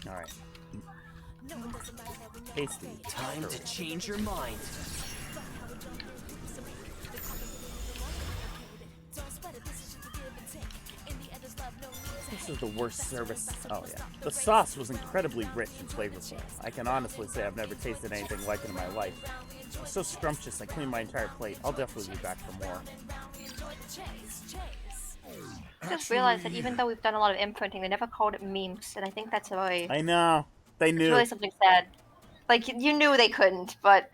Alright. Tasty. Time to change your mind. This is the worst service. Oh yeah. The sauce was incredibly rich and flavorful. I can honestly say I've never tasted anything like it in my life. It was so scrumptious I cleaned my entire plate. I'll definitely be back for more. I just realized that even though we've done a lot of imprinting, they never called it memes, and I think that's really, I know. They it's knew. really something sad. Like, you knew they couldn't, but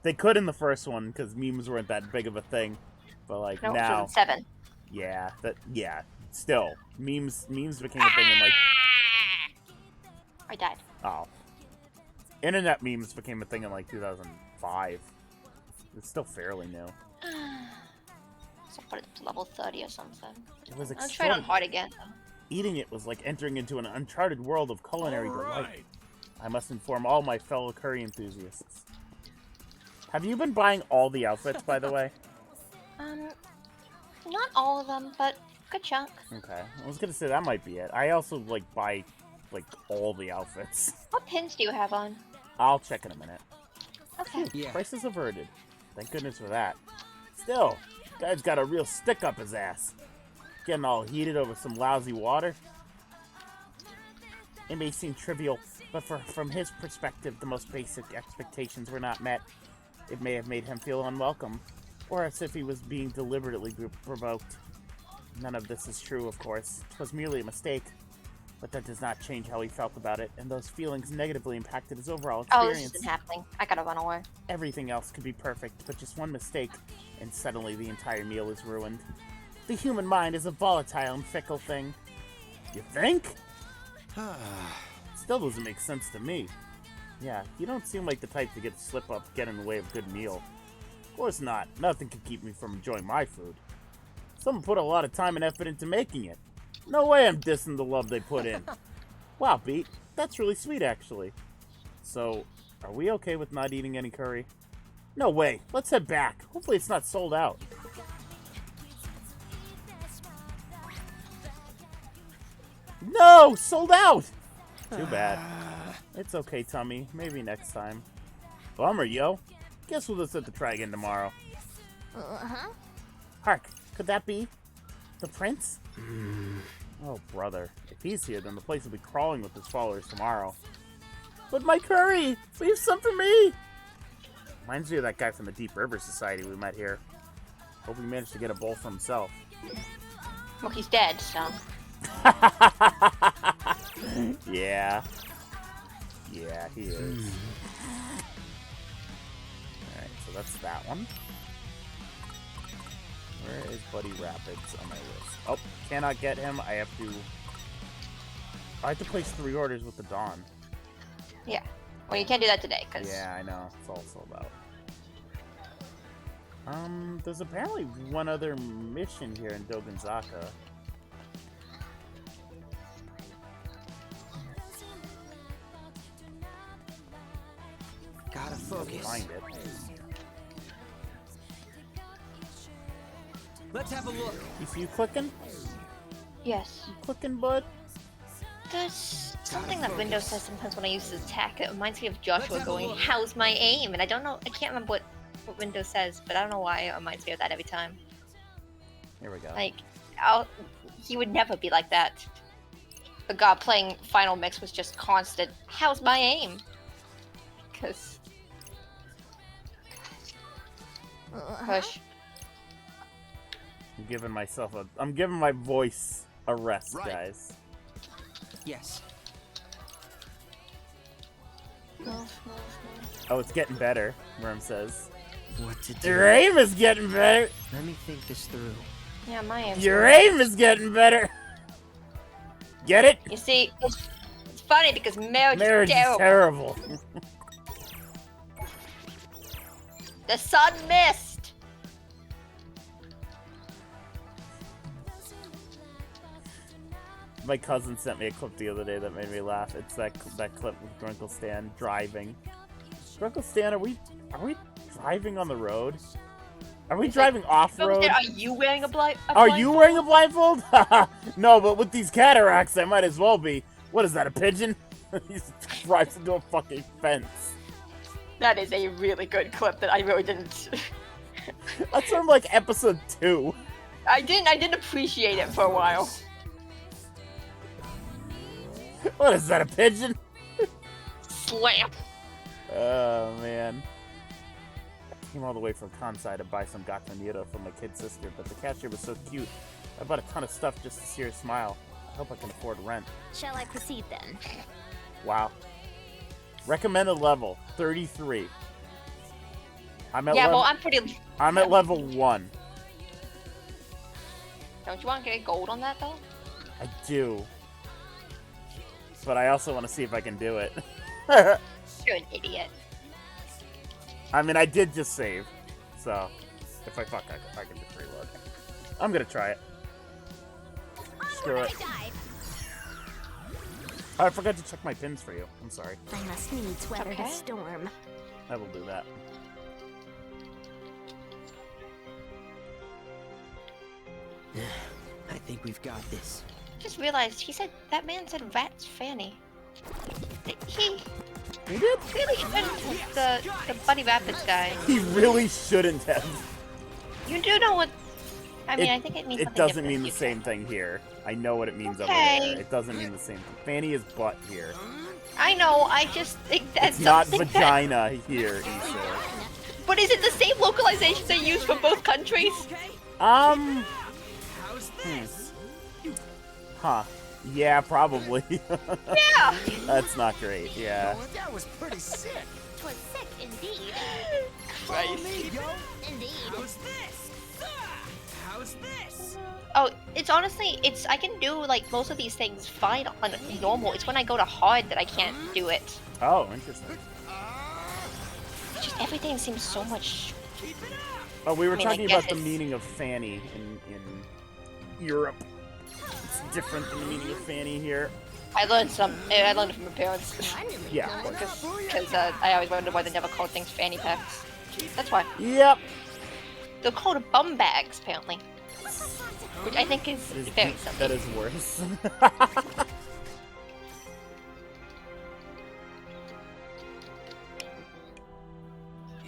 They could in the first one because memes weren't that big of a thing. But like no, now, 7. yeah. Still, memes became a thing in like I died. oh, internet memes became a thing in like 2005. It's still fairly new. So put it to level 30 or something. It was I'll try it on extraordinary. hard again. Eating it was like entering into an uncharted world of culinary delight. I must inform all my fellow curry enthusiasts. Have you been buying all the outfits, by the way? Not all of them, but good chunk. Okay, I was gonna say that might be it. I also like buy like all the outfits. What pins do you have on? I'll check in a minute. Okay. Yeah. Crisis averted. Thank goodness for that. Still, guy's got a real stick up his ass. Getting all heated over some lousy water. It may seem trivial, but from his perspective, the most basic expectations were not met. It may have made him feel unwelcome, or as if he was being deliberately provoked. None of this is true, of course. It was merely a mistake. But that does not change how he felt about it, and those feelings negatively impacted his overall Oh, this experience. isn't happening. I gotta run away. Everything else could be perfect, but just one mistake, and suddenly the entire meal is ruined. The human mind is a volatile and fickle thing. You think? Still doesn't make sense to me. Yeah, you don't seem like the type to get in the way of a good meal. Of course not. Nothing can keep me from enjoying my food. Someone put a lot of time and effort into making it. No way I'm dissing the love they put in. Wow, Beat. That's really sweet, actually. So, are we okay with not eating any curry? No way. Let's head back. Hopefully it's not sold out. No! Sold out! Too bad. It's okay, Tummy. Maybe next time. Bummer, yo. Guess we'll just have to try again tomorrow. Hark, could that be the prince? Oh, brother. If he's here, then the place will be crawling with his followers tomorrow. But my curry! Leave some for me! Reminds me of that guy from the Deep River Society we met here. Hope he managed to get a bowl for himself. Well, he's dead, so. Yeah. Yeah, he is. Alright, so that's that one. Where is Buddy Rapids on my list? Oh, cannot get him. I have to place 3 orders with the Dawn. Yeah. Well, you can't do that today, because... Yeah, I know. It's all sold out. There's apparently one other mission here in Dogenzaka. Gotta focus. Find it. Let's have a look. You see you clicking? Yes. You clicking, bud? There's something that Windows says sometimes when I use this attack. It reminds me of Joshua going, "How's my aim?" And I don't know. I can't remember what Windows says, but I don't know why it reminds me of that every time. Here we go. Like, he would never be like that. The guy playing Final Mix was just constant. How's my aim? Because. Hush. I'm giving my voice a rest, Right. guys. Yes. Oh, it's getting better, Worm says. What to do? Your aim is getting better! Let me think this through. Yeah, my aim. Your aim is getting better! Get it? You see, it's funny because marriage Marriage is is terrible. terrible. The sun missed. My cousin sent me a clip the other day that made me laugh. It's that clip with Grunkle Stan driving. Grunkle Stan, are we driving on the road? Are we driving off road? Are you wearing a blind? Are you wearing a blindfold? No, but with these cataracts, I might as well be. What is that, a pigeon? He drives into a fucking fence. That is a really good clip that I really didn't. That's from like episode 2. I didn't appreciate it for a while. What is that, a pigeon? Slam. Oh man. I came all the way from Kansai to buy some gatonito for my kid sister, but the cashier was so cute. I bought a ton of stuff just to see her smile. I hope I can afford rent. Shall I proceed then? Wow. Recommended level 33. I'm at Yeah, level, well, I'm pretty. I'm at level 1. Don't you want to get gold on that though? I do. But I also want to see if I can do it. You're an idiot. I mean, I did just save. So, if I fuck, I can just reload. I'm gonna try it. Screw it. Oh, I forgot to check my pins for you. I'm sorry. I must needs weather Okay. the storm. I will do that. I think we've got this. Just realized he said that man said rat's fanny. He He did? really shouldn't. The Buddy Rapids guy. He really shouldn't have. You do know what? I mean, I think it means. It something doesn't different. mean the same thing here. I know what it means over Okay. there. It doesn't mean the same thing. Fanny is butt here. I know. I just think that's It's not something vagina here, Issa. That, but is it the same localization they use for both countries? How's this? Huh. Yeah, probably. Yeah. That's not great, yeah. Oh, that was pretty sick. 'Twas sick indeed. Follow me, yo. Indeed. How's this? How's this? Oh, it's honestly, I can do like most of these things fine on normal. It's when I go to hard that I can't do it. Oh, interesting. It's just everything seems so much. Oh, we were I mean, I talking about guess the it's- meaning of Fanny in Europe. It's different than the meaning of Fanny here. I learned it from my parents. Yeah. Because I always wondered why they never called things fanny packs. That's why. Yep. They're called bum bags, apparently. Which I think is very simple. That is worse.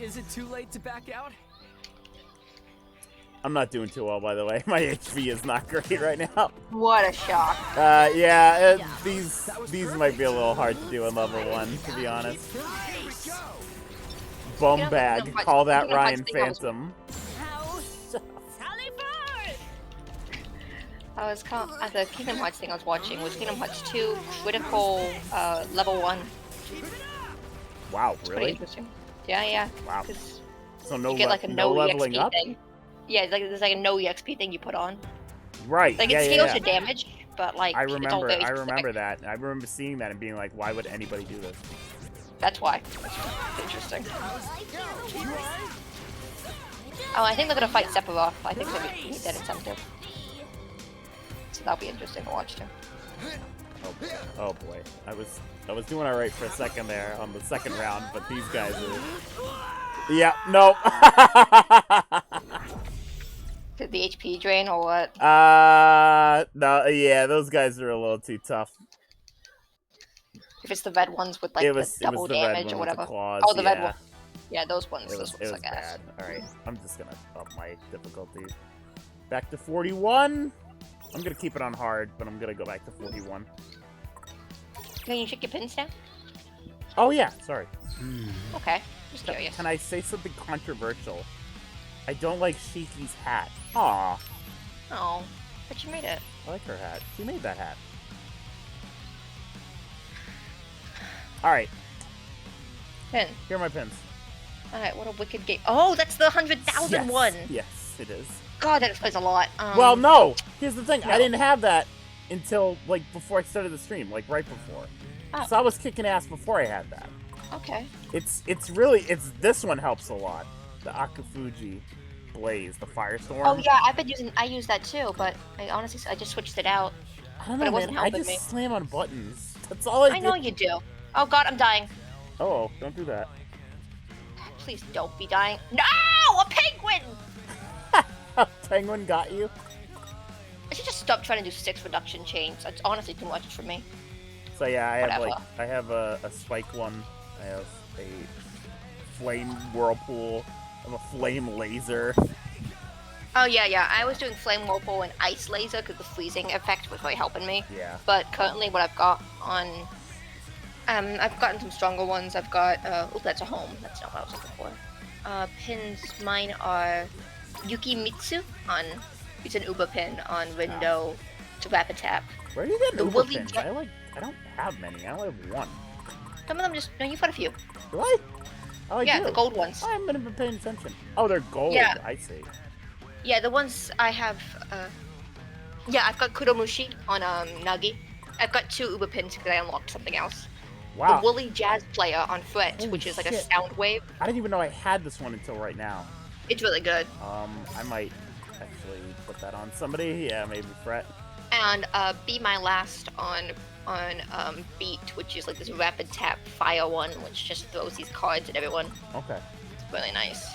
Is it too late to back out? I'm not doing too well, by the way. My HP is not great right now. What a shock. Yeah, these might be a little hard to do in level 1, to be honest. Bum You know, bag. you know, Call that you know, Ryan I was- Phantom. I was at the Kingdom Hearts thing I was watching was Kingdom Hearts 2 critical level 1. Wow, Pretty really? interesting. Yeah. Wow. 'Cause So no, you get like a no no leveling EXP up? thing. Yeah, there's like a no EXP thing you put on. Right. Like yeah, it yeah, scales yeah. your damage, but like I it's all remember. very I specific. remember that. I remember seeing that and being like, "Why would anybody do this?" That's why. Interesting. Oh, I think they're gonna fight Sephiroth. I think they're gonna need that incentive. So that'll be interesting to watch too. Oh boy. I was doing all right for a second there on the second round, but these guys are. Yeah. No. Did the HP drain or what? No. Yeah, those guys are a little too tough. If it's the red ones with like the double the red damage one or with the whatever. claws, Oh, the red yeah. one. Yeah, those ones. It was, Those ones like ass. bad. Alright, I'm just gonna up my difficulty. Back to 41. I'm gonna keep it on hard, but I'm gonna go back to 41. Can you check your pins now? Oh yeah, sorry. Okay, just curious. Can I say something controversial? I don't like Shiki's hat. Aw, Oh, but you made it. I like her hat. She made that hat. Alright, Pin. here are my pins. Alright, what a wicked game. Oh, that's the 100,000 Yes, one. yes, it is. God, that explains a lot. Well, no! Here's the thing, no. I didn't have that until, like, before I started the stream, like, right before. Oh. So I was kicking ass before I had that. Okay. It's this one helps a lot. The Akafuji Blaze, the Firestorm. Oh yeah, I use that too, but I just switched it out. I don't but know, it wasn't man. I helping just me. slam on buttons. That's all I do. I know you do. Oh God, I'm dying. Oh, don't do that. Please don't be dying. No, a penguin! Penguin got you? I should just stop trying to do 6 reduction chains. It's honestly too much for me. So yeah, Whatever. I have a spike one. I have a flame whirlpool. I have a flame laser. Oh yeah. I was doing flame whirlpool and ice laser because the freezing effect was really helping me. Yeah. But currently, what I've got on, I've gotten some stronger ones. I've got, oh, that's a home. That's not what I was looking for. Pins. Mine are Yukimitsu on. It's an Uber pin on window to rapid tap. Where do you get The Uber Willy pins? Jet- I don't have many. I only have one. Some of them just no. You've got a few. Do I? Oh, I Yeah, do. the gold ones. I haven't been paying attention. Oh, they're gold. Yeah. I see. Yeah, the ones I have. Yeah, I've got Kuromushi on Nagi. I've got 2 Uber pins because I unlocked something else. Wow. The Woolly Jazz Player on Fret, Holy which is like a shit. sound wave. I didn't even know I had this one until right now. It's really good. I might actually put that on somebody. Yeah, maybe Fret. And Be My Last on Beat, which is like this rapid tap fire one, which just throws these cards at everyone. Okay. It's really nice.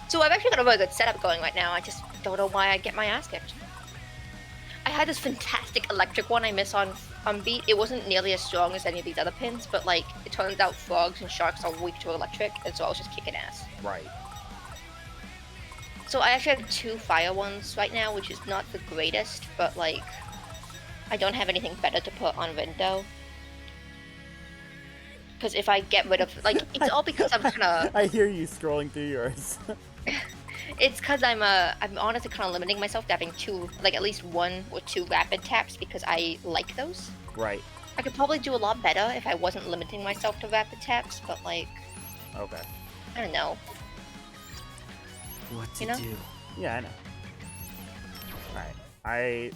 So I've actually got a really good setup going right now. I just don't know why I get my ass kicked. I had this fantastic electric one I miss on Beat. It wasn't nearly as strong as any of these other pins, but like it turns out frogs and sharks are weak to electric, and so I was just kicking ass. Right. So I actually have 2 fire ones right now, which is not the greatest, but like I don't have anything better to put on Rindo. Because if I get rid of like it's all because I'm kind of I hear you scrolling through yours. it's because I'm honestly kind of limiting myself to having 2, like at least 1 or 2 rapid taps because I like those. Right. I could probably do a lot better if I wasn't limiting myself to rapid taps, but like Okay. I don't know. What to You know? do? Yeah, I know. Alright.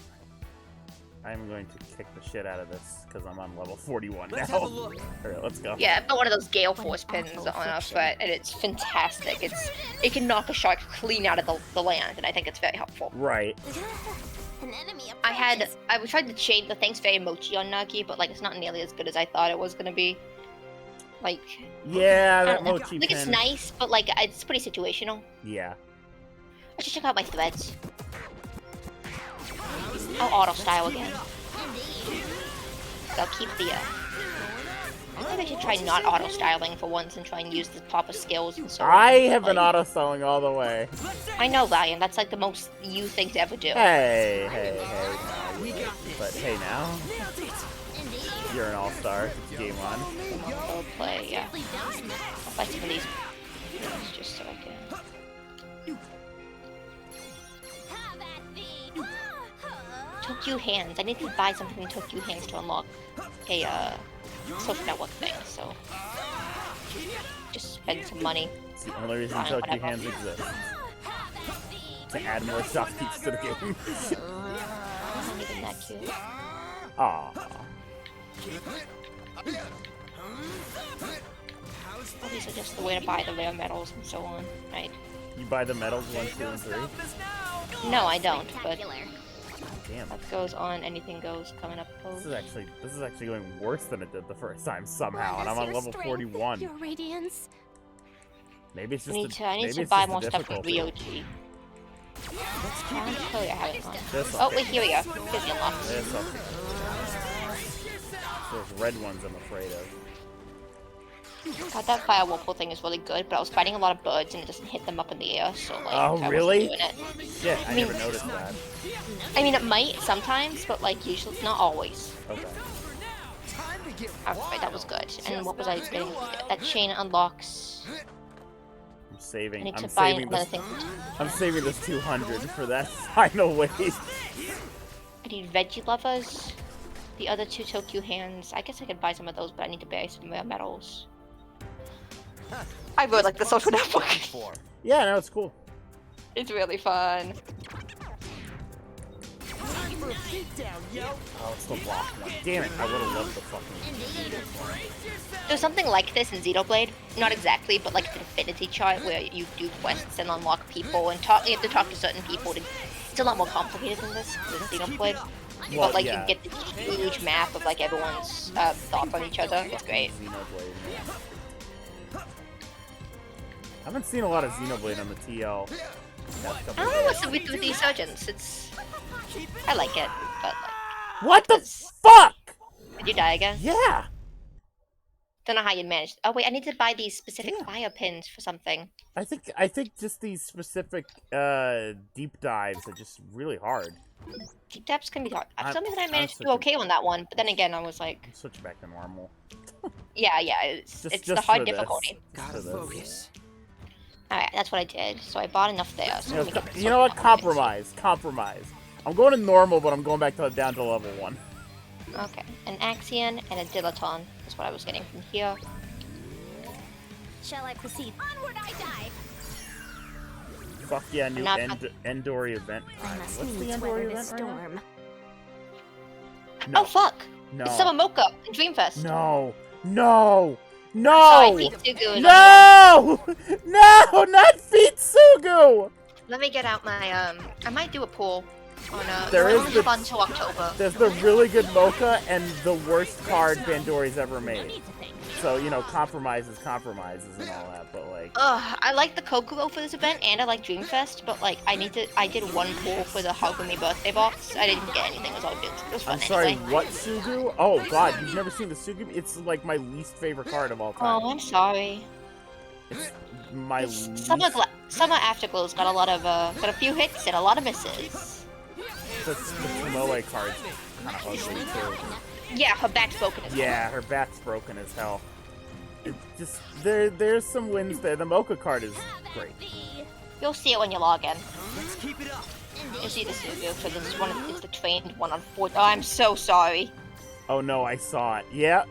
I'm going to kick the shit out of this because I'm on level 41 Let's now. have a look. Alright, let's go. Yeah, I've got one of those Gale Force pins on a Fret, and it's fantastic. It can knock a shark clean out of the land, and I think it's very helpful. Right. An enemy I tried to change the Thanks Very Mochi on Nagi, but like it's not nearly as good as I thought it was gonna be. Like, Yeah, I that don't know. mochi Like pin. it's nice, but like it's pretty situational. Yeah. I should check out my threads. I'll auto style again. I'll keep the. I think I should try not auto styling for once and try and use the proper skills and so on. I have been Like, auto-selling all the way. I know, Valiant. That's like the most you thing to ever do. Hey. Now, but hey now, you're an all-star. It's game on. Go play, yeah. I'll fight some of these things just so I can. Tokyo Hands. I need to buy something from Tokyo Hands to unlock a social network thing, so just spend some money. It's the only reason Fine, Tokyo whatever. Hands exists. To add more shopkeepers to the game. I'm not even that cute. Aww. Well, these are just the way to buy the rare medals and so on, right? You buy the medals 1, 2, and 3. No, I don't, but Damn. that goes on Anything Goes coming up This post. is actually going worse than it did the first time somehow, and I'm on level 41. Your radiance. Maybe it's I just need to buy more stuff with Ryoji. I haven't gone. This Oh, wait, here we go. Here's the unlock. Those red ones I'm afraid of. God, that fire whirlpool thing is really good, but I was fighting a lot of birds and it doesn't hit them up in the air, so like. Oh, I really? wasn't doing it. Shit, I mean- never noticed that. I mean, it might sometimes, but like usually, not always. Okay. Alright, that was good. And what was I getting? That chain unlocks. I'm I saving. need I'm to buy saving another this. thing. I'm saving this 200 for that final wave. I need veggie lovers. The other 2 Tokyo hands. I guess I could buy some of those, but I need to buy some rare metals. I really like the social network. Yeah, no, it's cool. It's really fun. Oh, it's the block one. Damn it! I would have loved the fucking. There's something like this in Xenoblade. Not exactly, but like the Infinity Chart where you do quests and unlock people and talk. You have to talk to certain people. It's a lot more complicated than this with Xenoblade. Well, But like yeah. you get this huge map of like everyone's thoughts on each other. It's great. Xenoblade. I haven't seen a lot of Xenoblade on the TL. Last couple I don't know what's days. with the Resurgence. I like it, but like. What the fuck? Did you die again? Yeah. Don't know how you managed. Oh wait, I need to buy these specific fire pins for something. I think just these specific deep dives are just really hard. Deep depths can be hard. For I'm- some reason I I'm managed to do such a- okay on that one, but then again I was like, Switch back to normal. yeah, it's Just the hard for this. difficulty. Gotta For this. focus. Alright, that's what I did. So I bought enough there. So You let know, me get you know what? something. Compromise. Compromise. I'm going to normal, but I'm going back down to level 1. Okay, an Axion and a Dilaton is what I was getting from here. Shall I proceed? Onward I dive! Fuck yeah, new Not- Endori event I time. must What's the needs Endori weather event this right now? storm. No. Oh fuck! No. It's Summer Mocha in Dreamfest. No. No. Sorry, No. Feetsugu is No. No, not Feetsugu. Let me get out my I might do a pool on There it's is only the- fun till October. There's the really good Mocha and the worst card Bandori's ever made. So, you know, compromises and all that, but like... Ugh, I like the Kokoro for this event and I like Dreamfest, but like I did one pool for the Hagumi birthday box. I didn't get anything, it was all good. It was fun I'm sorry, anyway. what Sugu? Oh god, you've never seen the Sugu? It's like my least favorite card of all time. Oh, I'm sorry. It's my least... Summer Afterglow's got a lot of got a few hits and a lot of misses. The Tomoe card's kind of ugly too. Yeah, her back's broken as well. Yeah, her back's broken as hell. It just there's some wins there. The Mocha card is great. You'll see it when you log in. Let's keep it up. You'll see the Suzu, so this one is the trained one on 4. Oh, I'm so sorry. Oh no, I saw it. Yeah,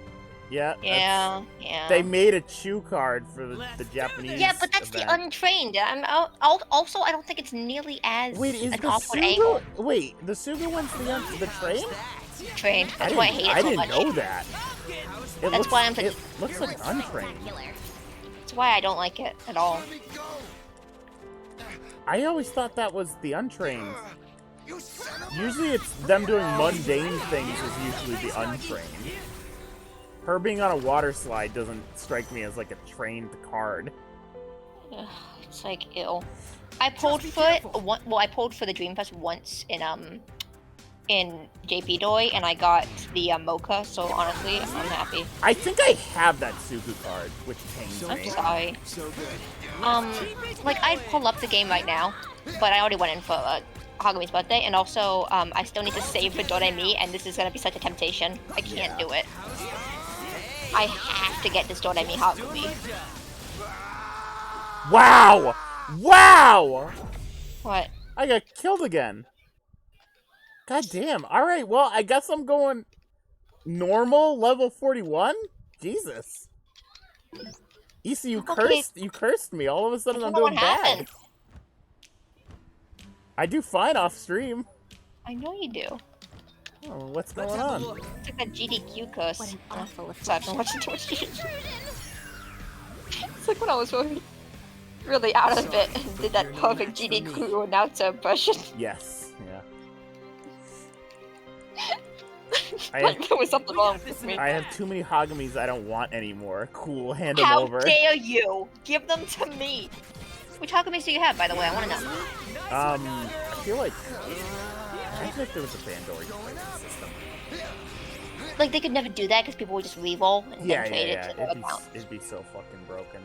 yeah. Yeah, yeah. They made a Chew card for the Japanese. Yeah, but that's event. the untrained. Also, I don't think it's nearly as Wait, is an the awkward angle. Sugu? Wait, the Sugu one's the train? Trained. That's why I hate it I so didn't much. know that. It That's looks, why I'm such- It looks like an untrained. That's why I don't like it at all. I always thought that was the untrained. Usually it's them doing mundane things is usually the untrained. Her being on a water slide doesn't strike me as like a trained card. Ugh, it's like ill. I pulled for it. I pulled for the Dreamfest once in JP Doi, and I got the Mocha. So honestly, I'm happy. I think I have that Sugu card, which pains I'm me. sorry. So good. Like I'd pull up the game right now, but I already went in for Hagumi's birthday, and also I still need to save for Doremi, and this is gonna be such a temptation. I can't do it. I have to get this Doremi Hagumi. Wow! Wow! What? I got killed again. God damn. Alright, well, I guess I'm going normal, level 41? Jesus. Issa, you Okay. cursed me. All of a sudden I I'm don't know doing what bad. happened. I do fine off stream. I know you do. Oh, what's going on? It's like a GDQ curse. What an awful So I've been watching too much GDQ. It's like when I was really out of it and did that perfect GDQ announcer impression. Yes, yeah. Like there was something wrong with me. I have too many Hagumis I don't want anymore. Cool, hand them How over. dare you! Give them to me! Which Hagumis do you have, by the way? I want to know. I feel like... I think there was a Bandori system. like they could never do that because people would just re-roll and Yeah, then trade yeah. it to their account. It'd be so fucking broken.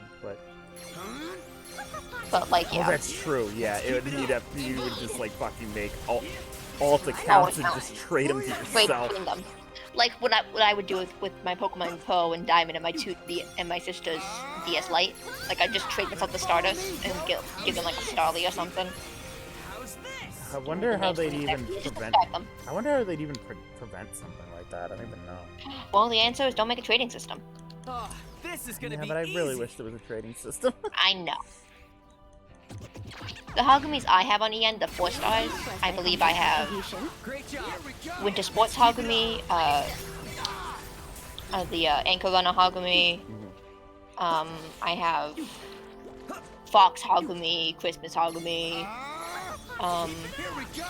But like, Oh, yeah. that's true. Yeah, it would need you would just like fucking make alt accounts and just trade them to Wait, yourself. between them. Like what I would do with my Pokemon Pearl and Diamond and my and my sister's DS Lite. Like I just trade myself the starters and give them like a Starly or something. I wonder how they'd even Just prevent. stack them. I wonder how they'd even prevent something like that. I don't even know. Well, the answer is don't make a trading system. Oh, this is gonna Yeah, be but I really easy. wish there was a trading system. I know. The Hagumis I have on the end, the 4 stars, I believe I have Great job. Winter Sports Hagumi, the Anchor Runner Hagumi, I have Fox Hagumi, Christmas Hagumi, Here we go.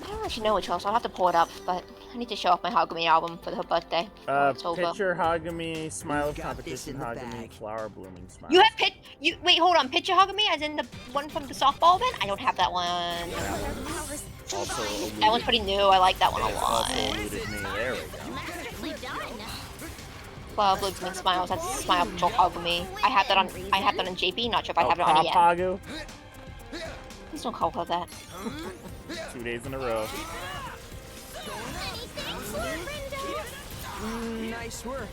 I don't actually know which else, I'll have to pull it up, but I need to show off my Hagumi album for her birthday. before it's over. Picture Hagumi, Smile of We've got this Competition in the Hagumi, bag. Flower Blooming Smile. You have wait, hold on, Picture Hagumi as in the one from the softball event? I don't have that one. Also eluded, That one's pretty new, I like that one a it lot. also eluded me. There we go. Masterfully done. Flower Blooms and Smiles, that's Smile Patrol Hagumi. I have that on JP, not sure if I Oh, have it on Pop EN. Hagu. Please don't call her that. 2 days in a row. Nice work.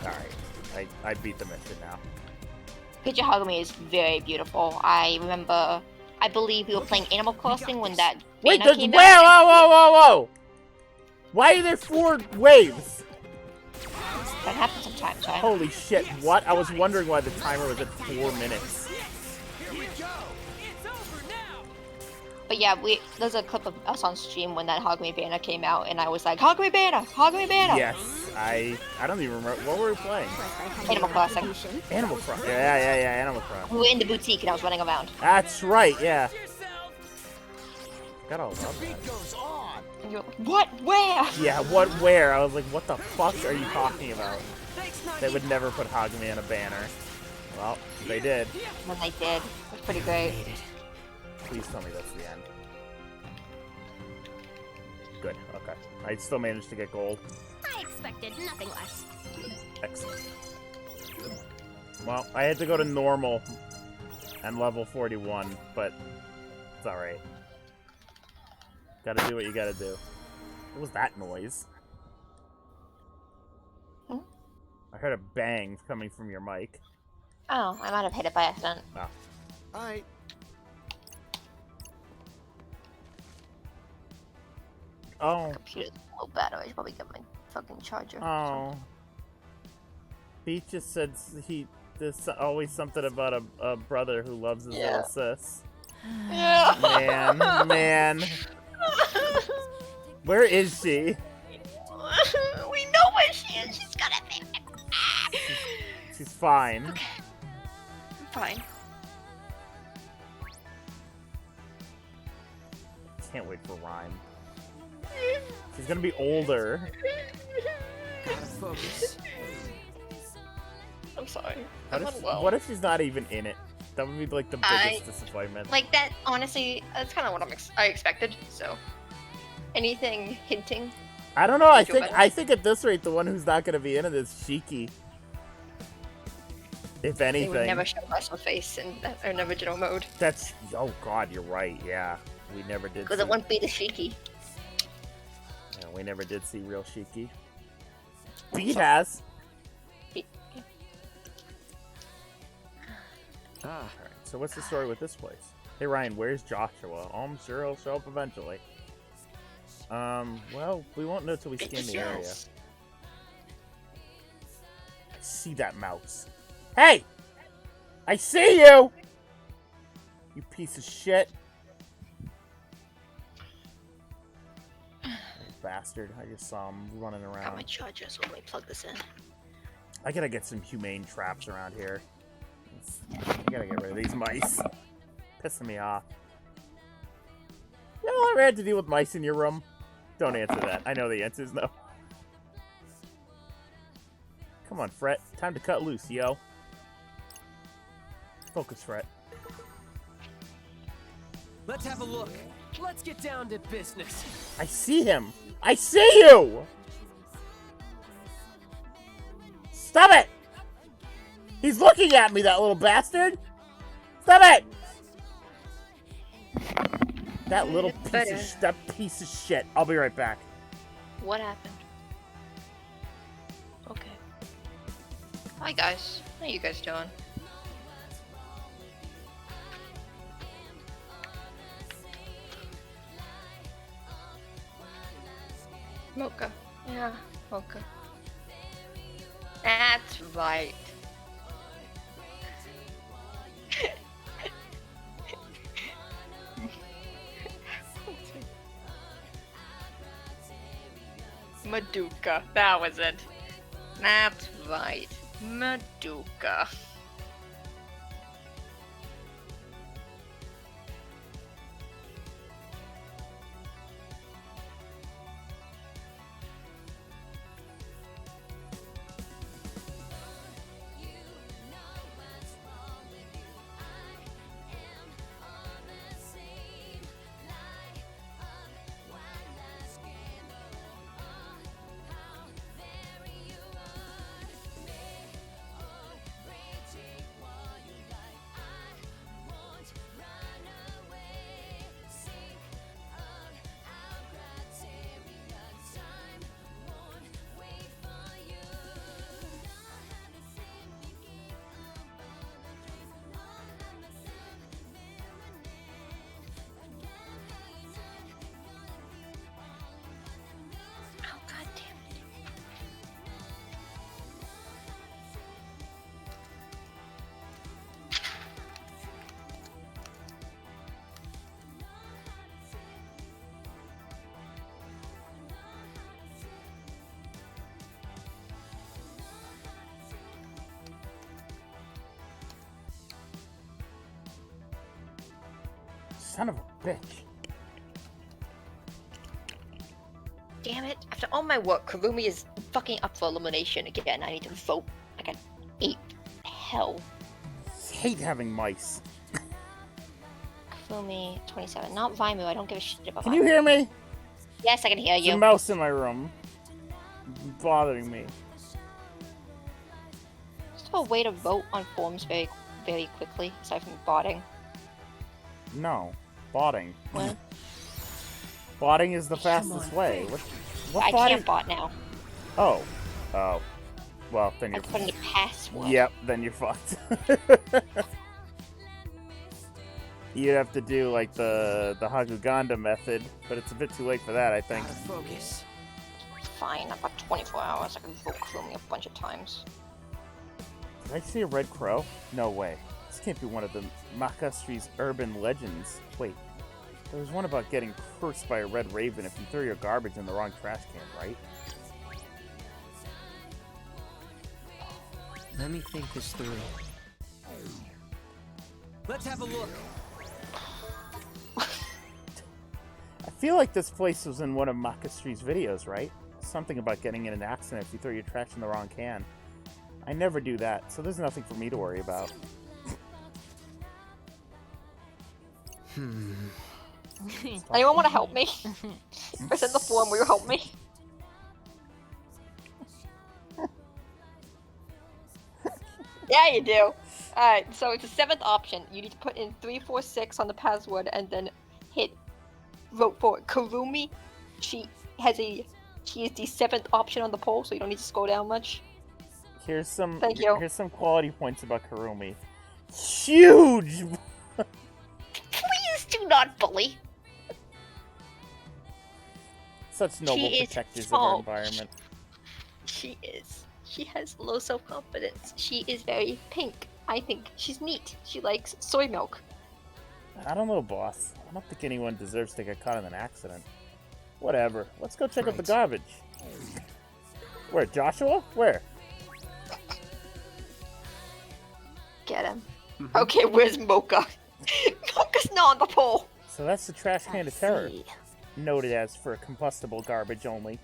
Alright. I beat the mission now. Picture Hagumi is very beautiful. I remember, I believe we were playing Animal Crossing when that Wait, banner there's came whoa, out. whoa! Why are there 4 waves? That happens sometimes, right? Holy shit, what? I was wondering why the timer was at 4 minutes. Here we go. It's over now. But yeah, there's a clip of us on stream when that Hagumi banner came out, and I was like, Hagumi banner! Hagumi banner! Yes, I don't even remember. What were we playing? Animal Crossing. Animal Crossing. Yeah, Animal Crossing. We were in the boutique and I was running around. That's right, yeah. Yourself. Gotta love that. Goes on. And you're like, what? Where? Yeah, what, where? I was like, what the fuck are you talking about? Thanks, They would never put Hagumi on a banner. Well, they did. And then they did. It was pretty great. Please tell me that's the end. Good, okay. I still managed to get gold. I expected nothing less. Excellent. Well, I had to go to normal and level 41, but it's alright. Gotta do what you gotta do. What was that noise? Hmm? I heard a bang coming from your mic. Oh, I might have hit it by accident. Oh. Alright. Oh. Computer's low battery. I should probably get my fucking charger. Oh. Pete just said there's always something about a brother who loves his little sis. Yeah. Man. Where is she? We know where she is. She's gonna be. She's fine. Fine. Can't wait for Rhyme. She's gonna be older. Gotta focus. I'm sorry. What I'm if, unwell. what if she's not even in it? That would be like the biggest disappointment. Like that, honestly, that's kind of what I expected. So, anything hinting? I don't know. I feel think at this rate, the one who's not gonna be in it is Shiki. If They anything. would never show her face in original mode That's. Oh god, you're right. Yeah, we never did. because See, it wouldn't be the Shiki. yeah, we never did see real Shiki. Pete has. Ah, Alright, so what's the story with this place? Hey Ryan, where's Joshua? Oh, I'm sure he'll show up eventually. Well, we won't know till we scan the area. I see that mouse. Hey! I see you! You piece of shit. You bastard. I just saw him running Got my around. charger, so let me plug this in. I gotta get some humane traps around here. I gotta get rid of these mice. Pissing me off. You ever had to deal with mice in your room? Don't answer that. I know the answer is no. Come on, Fret. Time to cut loose, yo. Focus, Fret. Let's have a look. Let's get down to business. I see him. I see you! Stop it! He's looking at me, that little bastard! Stop it! That little piece of shit. I'll be right back. What happened? Okay. Hi guys. How you guys doing? Mocha. Yeah, Mocha. That's right. Maduka. That was it. That's right. Maduka. Son of a bitch. Damn it. After all my work, Kurumi is fucking up for elimination again. I need to vote like an 8. Hell. I hate having mice. Kurumi 27. Not Vaimu. I don't give a shit about Can you hear me? Yes, I can hear There's you. a mouse in my room. It's bothering me. Is there a way to vote on forums very, very quickly, aside from botting? No. Botting. What? Botting is the fastest way. What I botting? can't bot now. Oh. Oh. Well, then I you're put in a password. Yep, then you're fucked. You'd have to do like the Haguganda method, but it's a bit too late for that, I think. Out of focus. Fine, I've got 24 hours. I can vote Kurumi a bunch of times. Did I see a red crow? No way. This can't be one of the Makastree's urban legends. Wait, there was one about getting cursed by a red raven if you threw your garbage in the wrong trash can, right? Let me think this through. Let's have a look. I feel like this place was in one of Makastree's videos, right? Something about getting in an accident if you throw your trash in the wrong can. I never do that, so there's nothing for me to worry about. Anyone want to help me? Or send the form, will you help me? Yeah, you do. Alright, so it's the 7th option. You need to put in 346 on the password and then hit vote for it. Kurumi, she is the 7th option on the poll, so you don't need to scroll down much. Here's some Thank you. Here's some quality points about Kurumi. Huge! Please do not bully. Such noble She is protectors of our tall. environment. She is. She has low self-confidence. She is very pink. I think she's neat. She likes soy milk. I don't know, boss. I don't think anyone deserves to get caught in an accident. Whatever. Let's go check out the garbage. Where, Joshua? Where? Get him. Okay, where's Mocha? Mocha's not on the pole. So that's the trash can of terror. Noted as for combustible garbage only.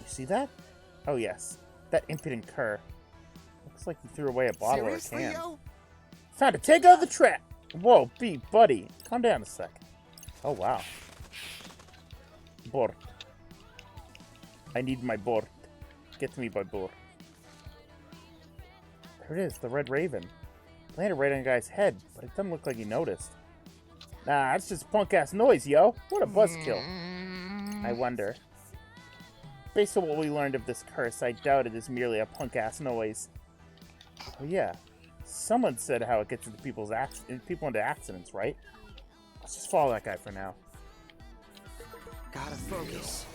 You see that? Oh yes. That impudent cur. Looks like he threw away a bottle or a can. Yo? Time to take out the trash. Whoa, B, buddy. Calm down a sec. Oh, wow. Bort. I need my Bort. Get to me by Bort. There it is, the Red Raven. Landed right on the guy's head, but it doesn't look like he noticed. Nah, that's just punk-ass noise, yo. What a buzzkill. I wonder. Based on what we learned of this curse, I doubt it is merely a punk-ass noise. Oh yeah, someone said how it gets into people into accidents, right? Let's just follow that guy for now. Gotta focus.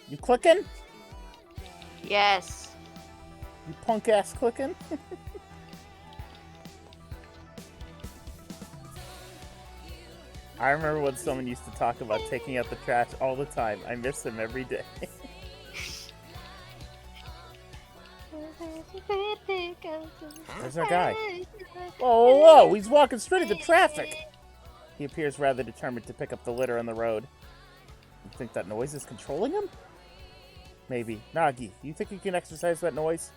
You clicking? Yes. You punk-ass clicking? I remember when someone used to talk about taking out the trash all the time. I miss him every day. There's our guy. Whoa, whoa, whoa! He's walking straight into traffic! He appears rather determined to pick up the litter on the road. You think that noise is controlling him? Maybe. Nagi, you think you can exercise that noise?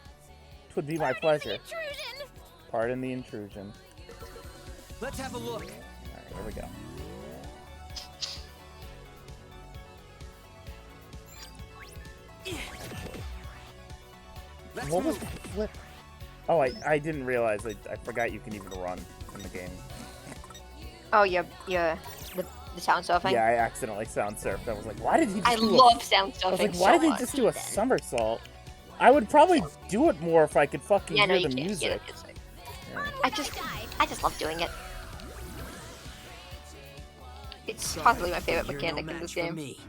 It would be my pleasure. Pardon the intrusion. Let's have a look. Alright, here we go. What was the flip? Oh, I didn't realize. I forgot you can even run in the game. Oh, the sound surfing? Yeah, I accidentally sound surfed. I was like, why did he just I do love sound surfing I was like, so why did he much. just do a somersault? I would probably do it more if I could fucking Yeah, no, hear you the can't. music. Yeah. I just love doing it. It's possibly my favorite You're mechanic no in this match for game. me.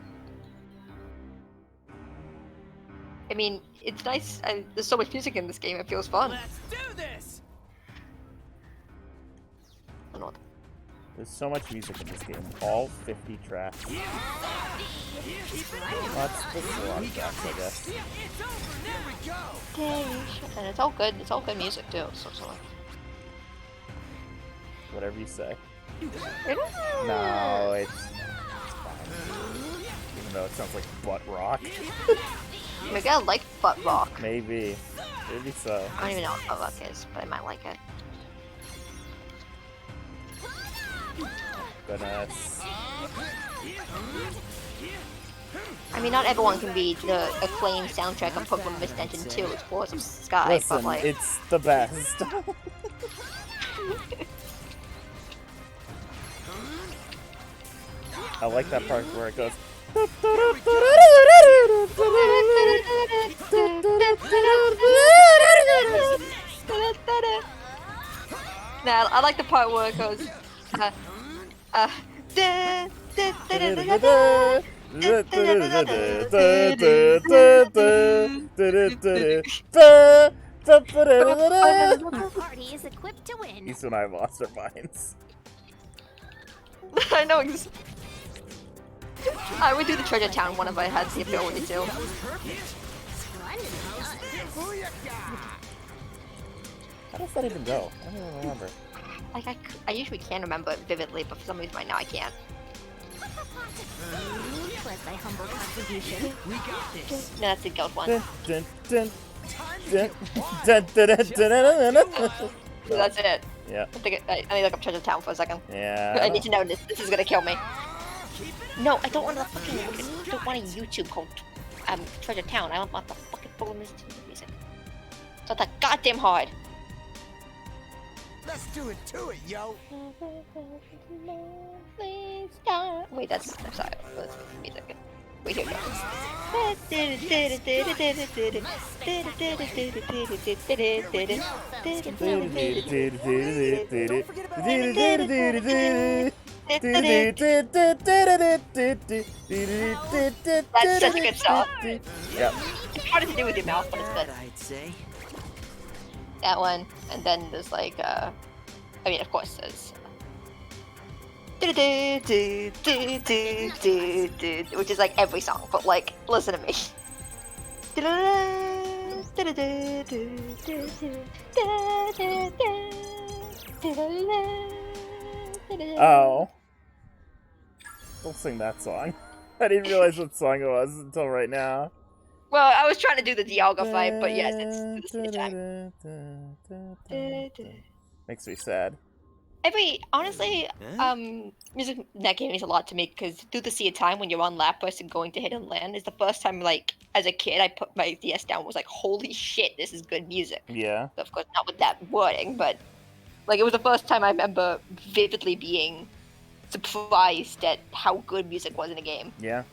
I mean, it's nice. There's so much music in this game. It feels fun. Let's do this. I don't know. There's so much music in this game. All 50 tracks. That's the slot tracks, I guess. It's over. There we go. And it's all good. It's all good music too. So like. Whatever you say. Really? No, it's fine. Even though it sounds like butt rock. Maybe I like butt rock. Maybe. Maybe so. I don't even know what butt rock is, but I might like it. Goodness. I mean, not everyone can be the acclaimed soundtrack of Pokemon Mist Engine 2, Explorers of Sky, Listen, but like... it's the best. I like that part where it goes. Nah, I like the part where it goes. Party is equipped to win. These and I lost our minds. I know. I would do the Treasure Town one if I had the ability to. How does that even go? I don't even remember. Like I usually can remember it vividly, but for some reason right now I can't. Was my humble contribution. We got this. No, that's the guild one. Dun, dun, dun, dun, dun, dun, dun, dun, dun, dun. So that's it. Yeah. I need to look up Treasure Town for a second. Yeah. I need to know this. This is gonna kill me. No, I don't want to fucking. I don't want a YouTube called Treasure Town. I want the fucking full music. It's not that goddamn hard. Let's do it to it, yo. Wait, I'm sorry. That's music. Wait, here we That's such a good song. Yeah. It's harder to do with your mouth, but it's good. I'd say. That one, and then there's like, I mean, of course, there's. Which is like every song, but like, listen to me. Oh. Don't sing that song. I didn't realize what song it was until right now. Well, I was trying to do the Dialga fight, but yes, it's the same time. Makes me sad. Honestly, music that game means a lot to me because through the Sea of Time, when you're on Lapras and going to Hidden Land, is the first time, like, as a kid, I put my DS down and was like, holy shit, this is good music. Yeah. Of course, not with that wording, but, like, it was the first time I remember vividly being surprised at how good music was in a game. Yeah.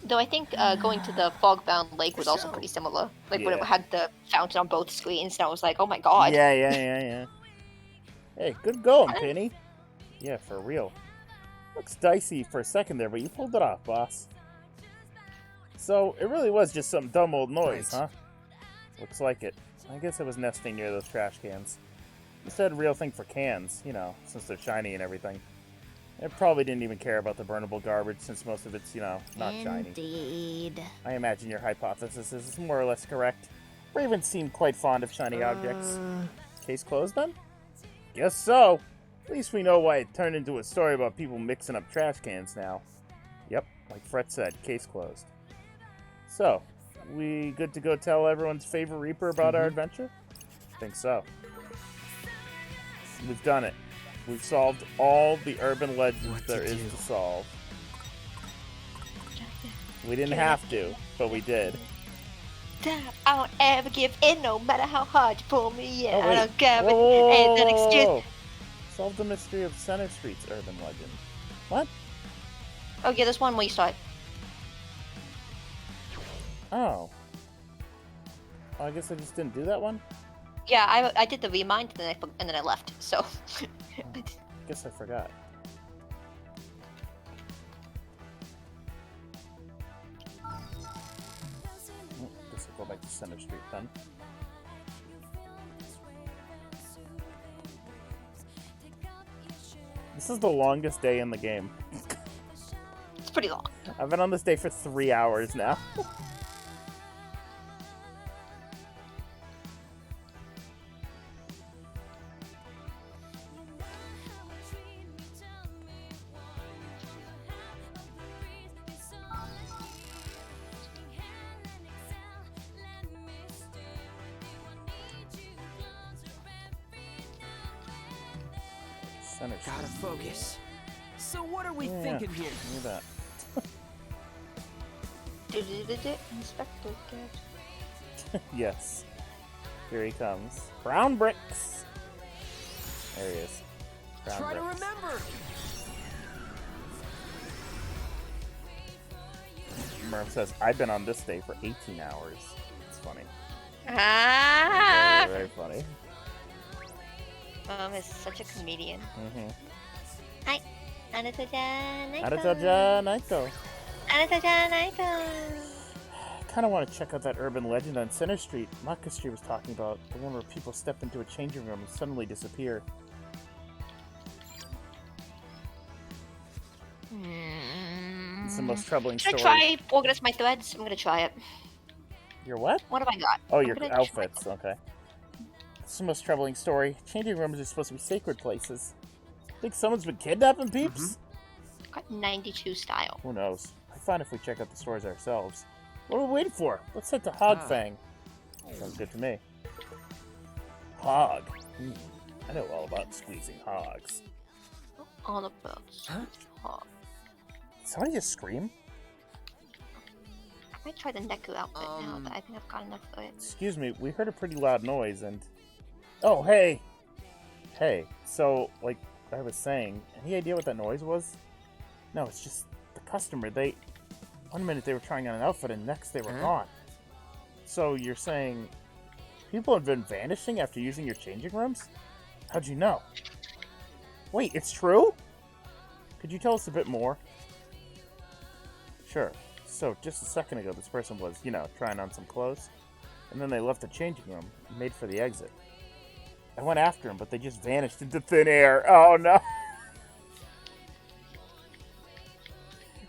Though I think going to the Fogbound Lake was also pretty similar. Like, when it Yeah. had the fountain on both screens, and I was like, oh my god. Yeah. Hey, good going, Penny. Yeah, for real. Looks dicey for a second there, but you pulled it off, boss. So, it really was just some dumb old noise, huh? Looks like it. I guess it was nesting near those trash cans. Just had a real thing for cans, you know, since they're shiny and everything. It probably didn't even care about the burnable garbage since most of it's, you know, not shiny. Indeed. I imagine your hypothesis is more or less correct. Ravens seem quite fond of shiny objects. Case closed then? Guess so. At least we know why it turned into a story about people mixing up trash cans now. Yep, like Fret said, case closed. So, we good to go tell everyone's favorite Reaper about our adventure? Think so. We've done it. We've solved all the urban legends there is to solve. We didn't have to, but we did. I won't ever give in, no matter how hard you pull me in. Oh, I wait. don't care, but Whoa, ain't that whoa, excuse. whoa. Solve the mystery of Center Street's urban legend. What? Oh yeah, there's one where you start. Oh. I guess I just didn't do that one? Yeah, I did the remind and then I left. So. Guess I forgot. Guess I'll go back to Center Street then. This is the longest day in the game. It's pretty long. I've been on this day for 3 hours now. Center Street. Gotta focus. So what are we Yeah, thinking here? Look at Inspector that. Yes. Here he comes. Brown bricks. There he is. Brown Try to bricks. remember. Murph says, I've been on this day for 18 hours. It's funny. Ah! Very, very funny. Mom is such a comedian. Mm-hmm. Hi. Anatoja Naito. Aratoja Naito. Anatoja Naito. I kind of want to check out that urban legend on Center Street Makastri was talking about. The one where people step into a changing room and suddenly disappear. It's the most troubling Should I story. try organize my threads? I'm gonna try it. Your what? What have I got? Oh, I'm your gonna try outfits. Okay. It's the most troubling story. Changing rooms are supposed to be sacred places. Think someone's been kidnapping peeps? I've got 92 style. Who knows? I find if we check out the stores ourselves. What are we waiting for? Let's head to Hogfang. Sounds good to me. Hog. I know all about squeezing hogs. All about hog. Did somebody just scream? I might try the Neku outfit now, but I think I've got enough for it. Excuse me, we heard a pretty loud noise and... Oh, hey! Hey, so, like I was saying, any idea what that noise was? No, it's just the customer. One minute they were trying on an outfit and next they were gone. So you're saying people have been vanishing after using your changing rooms? How'd you know? Wait, it's true? Could you tell us a bit more? Sure. So, just a second ago, this person was, trying on some clothes. And then they left the changing room and made for the exit. I went after them, but they just vanished into thin air. Oh, no.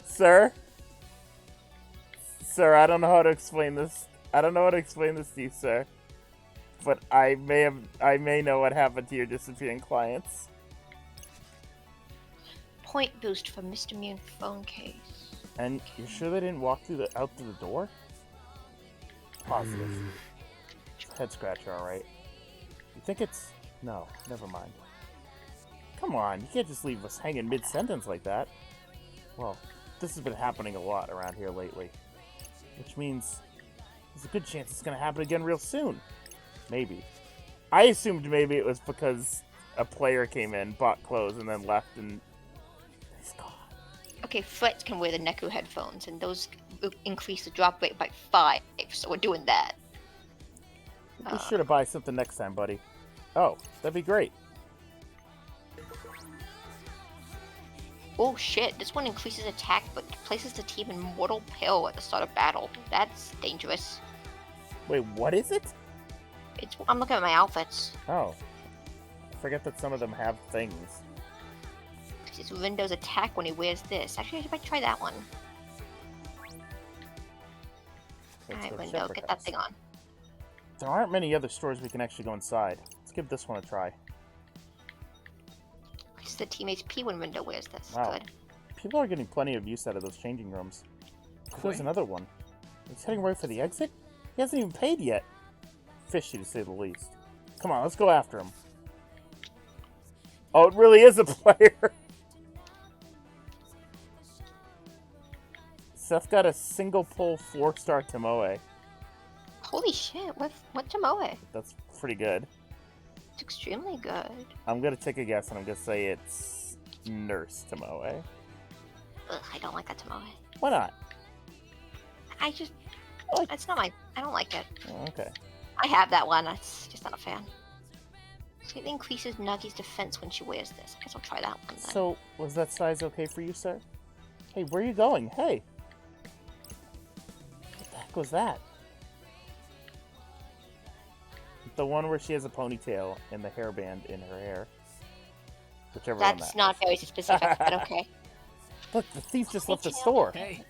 Sir? Sir, I don't know how to explain this. I don't know how to explain this to you, sir. But I may know what happened to your disappearing clients. Point boost for Mr. Mune phone case. And you're sure they didn't walk out through the door? Positive. Head scratcher, alright. You think it's... No, never mind. Come on, you can't just leave us hanging mid-sentence like that. Well, this has been happening a lot around here lately. Which means there's a good chance it's gonna happen again real soon. Maybe. I assumed maybe it was because a player came in, bought clothes, and then left, and he's gone. Okay, Fred can wear the Neku headphones, and those increase the drop rate by 5, so we're doing that. Be sure to buy something next time, buddy. Oh, that'd be great. Oh shit, this one increases attack but places the team in mortal peril at the start of battle. That's dangerous. Wait, what is it? I'm looking at my outfits. Oh. I forget that some of them have things. It's Windows attack when he wears this. Actually, I might try that one. Alright, Window, get that thing on. There aren't many other stores we can actually go inside. Let's give this one a try. It's the team HP when Window wears this. Wow. Good. People are getting plenty of use out of those changing rooms. There's another one. He's heading right for the exit? He hasn't even paid yet. Fishy, to say the least. Come on, let's go after him. Oh, it really is a player! Seth got a single pull 4-star Tomoe. Holy shit, what Tomoe? That's pretty good. It's extremely good. I'm gonna take a guess and I'm gonna say it's Nurse Tomoe. Ugh, I don't like that Tomoe. Why not? It's not my, I don't like it. Oh, okay. I have that one, I'm just not a fan. Slightly increases Nagi's defense when she wears this. I guess I'll try that one then. So, was that size okay for you, sir? Hey, where are you going? Hey! What the heck was that? The one where she has a ponytail and the hairband in her hair. Whichever one That's that not very specific, but okay. Look, the thief just left the store. Hey,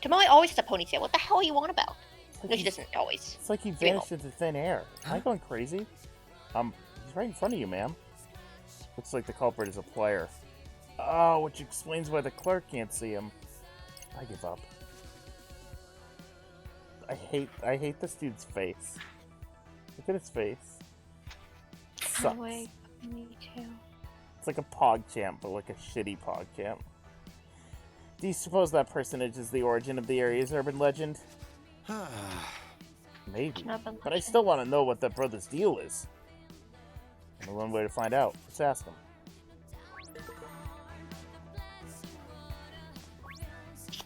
Tomoe always has a ponytail. What the hell are you on about? It's like No, she he- doesn't always. It's like he vanished into thin air. Am I going crazy? He's right in front of you, ma'am. Looks like the culprit is a player. Oh, which explains why the clerk can't see him. I give up. I hate this dude's face. Look at his face. Sucks. Tomoe, ponytail. It's like a PogChamp, but like a shitty PogChamp. Do you suppose that personage is the origin of the area's urban legend? Maybe. Urban But I legend. still want to know what that brother's deal is. Only one way to find out. Let's ask him.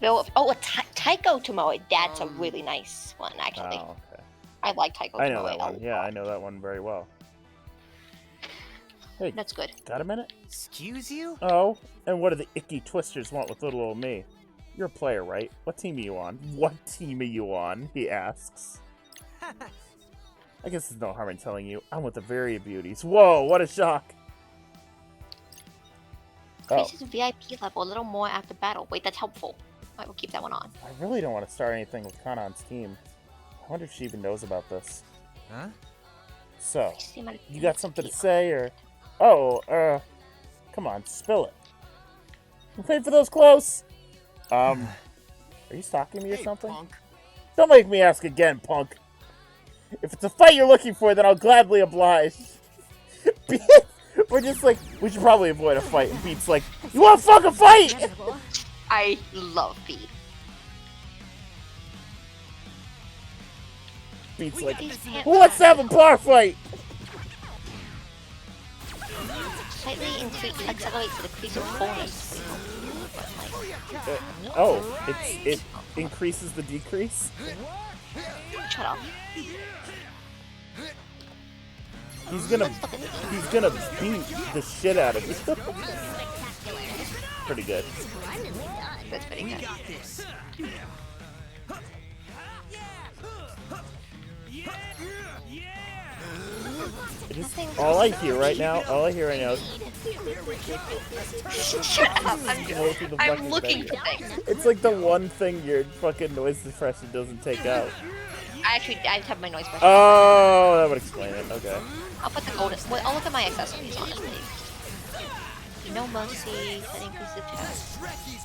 Oh, a Taiko Tomoe. That's a really nice one, actually. Oh, okay. I like Taiko I know Tomoe. that one. a Yeah, lot. I know that one very well. Hey, That's good. got a minute? excuse you? Oh, and what do the icky twisters want with little old me? You're a player, right? What team are you on? What team are you on? He asks. I guess there's no harm in telling you. I'm with the Varia Beauties. Whoa, what a shock! Oh, Increases VIP level a little more after battle. Wait, that's helpful. Alright, we'll keep that one on. I really don't want to start anything with Kanon's team. I wonder if she even knows about this. Huh? So, Increases the amount of you got something to VIP. say, or... Oh, come on, spill it. You paid for those clothes? Are you stalking me or Hey, something? punk. Don't make me ask again, punk. If it's a fight you're looking for, then I'll gladly oblige. We're just like, we should probably avoid a fight. And Beat's like, you want to fucking fight? Inevitable. I love Beat. Beat's We like, got this in who wants to have a bar fight? Slightly accelerates the decrease of bonus. Oh, it increases the decrease? Shut up. He's gonna beat the shit out of you. Pretty good. That's pretty We good. got this. All I hear right now is Shut up. go through the I'm fucking looking menu. for things. It's like the one thing your fucking noise suppression doesn't take out. I have my noise suppression. Oh, that would explain it. Okay. I'll put the golden. Well, I'll look at my accessories, honestly. No mercy. That increases attack.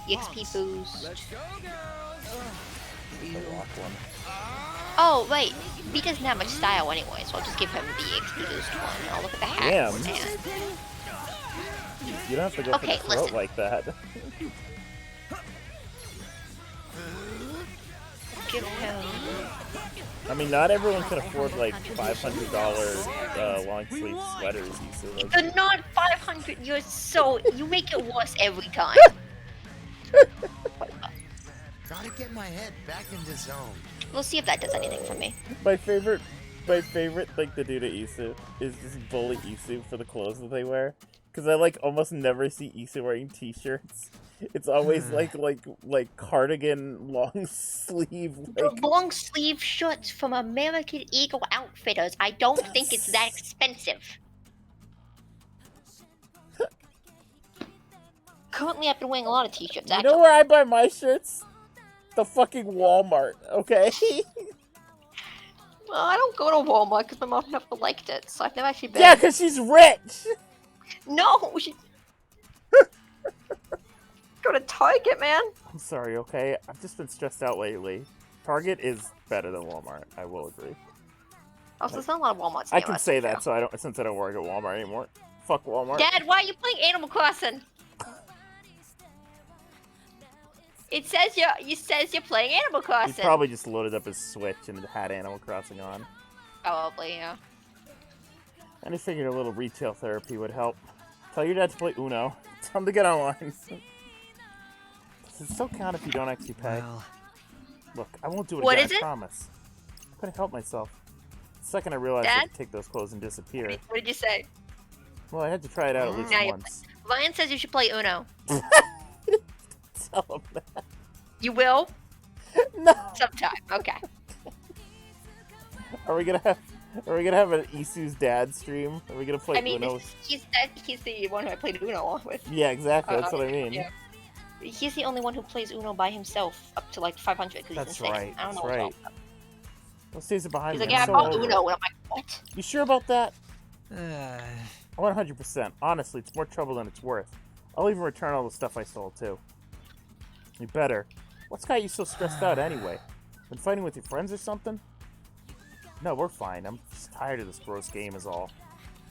EXP boost. The rock one. Oh wait, he doesn't have much style anyway, so I'll just give him the EXP boost one. I'll look at the hacks. Damn. And... You don't have to go Okay, for the throat listen. like that. Give him. I mean, not everyone can afford like $500 long sleeve sweaters. So, like, They're not 500. You make it worse every time. Gotta get my head back into zone. We'll see if that does anything for me. my favorite thing to do to Isu is just bully Isu for the clothes that they wear. Because I like almost never see Isu wearing t-shirts. It's always like cardigan long sleeve like Long sleeve shirts from American Eagle Outfitters. I don't think it's that expensive. Currently, I've been wearing a lot of t-shirts. You Actually. know where I buy my shirts? The fucking Walmart, okay? Well, I don't go to Walmart because my mom never liked it, so I've never actually been. Yeah, because she's rich! No. Go to Target, man. I'm sorry, okay? I've just been stressed out lately. Target is better than Walmart, I will agree. Oh, so there's not a lot of Walmarts. I near can us, say so. that since I don't work at Walmart anymore. Fuck Walmart. Dad, why are you playing Animal Crossing? It says you're playing Animal He Crossing. probably just loaded up his Switch and had Animal Crossing on. Probably, yeah. And I figured a little retail therapy would help. Tell your dad to play Uno. Tell him to get online. Does it still count if you don't actually pay? Well, Look, I won't do it What again, is I it? promise. I'm gonna help myself. The second I realized I Dad? could take those clothes and disappear. What did you say? Well, I had to try it out at least Now you- once. Ryan says you should play Uno. Tell him that. You will? No! Sometime. Okay. Are we gonna have an Isu's dad stream? Are we gonna play I mean, Uno? he's the one who I played Uno with. Yeah, exactly. That's what I mean. Yeah. He's the only one who plays Uno by himself up to like 500 because That's he's insane. right. I don't That's know right. what's up. What stays it behind He's me? like, yeah, I I'm so bought over it. Uno. And I'm like, what? You sure about that? uh, 100%. Honestly, it's more trouble than it's worth. I'll even return all the stuff I stole, too. You better. What's got you so stressed out anyway? Been fighting with your friends or something? No, we're fine. I'm just tired of this gross game is all.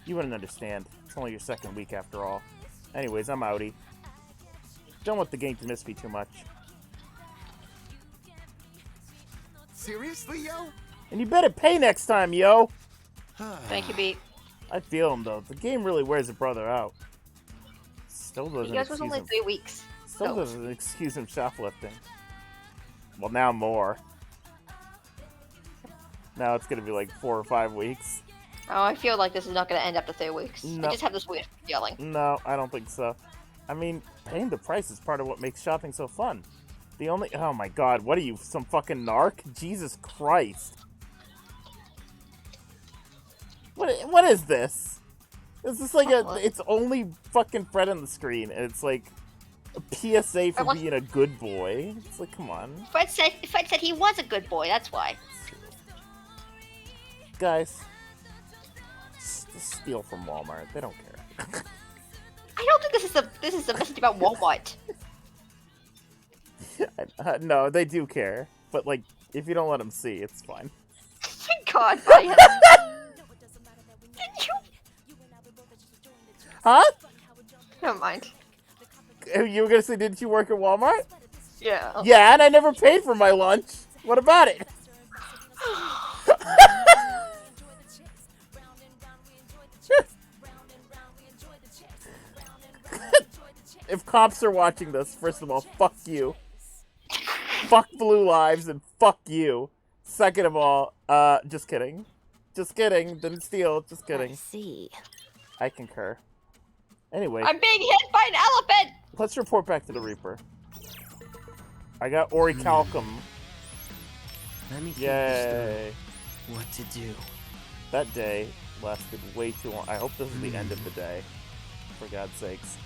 You wouldn't understand. It's only your second week after all. Anyways, I'm outie. Don't want the game to miss me too much. seriously, yo? And you better pay next time, yo! Thank you, Beat. I feel him, though. The game really wears a brother out. Still doesn't Yours was excuse only him. 3 weeks. Still Oh. doesn't excuse him shoplifting. Well, now more. Now it's gonna be like 4 or 5 weeks. Oh, I feel like this is not going to end after 3 weeks. No. I just have this weird feeling. No, I don't think so. I mean, paying the price is part of what makes shopping so fun. The only— oh my god, what are you, some fucking narc? Jesus Christ. What is this? Is this like it's only fucking Fred on the screen, and it's like a PSA for being a good boy? It's like, come on. Fred said he was a good boy, that's why. Guys, just steal from Walmart. They don't care. I don't think this is a message about Walmart. No, they do care. But, like, if you don't let them see, it's fine. Thank God, Ryan. Didn't you? Huh? Never mind. You were gonna say, didn't you work at Walmart? Yeah. Yeah, and I never paid for my lunch. What about it? If cops are watching this, first of all, fuck you. Fuck Blue Lives and fuck you. Second of all, just kidding. Just kidding. Didn't steal. Just kidding. See. I concur. Anyway, I'm being hit by an elephant! let's report back to the Reaper. I got Orichalcum. Let me think this Yay. through. What to do? That day lasted way too long. I hope this is the end of the day. For God's sakes.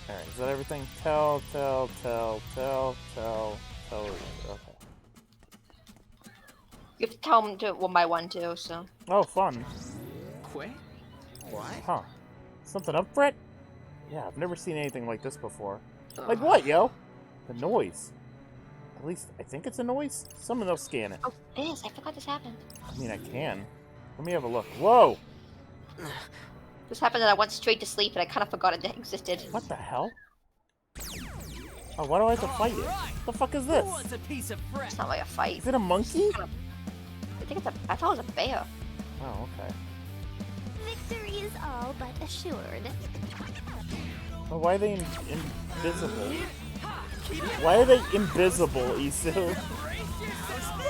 Alright, is that everything? Tell. Okay. You have to tell them to one by one too, so. Oh, fun. Quit? What? Huh. Something up, Brett? Yeah, I've never seen anything like this before. Like what, yo? The noise. At least, I think it's a noise? Someone else scan it. Oh, this. I forgot this happened. I mean, I can. Let me have a look. Whoa! This happened that I went straight to sleep and I kind of forgot it existed. What the hell? Oh, why do I have to fight it? What the fuck is this? Who wants a piece of It's fresh? not like a fight. Is it a monkey? I think it's a. I thought it was a bear. Oh, okay. Victory is all but assured. Well, why are they invisible? Why are they invisible, Isu?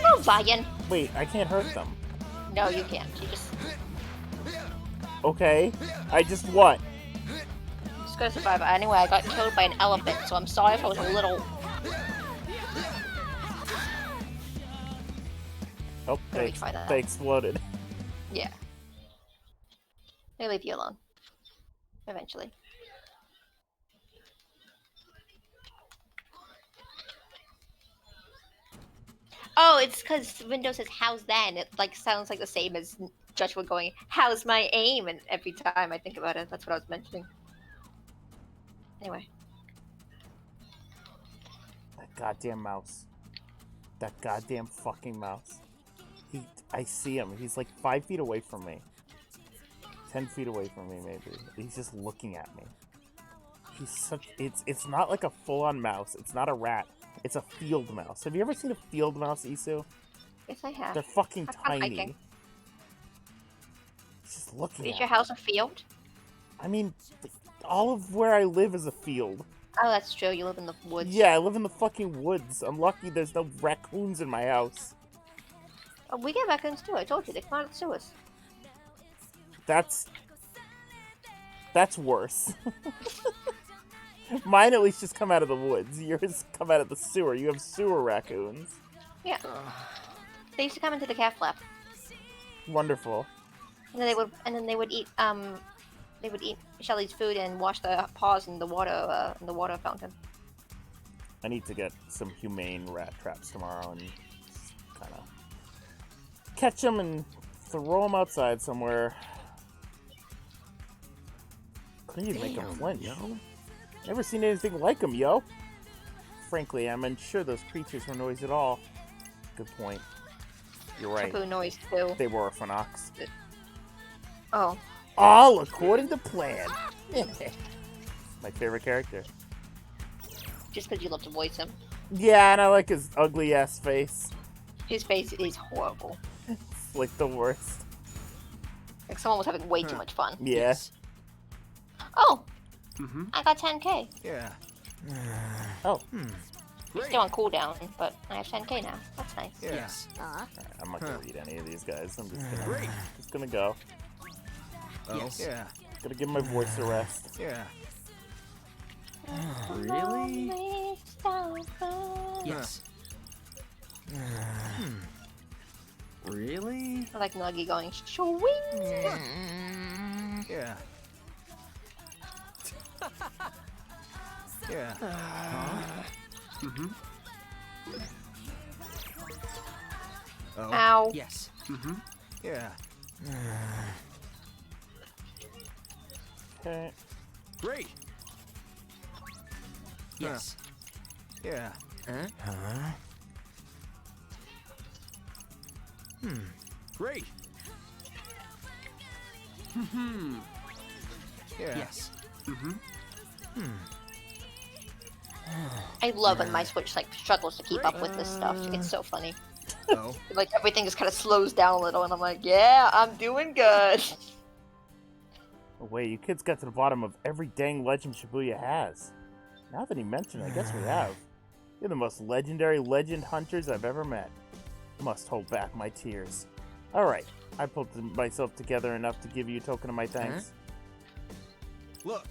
No, Zion. Wait, I can't hurt them. No, you can't. You just. Okay. I just what? Just gonna survive. Anyway, I got killed by an elephant, so I'm sorry if I was a little. Oh, Let me try that. they exploded. Yeah. They leave you alone. Eventually. Oh, it's because Windows says "How's that?" and it like sounds like the same as Joshua going "How's my aim?" and every time I think about it, that's what I was mentioning. Anyway, That goddamn mouse. That goddamn fucking mouse. I see him. He's like 5 feet away from me. 10 feet away from me, maybe. He's just looking at me. He's such. It's not like a full-on mouse. It's not a rat. It's a field mouse. Have you ever seen a field mouse, Isu? yes, I have. They're fucking I've gone tiny. hiking. He's just looking Is at your me. house a field? I mean, all of where I live is a field. Oh, that's true. You live in the woods. Yeah, I live in the fucking woods. I'm lucky there's no raccoons in my house. Oh, we get raccoons too. I told you they come out of the sewers. That's worse. Mine at least just come out of the woods. Yours come out of the sewer. You have sewer raccoons. Yeah. They used to come into the calf lab. Wonderful. And then they would eat Shelly's food and wash their paws in the water fountain. I need to get some humane rat traps tomorrow and kind of catch them and throw them outside somewhere. Couldn't even make them flinch. Never seen anything like them, yo. Frankly, I'm unsure those creatures were noise at all. Good point. You're right. Poo noise too. They were Orphanox. Oh. All according to plan. My favorite character. Just because you love to voice him. Yeah, and I like his ugly ass face. His face is horrible. It's like the worst. Like someone was having way too much fun. Yeah. Oh! Mm-hmm. I got 10k. Yeah. Oh, It's still on cooldown, but I have 10k now. That's nice. Yeah. Yes. Aw. I'm not gonna read any of these guys. I'm just Great. gonna go. Oh. Yes. Yeah. Gonna give my voice a rest. Yeah. Really? Yes. Really? I like Nuggy going swing. Yeah. Yeah. Mm-hmm. Oh. Ow. Yes. Mm-hmm. Yeah. Okay. Great. Yes. Yeah. Huh? Great. Mm-hmm. Yeah. Yes. Mm-hmm. I love when my Switch like struggles to keep up with this stuff. It's so funny. Oh. Like everything just kind of slows down a little, and I'm like, yeah, I'm doing good. Oh, wait, you kids got to the bottom of every dang legend Shibuya has. Now that he mentioned it, I guess we have. You're the most legendary legend hunters I've ever met. Must hold back my tears. Alright, I pulled myself together enough to give you a token of my thanks. Look.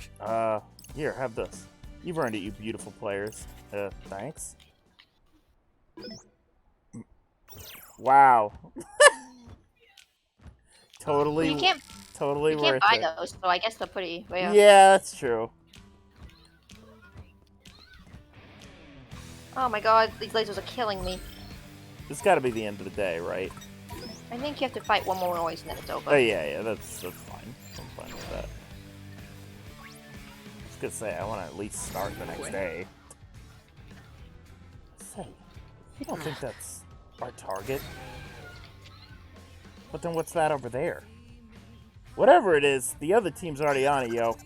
Here, have this. You've earned it, you beautiful players. Thanks. Wow. Totally, You can't totally you worth can't buy it. those, so I guess they're pretty rare. Yeah, that's true. Oh my god, these lasers are killing me. It's got to be the end of the day, right? I think you have to fight one more noise and then it's over. Oh yeah, that's fine. I'm fine with that. gonna say, I want to at least start the next day. Say, you don't think that's our target? But then what's that over there? Whatever it is, the other team's already on it, yo.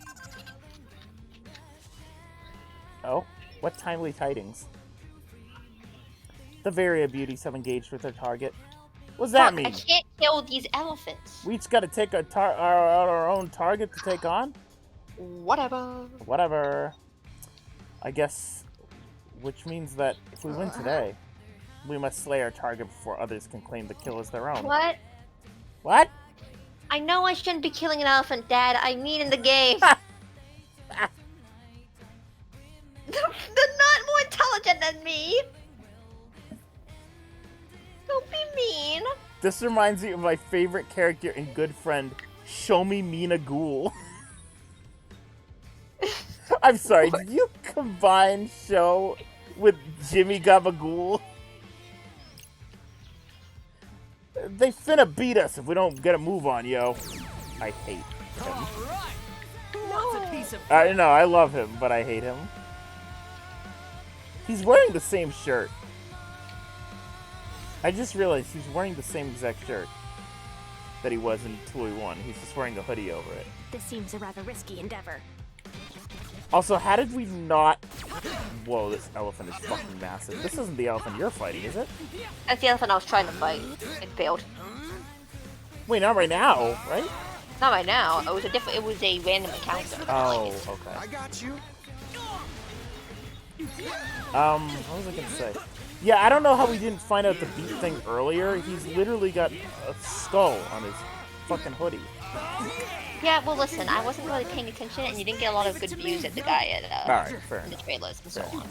Oh, what timely tidings. The Varia beauties have engaged with their target. What's that mean? I can't kill these elephants. We each gotta take our own target to take on? Whatever. Whatever. I guess, which means that if we win today, we must slay our target before others can claim the kill as their own. What? What? I know I shouldn't be killing an elephant, Dad. I mean in the game. They're not more intelligent than me. Don't be mean. This reminds me of my favorite character and good friend, Show Me Mina Ghoul. I'm sorry, did you combine Show with Jimmy Gabagool? They finna beat us if we don't get a move on, yo. I hate him. Alright! Who wants a piece of I know, I love him, but I hate him. He's wearing the same shirt. I just realized he's wearing the same exact shirt that he was in 2v1. He's just wearing a hoodie over it. This seems a rather risky endeavor. Also, how did we not... Whoa, this elephant is fucking massive. This isn't the elephant you're fighting, is it? That's the elephant I was trying to fight. It failed. Wait, not right now, right? Not right now. It was a different. It was a random encounter. Oh, okay. I got you. What was I gonna say? Yeah, I don't know how we didn't find out the beat thing earlier. He's literally got a skull on his fucking hoodie. Yeah, well, listen, I wasn't really paying attention, and you didn't get a lot of good views at the guy at Alright, fair in the enough. trailers and so on.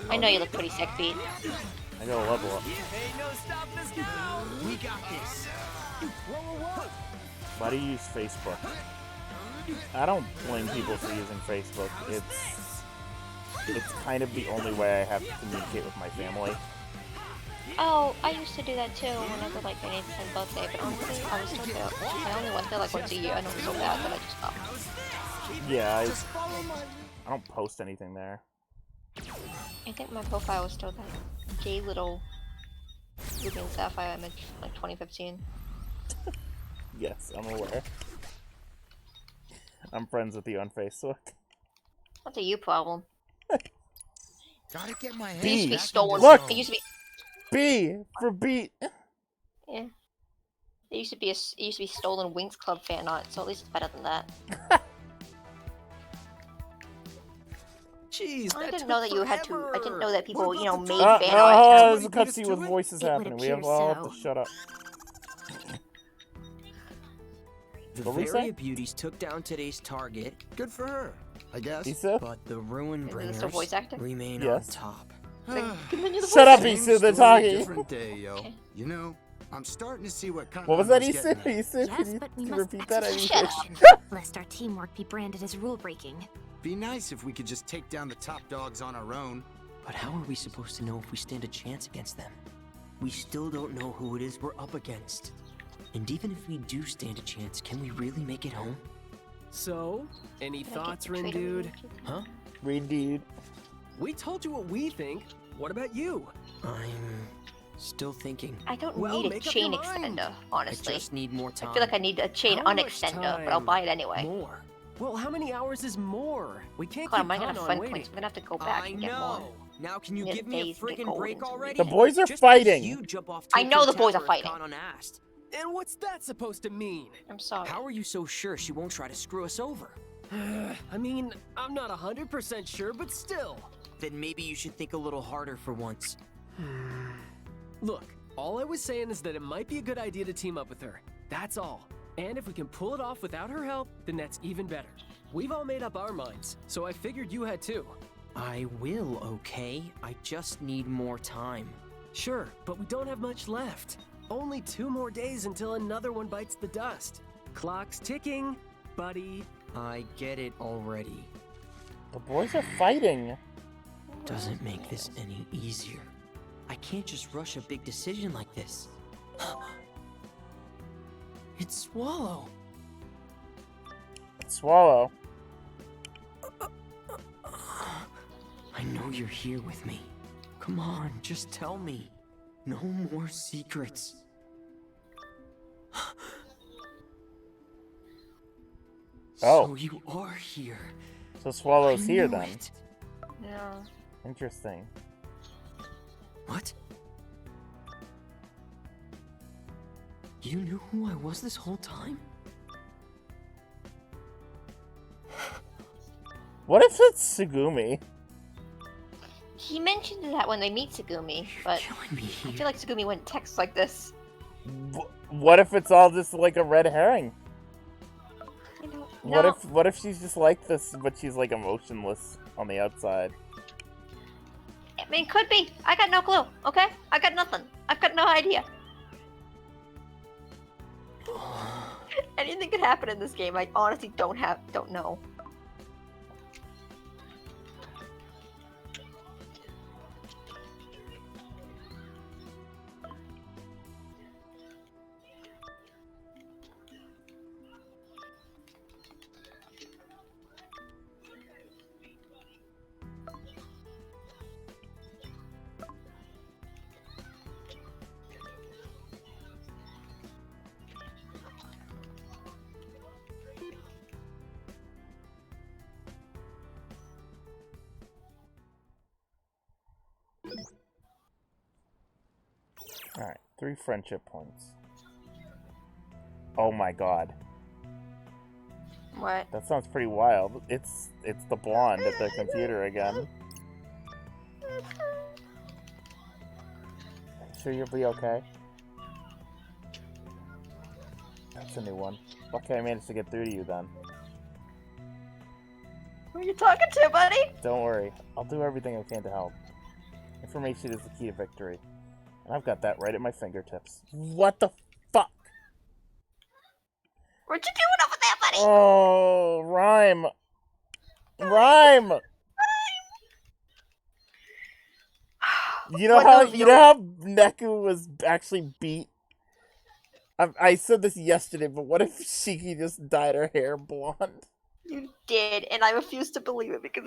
I know you look pretty sick, Pete. I gotta level up. Ain't no stopping us now. We got this. Whoa, whoa, whoa. Why do you use Facebook? I don't blame people for using Facebook. It's kind of the only way I have to communicate with my family. Oh, I used to do that too whenever like I needed to send birthday, but honestly, I was so bad. I only went there like once a year, and it was so bad that I just stopped. Yeah, I don't post anything there. I think my profile was still that gay little Ruby and Sapphire image, like 2015. Yes, I'm aware. I'm friends with you on Facebook. What's a you problem? Gotta get my It used to be Look! stolen. It used to be. B for beat. Yeah. It used to be stolen Winx Club fan art, so at least it's better than that. Jeez, I that didn't know that took you had to. I didn't know that people, What you know, about the made time? fan art. There's a cutscene with voices It would happening. We have appear all have so. to shut up. The What were we Varia saying? Beauties took down today's target, Good for her, I guess. Issa? but the Ruin Is this a voice Bringers actor? remain Yes. on top. Continue the Shut up, Same Issa, they're story, talking. different day, yo. Okay. You know, I'm starting to see what kind What was that, Issa? Issa, Yes, can but you we must repeat that? I execute didn't Shut catch- lest our teamwork be branded as rule-breaking. Be nice if we could just take down the top dogs on our own. But how are we supposed to know if we stand a chance against them? We still don't know who it is we're up against. And even if we do stand a chance, can we really make it home? So, any Can I get thoughts, the Rin trade dude? Huh? Read, dude. We told you what we think. What about you? I'm still thinking. I don't Well, need a make up chain your mind. extender, honestly. I just need more time. I feel like I need a chain How much unextender, but I'll time buy it anyway. More. Well, how many hours is more? We can't Hold on, keep am I gonna counting have on friend waiting. points? I'm gonna have to go back I and get more. know. Now can you Get give me a days to get freaking gold break into already? The boys are Just fighting. because You jump off I know Tokyo the boys are Tower fighting. gone unasked. And what's that supposed to mean? I'm sorry. How are you so sure she won't try to screw us over? I mean, I'm not 100% sure, but still. Then maybe you should think a little harder for once. Look, all I was saying is that it might be a good idea to team up with her. That's all. And if we can pull it off without her help, then that's even better. We've all made up our minds, so I figured you had too. I will, okay? I just need more time. Sure, but we don't have much left. Only 2 more days until another one bites the dust. Clock's ticking, buddy. I get it already. The boys are fighting. Doesn't make this any easier. I can't just rush a big decision like this. It's Swallow. Swallow. I know you're here with me. Come on, just tell me. No more secrets. Oh. So you are here. So Swallow's I here knew then. it. Yeah. Interesting. What? You knew who I was this whole time? What if it's Tsugumi? He mentioned that when they meet Tsugumi, but Killing me I here. feel like Tsugumi wouldn't text like this. What if it's all just like a red herring? I don't What if she's just like this, but she's like emotionless on the outside? I mean, could be. I got no clue. Okay, I got nothing. I've got no idea. Anything could happen in this game. I honestly don't know. Alright, 3 friendship points. Oh my god. What? That sounds pretty wild. It's the blonde at the computer again. Sure you'll be okay? That's a new one. Okay, I managed to get through to you then. Who are you talking to, buddy? Don't worry, I'll do everything I can to help. Information is the key to victory. And I've got that right at my fingertips. What the fuck? What you doing over there, buddy? Oh, Rhyme! Rhyme! You know What how the- you know how Neku was actually beat? I said this yesterday, but what if Shiki just dyed her hair blonde? You did, and I refuse to believe it because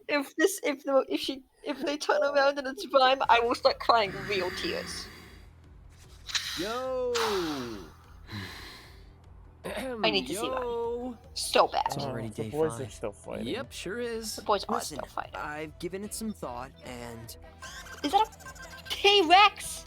if they turn around and it's Rhyme, I will start crying real tears. Yo. I need to see Yo. So bad. It's already the day boys 5. are still fighting. Yep, sure is. The boys are Listen, still fighting. I've given it some thought, and Is that a T-Rex?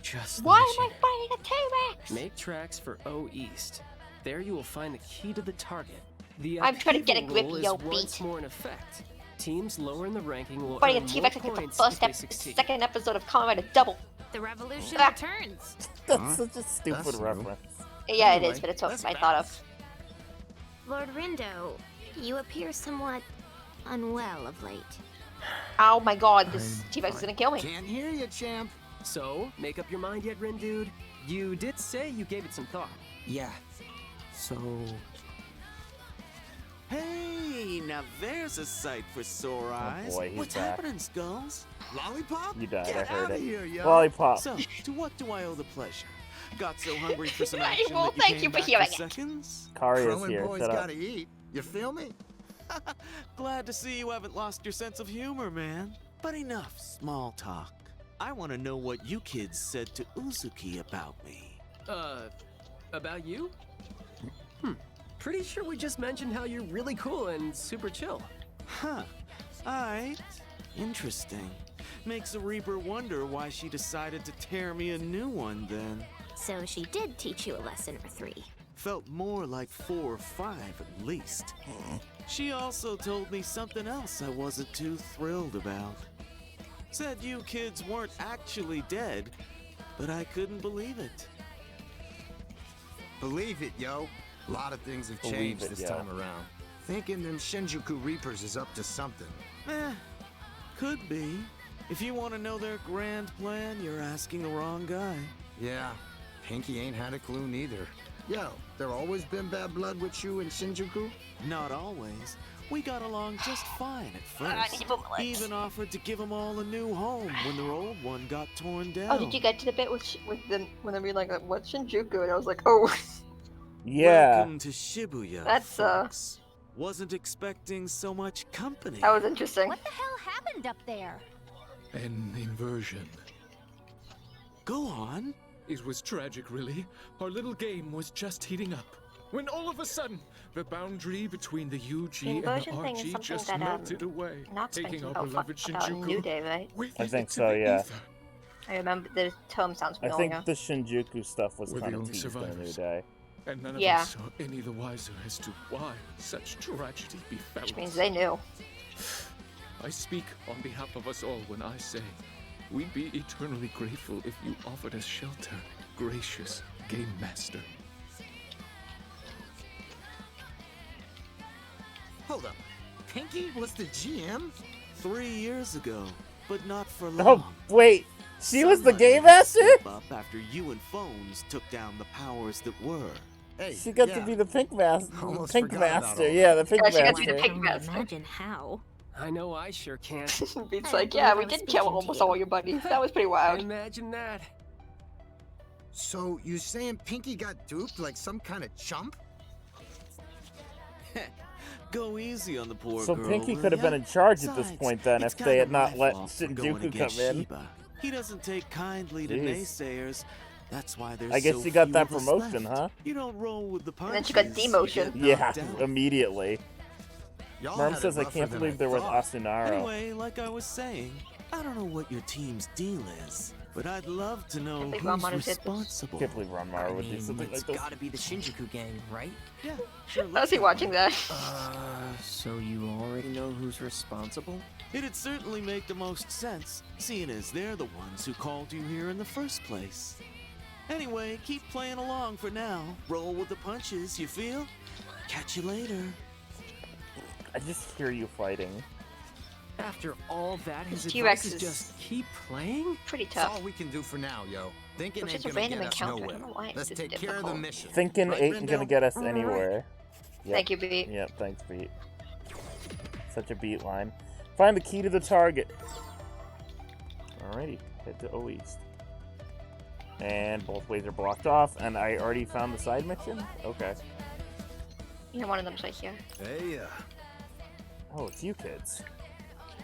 just Why listen. am I fighting a T-Rex? Make tracks for O East. There you will find the key to the target. The I'm trying to get a upheaval grip, rule yo, is once beat. more in effect. Teams lower in the ranking will Fighting earn a more T-Rex like the points first if they succeed. second episode of Kamen Rider Double. The revolution Ah. returns. That's such a stupid That's new. reference. Yeah, it Anyway, is, but it's what let's I thought of. Lord Rindo, you appear somewhat unwell of late. Oh my god, this I'm T-Rex is fine. gonna kill me. Can't hear you, champ. So, make up your mind yet, Rin Dude? You did say you gave it some thought. Yeah. So Hey, now there's a sight for sore eyes. boy, he's What's back. happening, Skulls? Lollipop? You died, Get I heard outta it. here, yo. Lollipop. So, to what do I owe the pleasure? Got so hungry for some I action will that you thank came you for back hearing for it. seconds? Kari is Growing here. boys Shut up. gotta eat. You feel me? Glad to see you haven't lost your sense of humor, man. But enough small talk. I want to know what you kids said to Uzuki about me. About you? Pretty sure we just mentioned how you're really cool and super chill. Huh. Alright. Interesting. Makes a Reaper wonder why she decided to tear me a new one then. So she did teach you a lesson or 3. Felt more like 4 or 5 at least. She also told me something else I wasn't too thrilled about. Said you kids weren't actually dead, but I couldn't believe it. Believe it, yo. A lot of things have Believe changed it, this yo. time around. Thinking them Shinjuku Reapers is up to something. Could be. If you want to know their grand plan, you're asking the wrong guy. Yeah, Pinky ain't had a clue neither. Yo, there always been bad blood with you and Shinjuku? Not always. We got along just fine at I need first. to put my He legs. even offered to give them all a new home when their old one got torn down. Oh, did you get to the bit with them when they're being like, what's Shinjuku? And I was like, oh. Yeah. Welcome to Shibuya, That's, folks. Wasn't expecting so much company. That was interesting. What the hell happened up there? An inversion. Go on. It was tragic, really. Our little game was just heating up. When all of a sudden, the boundary between the UG The and the inversion thing is RG something just that, melted away, Knox taking mentioned our about, beloved about Shinjuku New Day, right? with I it think into so, the yeah. ether. I remember the term sounds I familiar. think the Shinjuku stuff was We're the kind of only teased in a new survivors. day. And none of Yeah. us are any the wiser as to why such tragedy befell Which means us. they knew. I speak on behalf of us all when I say we'd be eternally grateful if you offered us shelter, gracious Game Master. Hold up. Pinky was the GM? 3 years ago, but not for long. Oh, wait. She was the Somebody game had to master? step up after you and Phones took down the powers that were. Hey, She got yeah. to be the Pink Master. Almost Pink forgot about Master. all Yeah, that. the Pink Yeah, she got to be Master. the Pink Master. Imagine how. I know I sure can. It's I like, believe yeah, I we was did speaking kill to almost you. all your buddies. That was pretty wild. Imagine that. So you saying Pinky got duped like some kind of chump? Go easy on the poor So girl, Pinky will could have ya? been in charge at this Besides, point then it's if they had kinda not my let fault for going Shinjuku against come in. Shiba. He doesn't take kindly to Jeez. naysayers. That's why there's I guess so she got few that of us promotion, left. huh? You don't roll with the And then punches. she got you demotion. get Yeah, knocked out. immediately. Y'all Merm had says, it I rougher can't than believe they're with thought. Asunaro. Anyway, like I was saying, I don't know what your team's deal is, but I'd love to know think who's Ramon did this. responsible. Can't believe Ranmaro would do something it's like this. gotta be the Shinjuku gang, right? Yeah, sure. How's he watching that? So you already know who's responsible? It'd certainly make the most sense, seeing as they're the ones who called you here in the first place. Anyway, keep playing along for now. Roll with the punches, you feel? Catch you later. I just hear you fighting. After all that, his T-Rex advice is is- just keep playing? Pretty That's all tough. we can do for now, yo. Thinking It was ain't just a gonna random get us encounter. I nowhere. don't know why Let's it's take care of the difficult. mission. Thinking Right, ain't gonna Rendell? get us Alright. anywhere. Yep. Thank you, B. Yep, thanks, Beat. Such a beat line. Find the key to the target. Alrighty, head to O East. And both ways are blocked off, and I already found the side mission? Okay. Yeah, one of them's right here. Hey, Oh, it's you kids.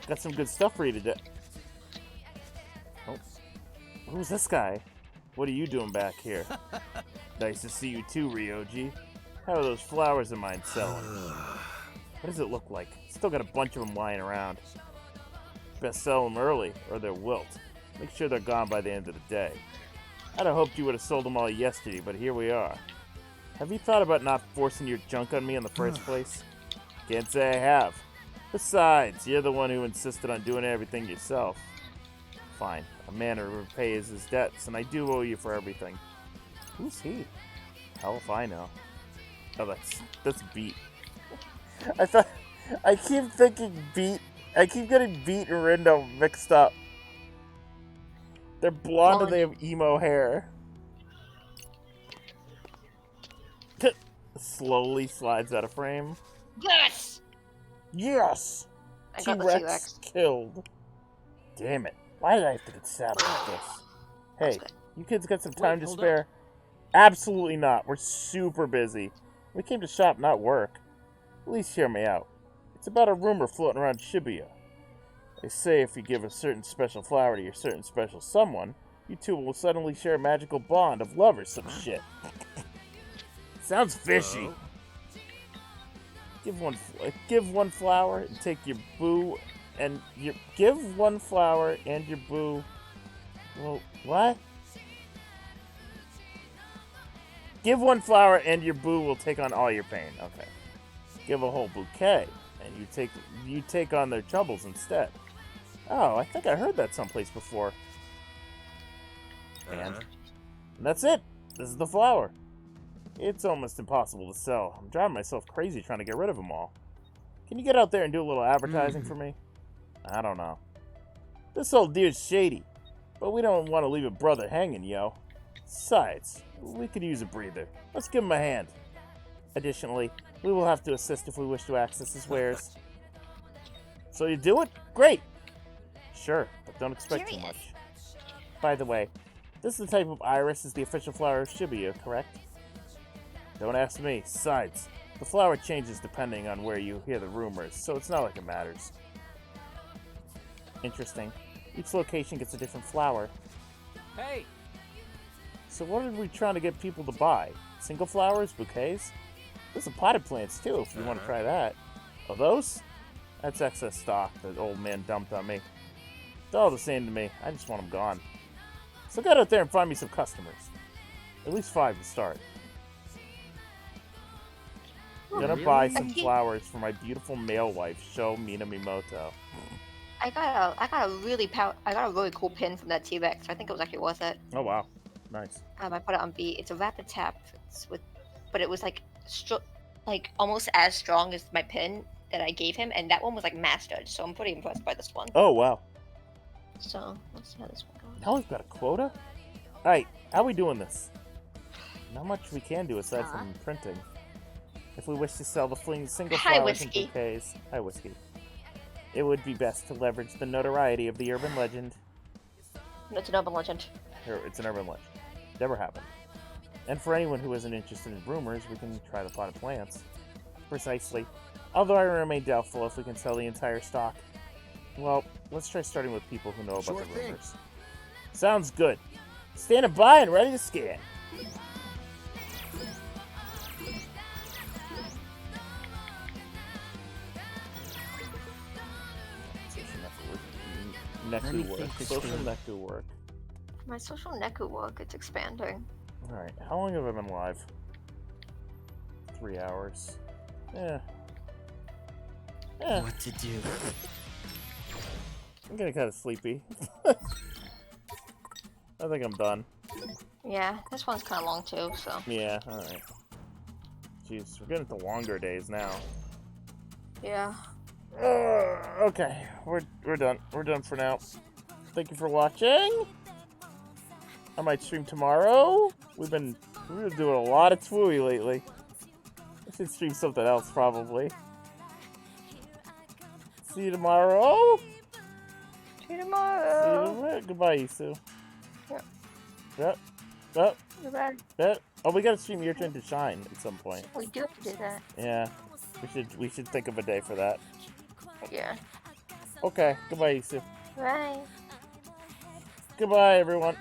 Got some good stuff for you today. Oh. Who's this guy? What are you doing back here? Nice to see you too, Ryoji. How are those flowers of mine selling? What does it look like? Still got a bunch of them lying around. Best sell them early, or they'll wilt. Make sure they're gone by the end of the day. I'd have hoped you would have sold them all yesterday, but here we are. Have you thought about not forcing your junk on me in the first place? Can't say I have. Besides, you're the one who insisted on doing everything yourself. Fine. A man repays his debts, and I do owe you for everything. Who's he? Hell if I know. Oh, that's Beat. I keep thinking Beat. I keep getting Beat and Rindo mixed up. They're blonde and they have emo hair. Slowly slides out of frame. Yes! Yes! I got the T-Rex T-Rex. killed. Damn it. Why did I have to get saddled like this? Hey, good. you kids got some time to hold spare? Absolutely not. We're super busy. We came to shop, not work. At least hear me out. It's about a rumor floating around Shibuya. They say if you give a certain special flower to your certain special someone, you two will suddenly share a magical bond of love or some shit. Sounds fishy. Give one flower and take your boo, and give one flower and your boo. Well, what? Give one flower and your boo will take on all your pain. Okay. Give a whole bouquet, and you take on their troubles instead. Oh, I think I heard that someplace before. And that's it. This is the flower. It's almost impossible to sell. I'm driving myself crazy trying to get rid of them all. Can you get out there and do a little advertising for me? I don't know. This old deal's shady, but we don't want to leave a brother hanging, yo. Besides, We could use a breather. Let's give him a hand. Additionally, we will have to assist if we wish to access his wares. So you do it? Great! Sure, but don't expect too Curious. much. By the way, this is the type of iris is the official flower of Shibuya, correct? Don't ask me. Besides, the flower changes depending on where you hear the rumors, so it's not like it matters. Interesting. Each location gets a different flower. Hey, So what are we trying to get people to buy? Single flowers? Bouquets? There's some potted plants too, if you want to try that. Oh, those? That's excess stock that old man dumped on me. It's all the same to me. I just want them gone. So get out there and find me some customers. At least 5 to start. Gonna buy some flowers for my beautiful male wife, Sho Minamimoto. I got a really cool pin from that T-Rex. I think it was actually worth it. Oh wow, nice. I put it on B. It's a rapid tap. But it was like almost as strong as my pin that I gave him, and that one was like mastered. So I'm pretty impressed by this one. Oh wow. So let's see how this one goes. Now we've got a quota? Alright, how are we doing this? Not much we can do aside from printing. If we wish to sell the single Hi, flowers and Whiskey. bouquets, hi Whiskey, it would be best to leverage the notoriety of the urban legend. It's an urban legend. It's an urban legend. Never happened. And for anyone who isn't interested in rumors, we can try the potted plants. Precisely. Although I remain doubtful if we can sell the entire stock. Well, let's try starting with people who know about Sure the thing. rumors. Sounds good. Standing by and ready to scan. Let me Neku work. think this Social through. Neku work. My social Neku work, it's expanding. Alright, how long have I been live? 3 hours. Yeah. What to do? I'm getting kind of sleepy. I think I'm done. Yeah, this one's kind of long too, so. Yeah, alright. Jeez, we're getting to longer days now. Yeah. Okay, we're done. We're done for now. Thank you for watching. I might stream tomorrow. We've been doing a lot of Twooey lately. I should stream something else probably. See you tomorrow. See you tomorrow. See you tomorrow. Goodbye, Isu. Yep. Yep. Yep. Goodbye. Yep. Oh, we gotta stream Your Turn to Shine at some point. We do have to do that. Yeah. We should think of a day for that. Yeah. Okay. Goodbye, Isu. Bye. Goodbye, everyone.